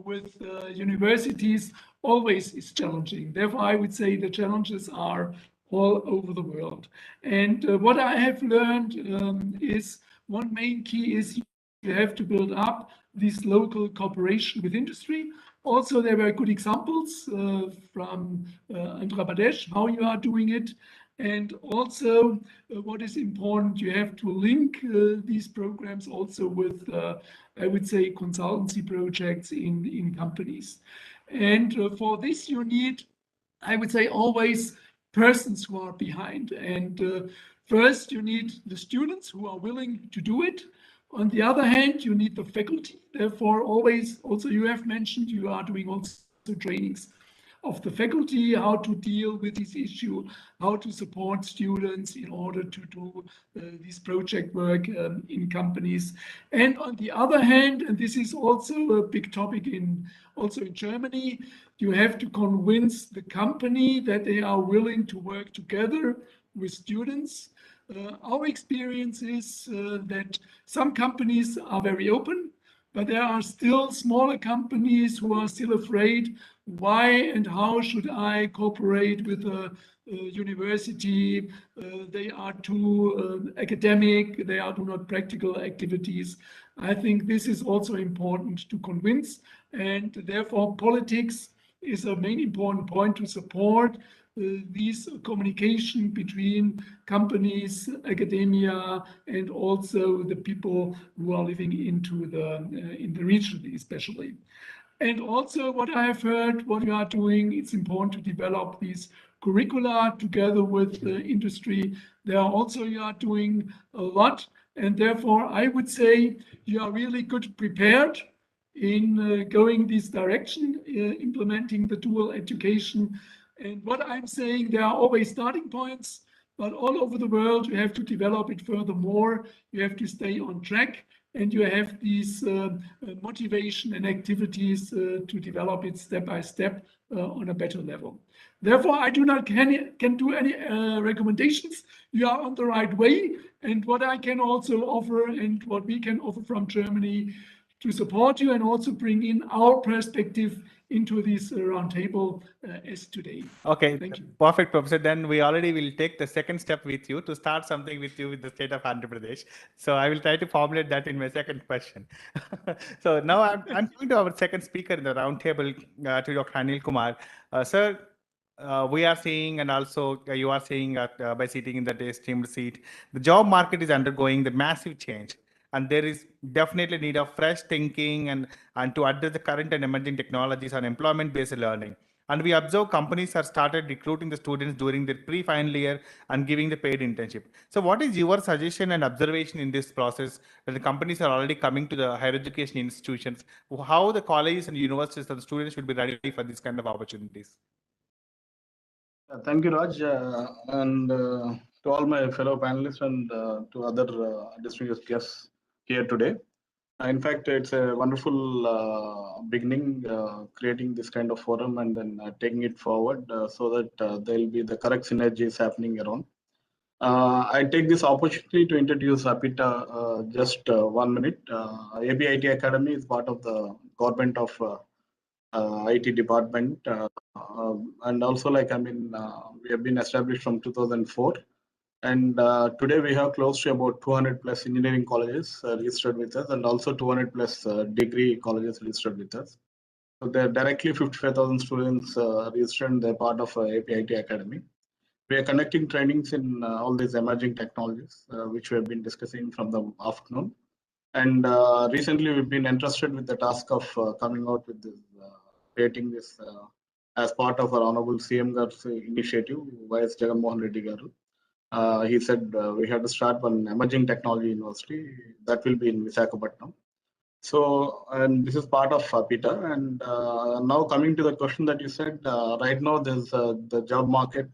S13: with universities always is challenging. Therefore, I would say the challenges are all over the world. And what I have learned is one main key is you have to build up this local cooperation with industry. Also, there were good examples from Andhra Pradesh, how you are doing it. And also, what is important, you have to link these programs also with, I would say, consultancy projects in companies. And for this, you need, I would say, always persons who are behind. And first, you need the students who are willing to do it. On the other hand, you need the faculty. Therefore, always, also you have mentioned, you are doing also trainings of the faculty, how to deal with this issue, how to support students in order to do this project work in companies. And on the other hand, and this is also a big topic also in Germany, you have to convince the company that they are willing to work together with students. Our experience is that some companies are very open, but there are still smaller companies who are still afraid. Why and how should I cooperate with a university? They are too academic, they are do not practical activities. I think this is also important to convince, and therefore politics is a main important point to support this communication between companies, academia, and also the people who are living into in the region especially. And also what I have heard, what you are doing, it's important to develop these curricula together with the industry. There are also you are doing a lot, and therefore I would say you are really good prepared in going this direction, implementing the dual education. And what I'm saying, there are always starting points, but all over the world, you have to develop it furthermore. You have to stay on track, and you have these motivation and activities to develop it step by step on a better level. Therefore, I do not can do any recommendations. You are on the right way, and what I can also offer and what we can offer from Germany to support you and also bring in our perspective into this roundtable as today.
S1: Okay,
S13: thank you.
S1: Perfect, Professor. Then we already will take the second step with you to start something with you with the state of Andhra Pradesh. So I will try to formulate that in my second question. So now I'm going to our second speaker in the roundtable, to Dr. Anil Kumar. Sir, we are seeing, and also you are seeing by sitting in that esteemed seat, the job market is undergoing the massive change. And there is definitely need of fresh thinking and to address the current and emerging technologies on employment-based learning. And we observe companies have started recruiting the students during their pre-final year and giving the paid internship. So what is your suggestion and observation in this process that the companies are already coming to the higher education institutions? How the colleges and universities and the students should be ready for this kind of opportunities?
S14: Thank you, Raj, and to all my fellow panelists and to other distinguished guests here today. In fact, it's a wonderful beginning, creating this kind of forum and then taking it forward so that there'll be the correct synergies happening around. I take this opportunity to introduce APITA just 1 minute. APIT Academy is part of the government of IT department, and also we have been established from 2004. And today we have close to about 200 plus engineering colleges registered with us, and also 200 plus degree colleges registered with us. So there are directly 55,000 students registered, and they're part of APIT Academy. We are conducting trainings in all these emerging technologies, which we have been discussing from the afternoon. And recently we've been entrusted with the task of coming out with this, creating this as part of our Honorable CM Gar's initiative, Y.S. Jagannath Reddy Garu. He said we had to start one emerging technology university that will be in Visakhapatnam. So, and this is part of APITA. And now coming to the question that you said, right now there's the job market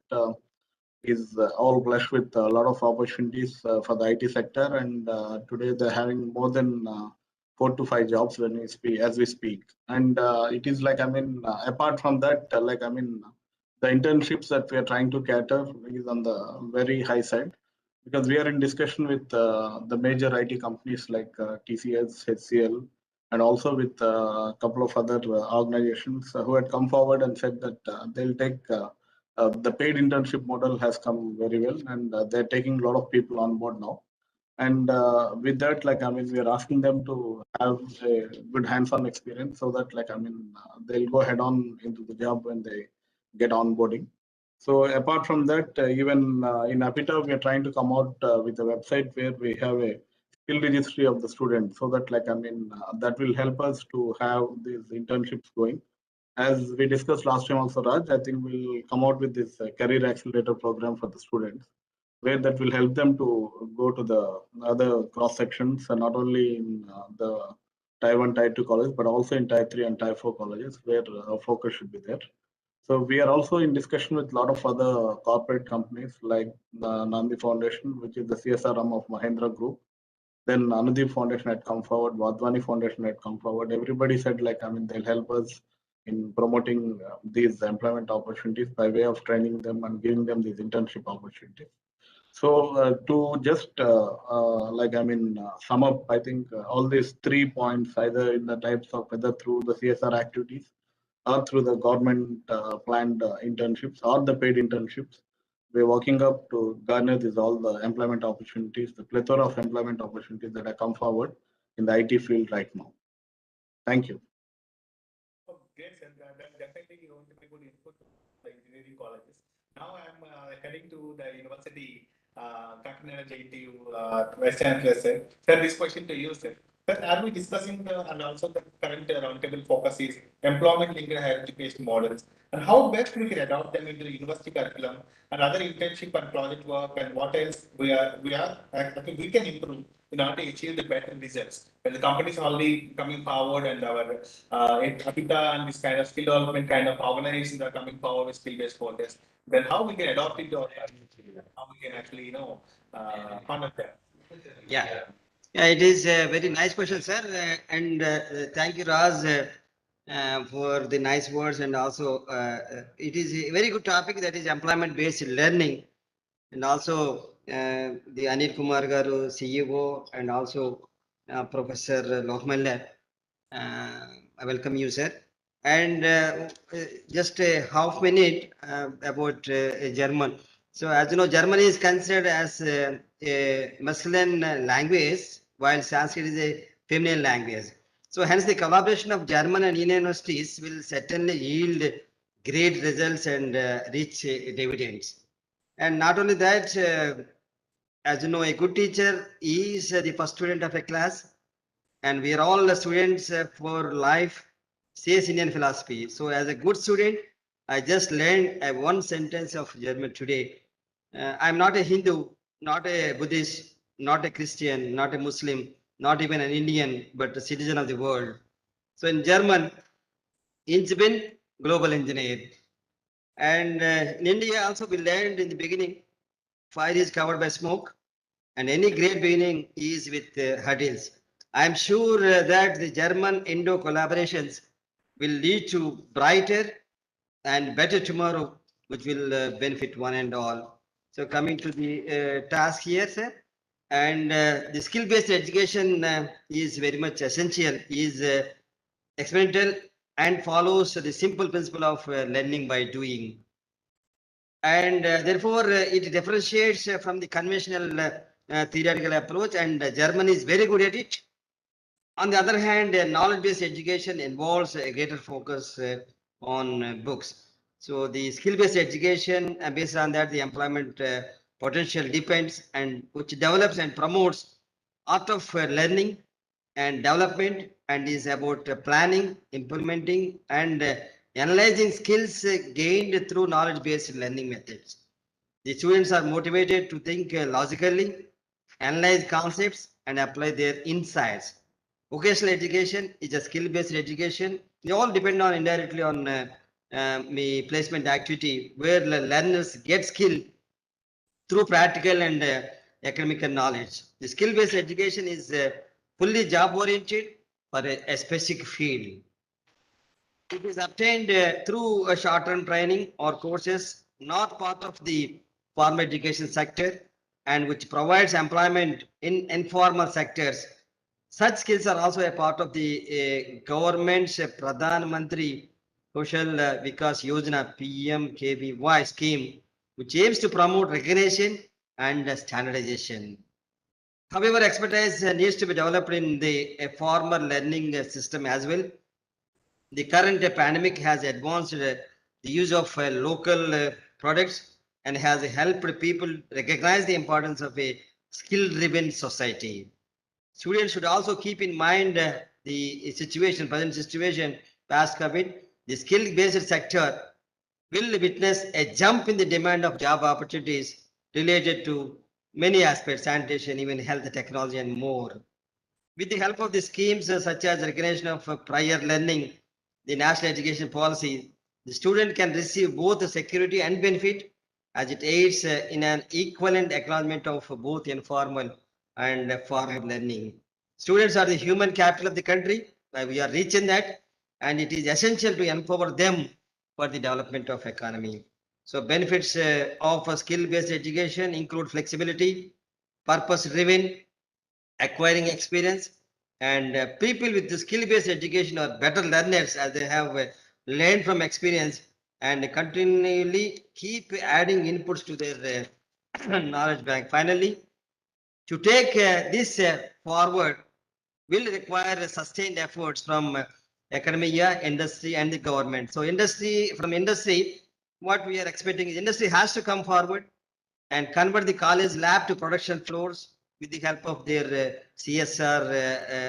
S14: is all blessed with a lot of opportunities for the IT sector, and today they're having more than 4 to 5 jobs when we speak, as we speak. And it is like, I mean, apart from that, like, I mean, the internships that we are trying to cater is on the very high side, because we are in discussion with the major IT companies like TCS, HCL, and also with a couple of other organizations who had come forward and said that they'll take the paid internship model has come very well, and they're taking a lot of people on board now. And with that, like, I mean, we are asking them to have a good hands-on experience so that, like, I mean, they'll go head on into the job when they get onboarding. So apart from that, even in APSCHE, we are trying to come out with a website where we have a skill registry of the students, so that, like, I mean, that will help us to have these internships going. As we discussed last time also, Raj, I think we'll come out with this career accelerator program for the students, where that will help them to go to the other cross sections, and not only in the Tier 1, Tier 2 college, but also in Tier 3 and Tier 4 colleges, where our focus should be there. So we are also in discussion with a lot of other corporate companies like the Nandi Foundation, which is the CSR arm of Mahindra Group. Then Anudeep Foundation had come forward, Wadhwani Foundation had come forward. Everybody said, like, I mean, they'll help us in promoting these employment opportunities by way of training them and giving them these internship opportunities. So to just like, I mean, sum up, I think all these 3 points, either in the types of, whether through the CSR activities or through the government planned internships or the paid internships, we're working up to garner these all the employment opportunities, the plethora of employment opportunities that have come forward in the IT field right now. Thank you.
S1: Oh, great, sir. That definitely you want to be good input to the engineering colleges. Now I'm heading to the university, Kakinada JTU, Vice Chancellor, sir. Sir, this question to you, sir. Sir, are we discussing and also the current roundtable focus is employment linked higher education models, and how best we can adopt them into the university curriculum and other internship and project work, and what else I think we can improve in order to achieve the better results. When the companies are already coming forward, and our Apita and this kind of skill development kind of organizations are coming forward with skill-based courses, then how we can adopt it, or how we can actually, honor them.
S15: Yeah. Yeah, it is a very nice question, sir. And thank you, Raz, for the nice words. And also, it is a very good topic, that is employment-based learning. And also, the Anil Kumar Garu, CEO, and also Professor Lohmaller. I welcome you, sir. And just a half minute about German. So as you know, German is considered as a masculine language, while Sanskrit is a feminine language. So hence the collaboration of German and Indian universities will certainly yield great results and rich dividends. And not only that, as you know, a good teacher is the first student of a class, and we are all the students for life, says Indian philosophy. So as a good student, I just learned one sentence of German today. I'm not a Hindu, not a Buddhist, not a Christian, not a Muslim, not even an Indian, but a citizen of the world. So in German, ich bin global engineer. And in India also we learned in the beginning, fire is covered by smoke, and any great beginning is with hurdles. I am sure that the German-Indo collaborations will lead to brighter and better tomorrow, which will benefit one and all. So coming to the task here, sir, and the skill-based education is very much essential, is experimental, and follows the simple principle of learning by doing. And therefore, it differentiates from the conventional theoretical approach, and Germany is very good at it. On the other hand, knowledge-based education involves a greater focus on books. So the skill-based education, based on that, the employment potential depends, and which develops and promotes art of learning and development, and is about planning, implementing, and analyzing skills gained through knowledge-based learning methods. The students are motivated to think logically, analyze concepts, and apply their insights. Vocational education is a skill-based education. They all depend on indirectly on the placement activity, where the learners get skill through practical and academic knowledge. The skill-based education is fully job-oriented for a specific field. It is obtained through a short-term training or courses, not part of the formal education sector, and which provides employment in informal sectors. Such skills are also a part of the government's Pradhan Mantri Kaushal Vikas Yojana PMKVY scheme, which aims to promote recognition and standardization. However, expertise needs to be developed in the formal learning system as well. The current pandemic has advanced the use of local products and has helped people recognize the importance of a skill-driven society. Students should also keep in mind the situation, present situation, past COVID. The skill-based sector will witness a jump in the demand of job opportunities related to many aspects, sanitation, even health, technology, and more. With the help of the schemes such as recognition of prior learning, the national education policy, the student can receive both the security and benefit as it aids in an equivalent acknowledgement of both informal and formal learning. Students are the human capital of the country. We are rich in that, and it is essential to empower them for the development of economy. So benefits of a skill-based education include flexibility, purpose-driven, acquiring experience, and people with the skill-based education are better learners as they have learned from experience and continually keep adding inputs to their knowledge bank. Finally, to take this forward will require sustained efforts from academia, industry, and the government. So from industry, what we are expecting is industry has to come forward and convert the college lab to production floors with the help of their CSR,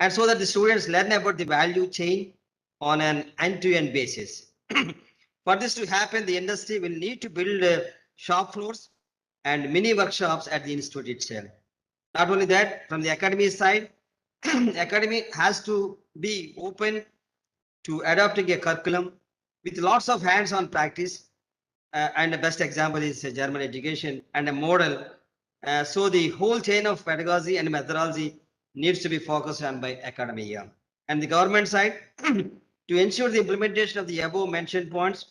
S15: and so that the students learn about the value chain on an end-to-end basis. For this to happen, the industry will need to build shop floors and mini workshops at the institute itself. Not only that, from the academy side, academy has to be open to adopting a curriculum with lots of hands-on practice. And the best example is German education and a model. So the whole chain of pedagogy and methodology needs to be focused on by academia. And the government side, to ensure the implementation of the above mentioned points,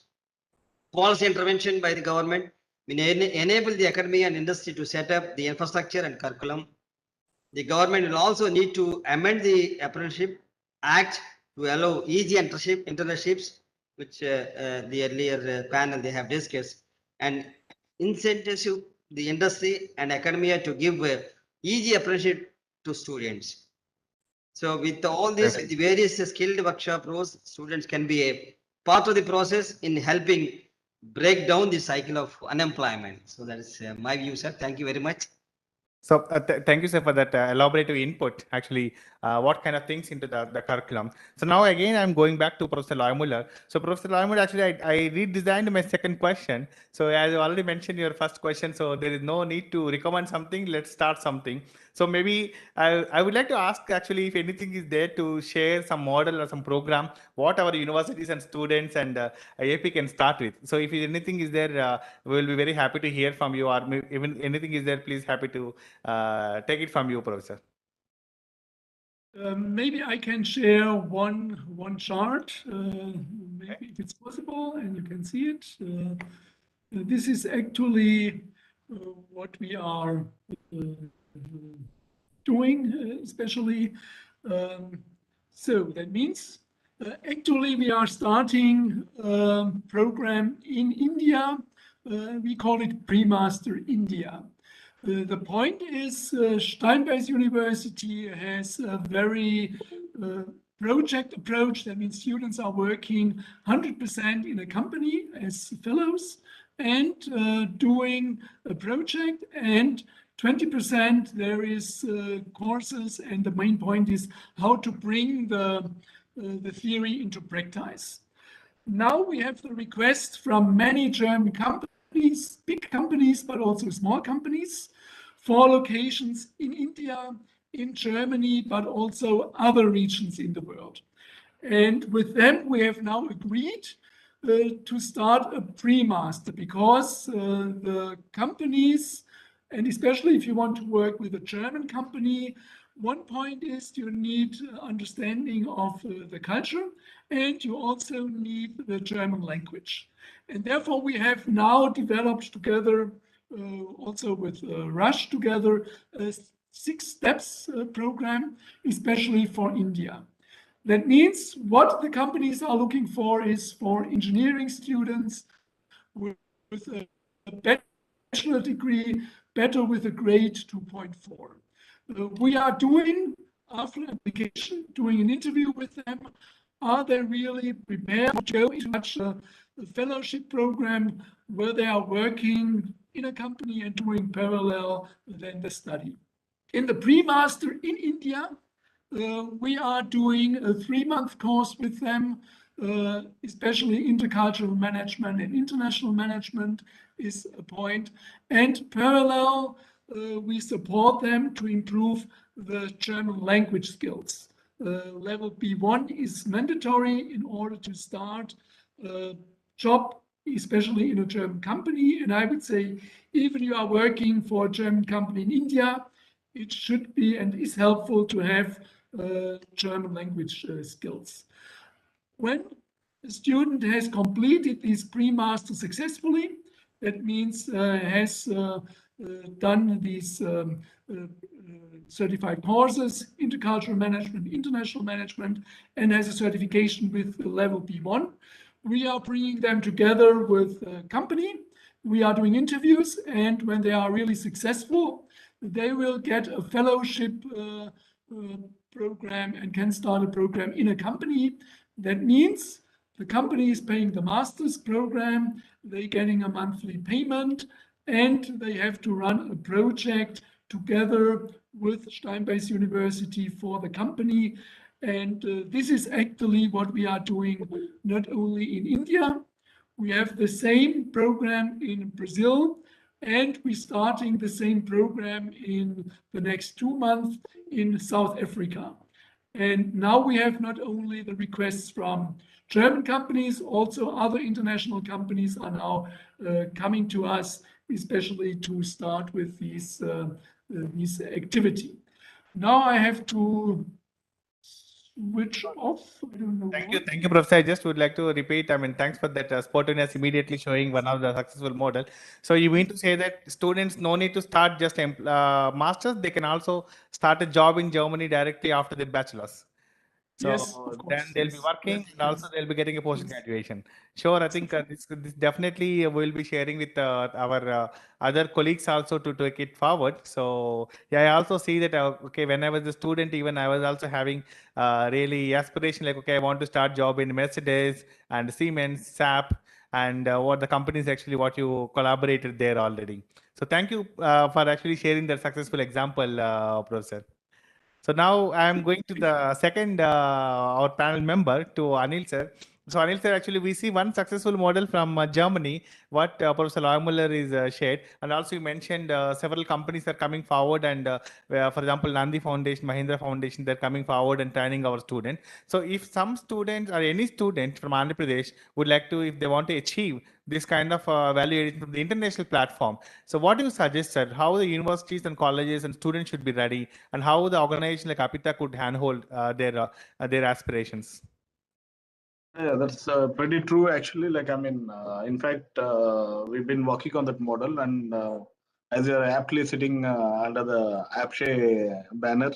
S15: policy intervention by the government will enable the academia and industry to set up the infrastructure and curriculum. The government will also need to amend the Apprenticeship Act to allow easy internships, which the earlier panel they have discussed, and incentives the industry and academia to give easy apprenticeship to students. So with all this, with the various skilled workshop roles, students can be a part of the process in helping break down the cycle of unemployment. So that is my view, sir. Thank you very much.
S1: So thank you, sir, for that elaborative input, actually, what kind of things into the curriculum. So now again, I'm going back to Professor Loymuller. So Professor Loymuller, actually, I redesigned my second question. So as you already mentioned your first question, so there is no need to recommend something, let's start something. So maybe I would like to ask, actually, if anything is there to share some model or some program, what our universities and students and AP can start with. So if anything is there, we will be very happy to hear from you, or even anything is there, please happy to take it from you, Professor.
S13: Maybe I can share one chart, maybe if it's possible, and you can see it. This is actually what we are doing, especially. So that means actually we are starting a program in India. We call it Pre-Master India. The point is Steinbeis University has a very project approach. That means students are working 100% in a company as fellows and doing a project, and 20% there is courses, and the main point is how to bring the theory into practice. Now we have the request from many German companies, big companies, but also small companies, for locations in India, in Germany, but also other regions in the world. And with them, we have now agreed to start a pre-master, because the companies, and especially if you want to work with a German company, one point is you need understanding of the culture, and you also need the German language. And therefore we have now developed together, also with Rush together, a 6 steps program, especially for India. That means what the companies are looking for is for engineering students with a bachelor degree, better with a grade 2.4. We are doing, after application, doing an interview with them. Are they really prepared to go into such a fellowship program where they are working in a company and doing parallel then the study? In the pre-master in India, we are doing a 3-month course with them, especially intercultural management and international management is a point. And parallel, we support them to improve the German language skills. Level B1 is mandatory in order to start a job, especially in a German company. And I would say, even you are working for a German company in India, it should be and is helpful to have German language skills. When a student has completed this pre-master successfully, that means has done these certified courses, intercultural management, international management, and has a certification with level B1, we are bringing them together with a company. We are doing interviews, and when they are really successful, they will get a fellowship program and can start a program in a company. That means the company is paying the master's program, they're getting a monthly payment, and they have to run a project together with Steinbeis University for the company. And this is actually what we are doing not only in India, we have the same program in Brazil, and we're starting the same program in the next 2 months in South Africa. And now we have not only the requests from German companies, also other international companies are now coming to us, especially to start with this activity. Now I have to switch off. I don't know.
S1: Thank you, Professor. I just would like to repeat. I mean, thanks for that sportiveness immediately showing one of the successful model. So you mean to say that students no need to start just masters; they can also start a job in Germany directly after their bachelor's. So
S13: yes, of course,
S1: then they'll be working,
S13: yes,
S1: and also they'll be getting a post graduation. Sure, I think this definitely we'll be sharing with our other colleagues also to take it forward. So yeah, I also see that okay, when I was a student, even I was also having really aspiration like okay, I want to start job in Mercedes and Siemens, SAP, and what the companies actually what you collaborated there already. So thank you for actually sharing that successful example, Professor. So now I am going to the second our panel member to Anil sir. So Anil sir, actually we see one successful model from Germany, what Professor Loymuller is shared, and also you mentioned several companies are coming forward, and for example Nandi Foundation, Mahindra Foundation, they're coming forward and training our students. So if some students or any student from Andhra Pradesh would like to, if they want to achieve this kind of value addition from the international platform, so what do you suggest, sir? How the universities and colleges and students should be ready, and how the organization like APTA could handhold their aspirations?
S14: Yeah, that's pretty true, actually. Like, I mean, in fact, we've been working on that model, and as you're aptly sitting under the APSCHE banner,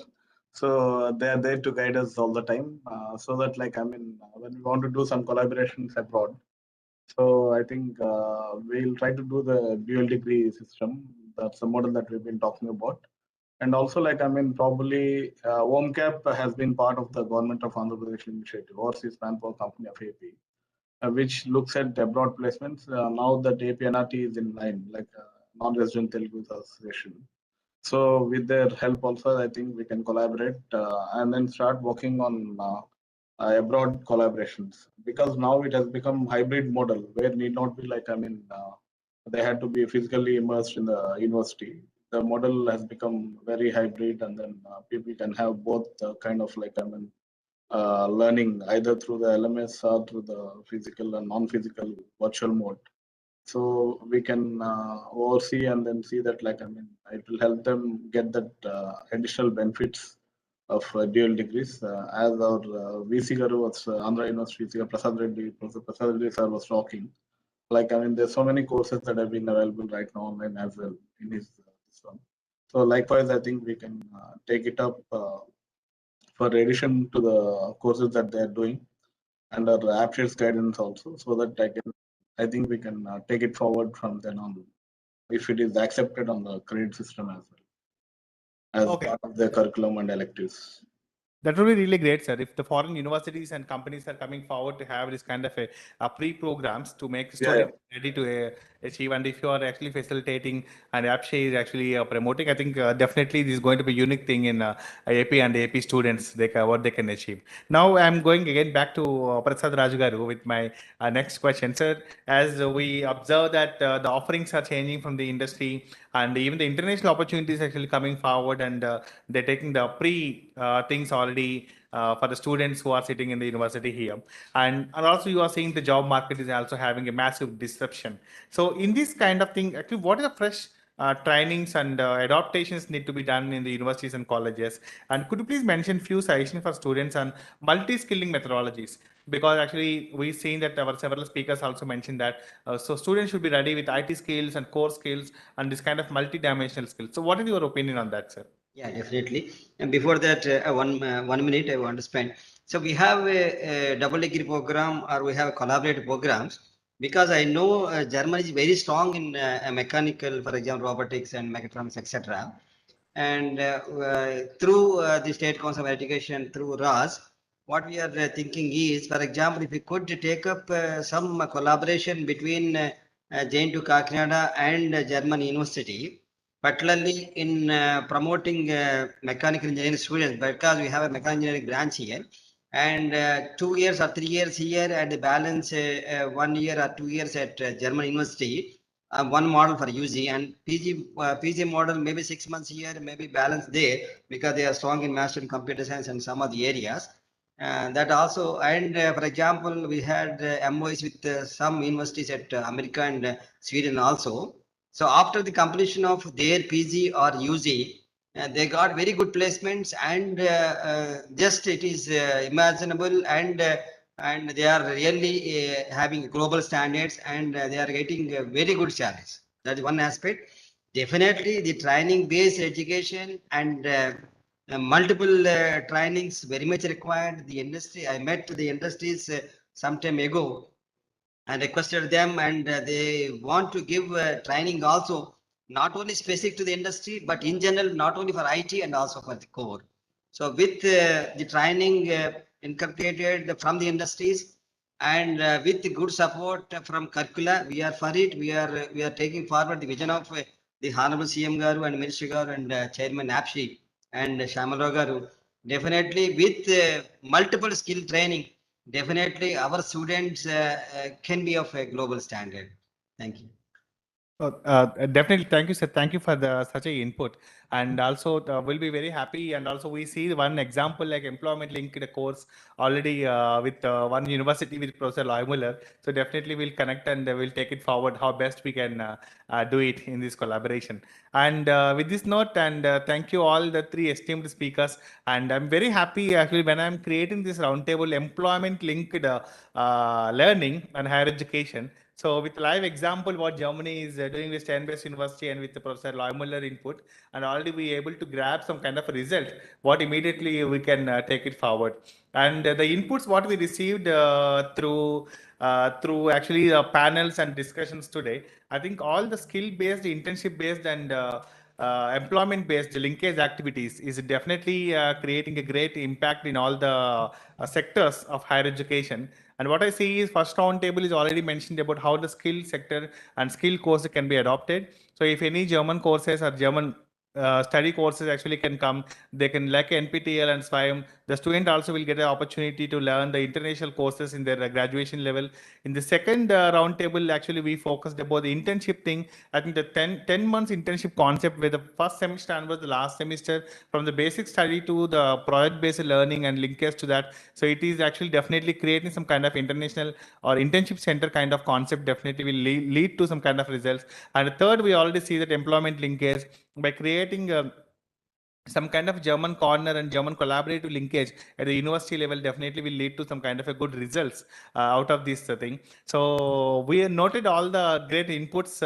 S14: so they're there to guide us all the time, so that, like, I mean, when we want to do some collaborations abroad, so I think we'll try to do the dual degree system. That's the model that we've been talking about. And also, like, I mean, probably OMCAP has been part of the government of Andhra Pradesh initiative, Overseas Manpower Company of AP, which looks at abroad placements. Now that AP-NRT is in line, like non-resident Telugu Association. So with their help also, I think we can collaborate and then start working on abroad collaborations, because now it has become hybrid model where need not be like, I mean, they had to be physically immersed in the university. The model has become very hybrid, and then people can have both kind of like, I mean, learning either through the LMS or through the physical and non-physical virtual mode. So we can oversee and then see that, like, I mean, it will help them get that additional benefits of dual degrees. As our VC Garu was Andhra University VC Prasad Reddy, Professor Prasad Reddy sir was talking, like, I mean, there's so many courses that have been available right now online as well in his this one. So likewise, I think we can take it up for addition to the courses that they're doing and our APSCHE's guidance also, so that I think we can take it forward from then on, if it is accepted on the credit system as well, as part of the curriculum and electives.
S1: That would be really great, sir. If the foreign universities and companies are coming forward to have this kind of a pre-programs to make students ready to achieve, and if you are actually facilitating and APSCHE is actually promoting, I think definitely this is going to be a unique thing in AP and AP students, what they can achieve. Now I'm going again back to Prasad Rajgaru with my next question, sir. As we observe that the offerings are changing from the industry, and even the international opportunities actually coming forward, and they're taking the pre things already for the students who are sitting in the university here. And also you are seeing the job market is also having a massive disruption. So in this kind of thing, actually, what are the fresh trainings and adaptations need to be done in the universities and colleges? And could you please mention few suggestions for students on multi-skilling methodologies? Because actually we've seen that our several speakers also mentioned that so students should be ready with IT skills and core skills and this kind of multi-dimensional skills. So what is your opinion on that, sir?
S15: Yeah, definitely. And before that, 1 minute I want to spend. So we have a double degree program, or we have collaborative programs, because I know Germany is very strong in mechanical, for example, robotics and mechatronics, etc. And through the State Council of Education, through RAS, what we are thinking is, for example, if we could take up some collaboration between JNTU Kakinada and German University, particularly in promoting mechanical engineering students, because we have a mechanical engineering branch here, and 2 years or 3 years here, and the balance 1 year or 2 years at German University. One model for UG, and PG model maybe 6 months here, maybe balance there, because they are strong in master in computer science and some of the areas. That also, and for example, we had MOIs with some universities at America and Sweden also. So after the completion of their PG or UG, they got very good placements, and just it is imaginable, and they are really having global standards, and they are getting very good salaries. That is one aspect. Definitely the training based education and multiple trainings very much required. The industry, I met the industries some time ago and requested them, and they want to give training also, not only specific to the industry, but in general, not only for IT and also for the core. So with the training inculcated from the industries, and with the good support from curricula, we are for it. We are taking forward the vision of the Honorable CM Garu and Minister Garu and Chairman APSCHE and Shamalrao Garu. Definitely with multiple skill training, definitely our students can be of a global standard. Thank you.
S1: Definitely, thank you, sir. Thank you for such a input, and also we'll be very happy. And also, we see one example like employment linked course already with one university with Professor Loymuller. So definitely, we'll connect and we'll take it forward how best we can do it in this collaboration. And with this note, and thank you all the three esteemed speakers. And I'm very happy actually when I'm creating this roundtable employment linked learning and higher education. So with live example, what Germany is doing with Stern-based University and with the Professor Loymuller input, and already we able to grab some kind of a result, what immediately we can take it forward. And the inputs what we received through actually panels and discussions today, I think all the skill-based, internship-based, and employment-based linkage activities is definitely creating a great impact in all the sectors of higher education. And what I see is first round table is already mentioned about how the skill sector and skill course can be adopted. So if any German courses or German study courses actually can come. They can, like NPTEL and SWAYAM, the student also will get an opportunity to learn the international courses in their graduation level. In the second roundtable, actually we focused about the internship thing. I think the 10 months internship concept, where the first semester and was the last semester, from the basic study to the project-based learning and linkage to that. So it is actually definitely creating some kind of international or internship center kind of concept, definitely will lead to some kind of results. And third, we already see that employment linkage by creating some kind of German corner and German collaborative linkage at the university level definitely will lead to some kind of a good results out of this thing. So we noted all the great inputs,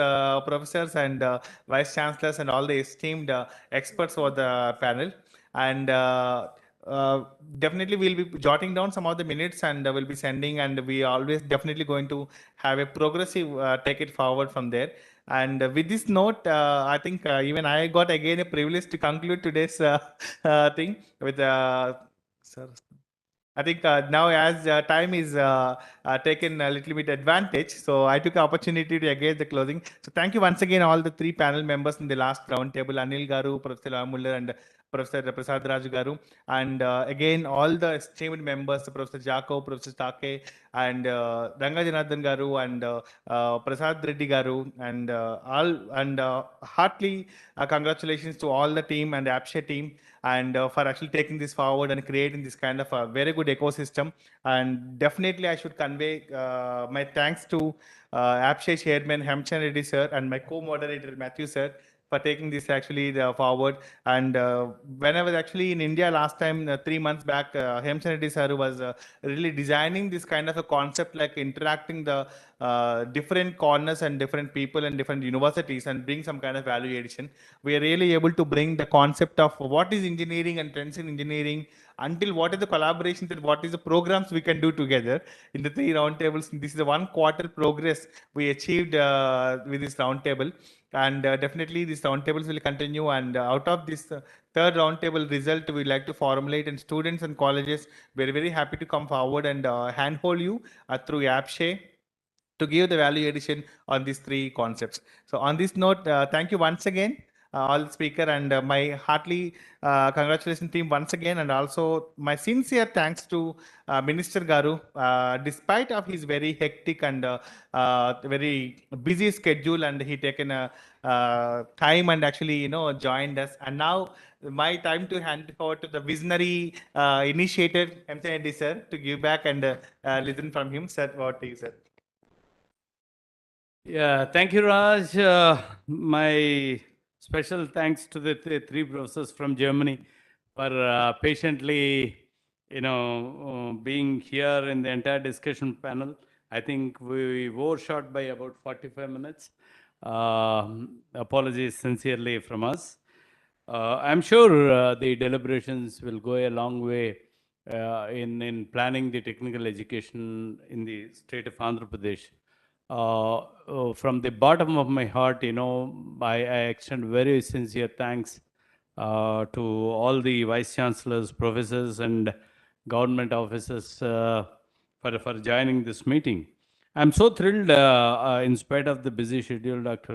S1: professors and vice chancellors and all the esteemed experts for the panel. And uh, definitely we'll be jotting down some of the minutes and we'll be sending, and we always definitely going to have a progressive take it forward from there. And with this note, I think even I got again a privilege to conclude today's thing with sir. I think now as time is taken a little bit advantage, so I took the opportunity to engage the closing. So thank you once again all the three panel members in the last round table, Anil Garu, Professor Muller and Professor Prasad Raj Garu, and again all the esteemed members, Professor Jaco, Professor Take, and Ranga Janardhan Garu, and Prasad Reddy Garu, and heartily congratulations to all the team and the APSCHE team, and for actually taking this forward and creating this kind of a very good ecosystem. And definitely I should convey my thanks to APSCHE Chairman Hemchandra Reddy sir and my co-moderator Matthew sir for taking this actually forward. And when I was actually in India last time, 3 months back, Hemchandra Reddy sir was really designing this kind of a concept, like interacting the different corners and different people and different universities and bring some kind of value addition. We are really able to bring the concept of what is engineering and trends in engineering, until what is the collaborations and what is the programs we can do together in the three roundtables. This is the 1 quarter progress we achieved with this roundtable. And definitely these roundtables will continue. And out of this third roundtable result, we like to formulate, and students and colleges, we're very happy to come forward and handhold you through APSCHE to give the value addition on these three concepts. So on this note, thank you once again, all speaker, and my heartily congratulations team once again, and also my sincere thanks to Minister Garu, despite of his very hectic and very busy schedule, and he taken a time and actually joined us. And now my time to hand over to the visionary initiator MCND sir to give back and listen from him. Sir, what is it?
S3: Yeah, thank you, Raj. My special thanks to the three professors from Germany for patiently, being here in the entire discussion panel. I think we overshot by about 45 minutes. Apologies sincerely from us. I'm sure the deliberations will go a long way in planning the technical education in the state of Andhra Pradesh. From the bottom of my heart, I extend very sincere thanks to all the vice chancellors, professors, and government officers for joining this meeting. I'm so thrilled, in spite of the busy schedule, Dr.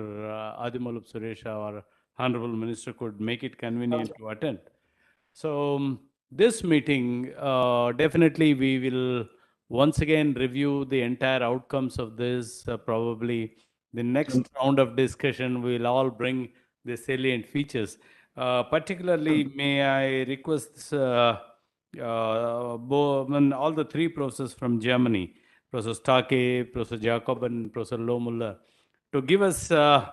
S3: Adimalap Suresh, our Honorable Minister, could make it convenient to attend. So this meeting, definitely we will once again review the entire outcomes of this. Probably the next round of discussion will all bring the salient features. Particularly, may I request all the three professors from Germany, Professor Starke, Professor Jacob, and Professor Lohmuller, to give us a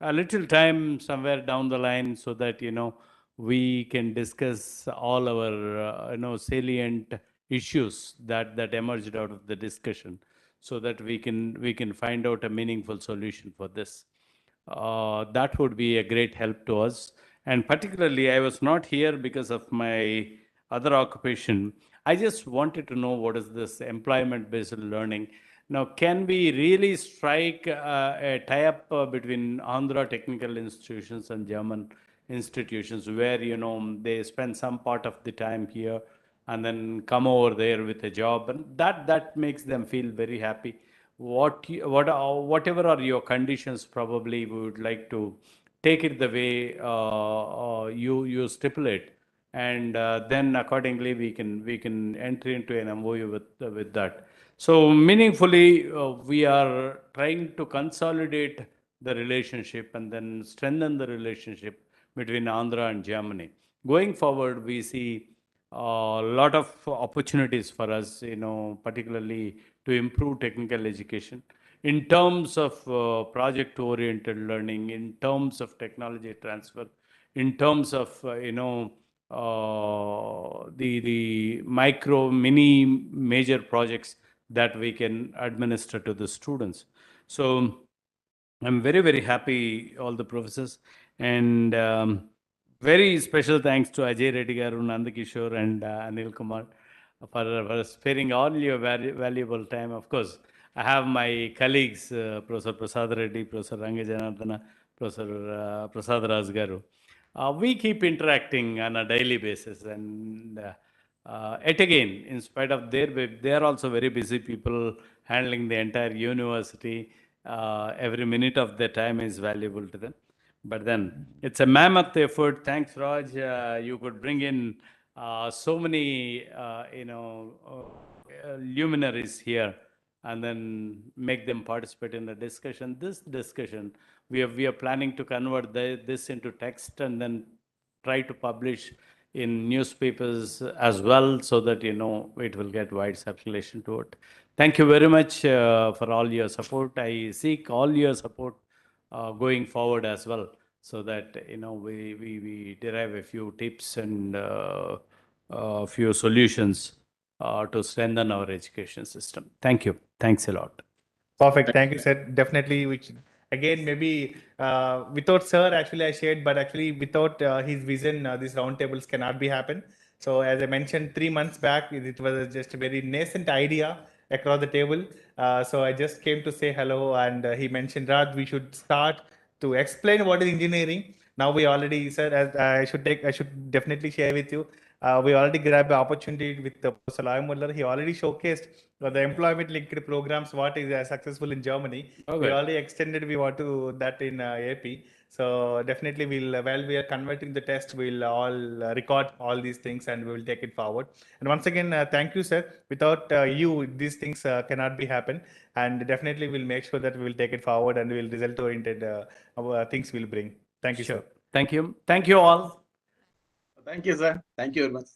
S3: little time somewhere down the line, so that we can discuss all our salient issues that emerged out of the discussion, so that we can find out a meaningful solution for this. That would be a great help to us. And particularly, I was not here because of my other occupation. I just wanted to know, what is this employment-based learning? Now, can we really strike a tie-up between Andhra technical institutions and German institutions, where they spend some part of the time here and then come over there with a job, and that makes them feel very happy? Whatever are your conditions, probably we would like to take it the way you stipulate, and then accordingly we can enter into an MOU with that. So meaningfully, we are trying to consolidate the relationship and then strengthen the relationship between Andhra and Germany. Going forward, we see a lot of opportunities for us, particularly to improve technical education in terms of project-oriented learning, in terms of technology transfer, in terms of, the micro, mini, major projects that we can administer to the students. So I'm very, very happy, all the professors, and very special thanks to Ajay Reddy Garu, Nandakishore, and Anil Kumar for sparing all your valuable time. Of course, I have my colleagues, Professor Prasad Reddy, Professor Rangajanardana, Professor Prasad Raj Garu. We keep interacting on a daily basis, and yet again, in spite of they are also very busy people handling the entire university. Every minute of their time is valuable to them. But then it's a mammoth effort. Thanks, Raj. You could bring in so many, luminaries here and then make them participate in the discussion. This discussion, we are planning to convert this into text and then try to publish in newspapers as well, so that it will get wide circulation to it. Thank you very much for all your support. I seek all your support going forward as well, so that we derive a few tips and a few solutions to strengthen our education system. Thank you. Thanks a lot.
S1: Perfect. Thank you, sir. Definitely, which again, maybe without sir, actually I shared, but actually without his vision, these roundtables cannot be happen. So as I mentioned, 3 months back, it was just a very nascent idea across the table. So I just came to say hello, and he mentioned, Raj, we should start to explain what is engineering. Now we already, sir, as I should definitely share with you. We already grabbed the opportunity with Professor Loy Muller. He already showcased the employment linked programs, what is successful in Germany.
S3: Okay.
S1: We already extended, we want to that in AP. So definitely we'll, while we are converting the test, we'll all record all these things and we will take it forward. And once again, thank you, sir. Without you, these things cannot be happen. And definitely we'll make sure that we will take it forward and we'll result oriented things we'll bring. Thank you,
S3: Sure.
S1: sir.
S3: Thank you. Thank you all.
S11: Thank you, sir. Thank you very much.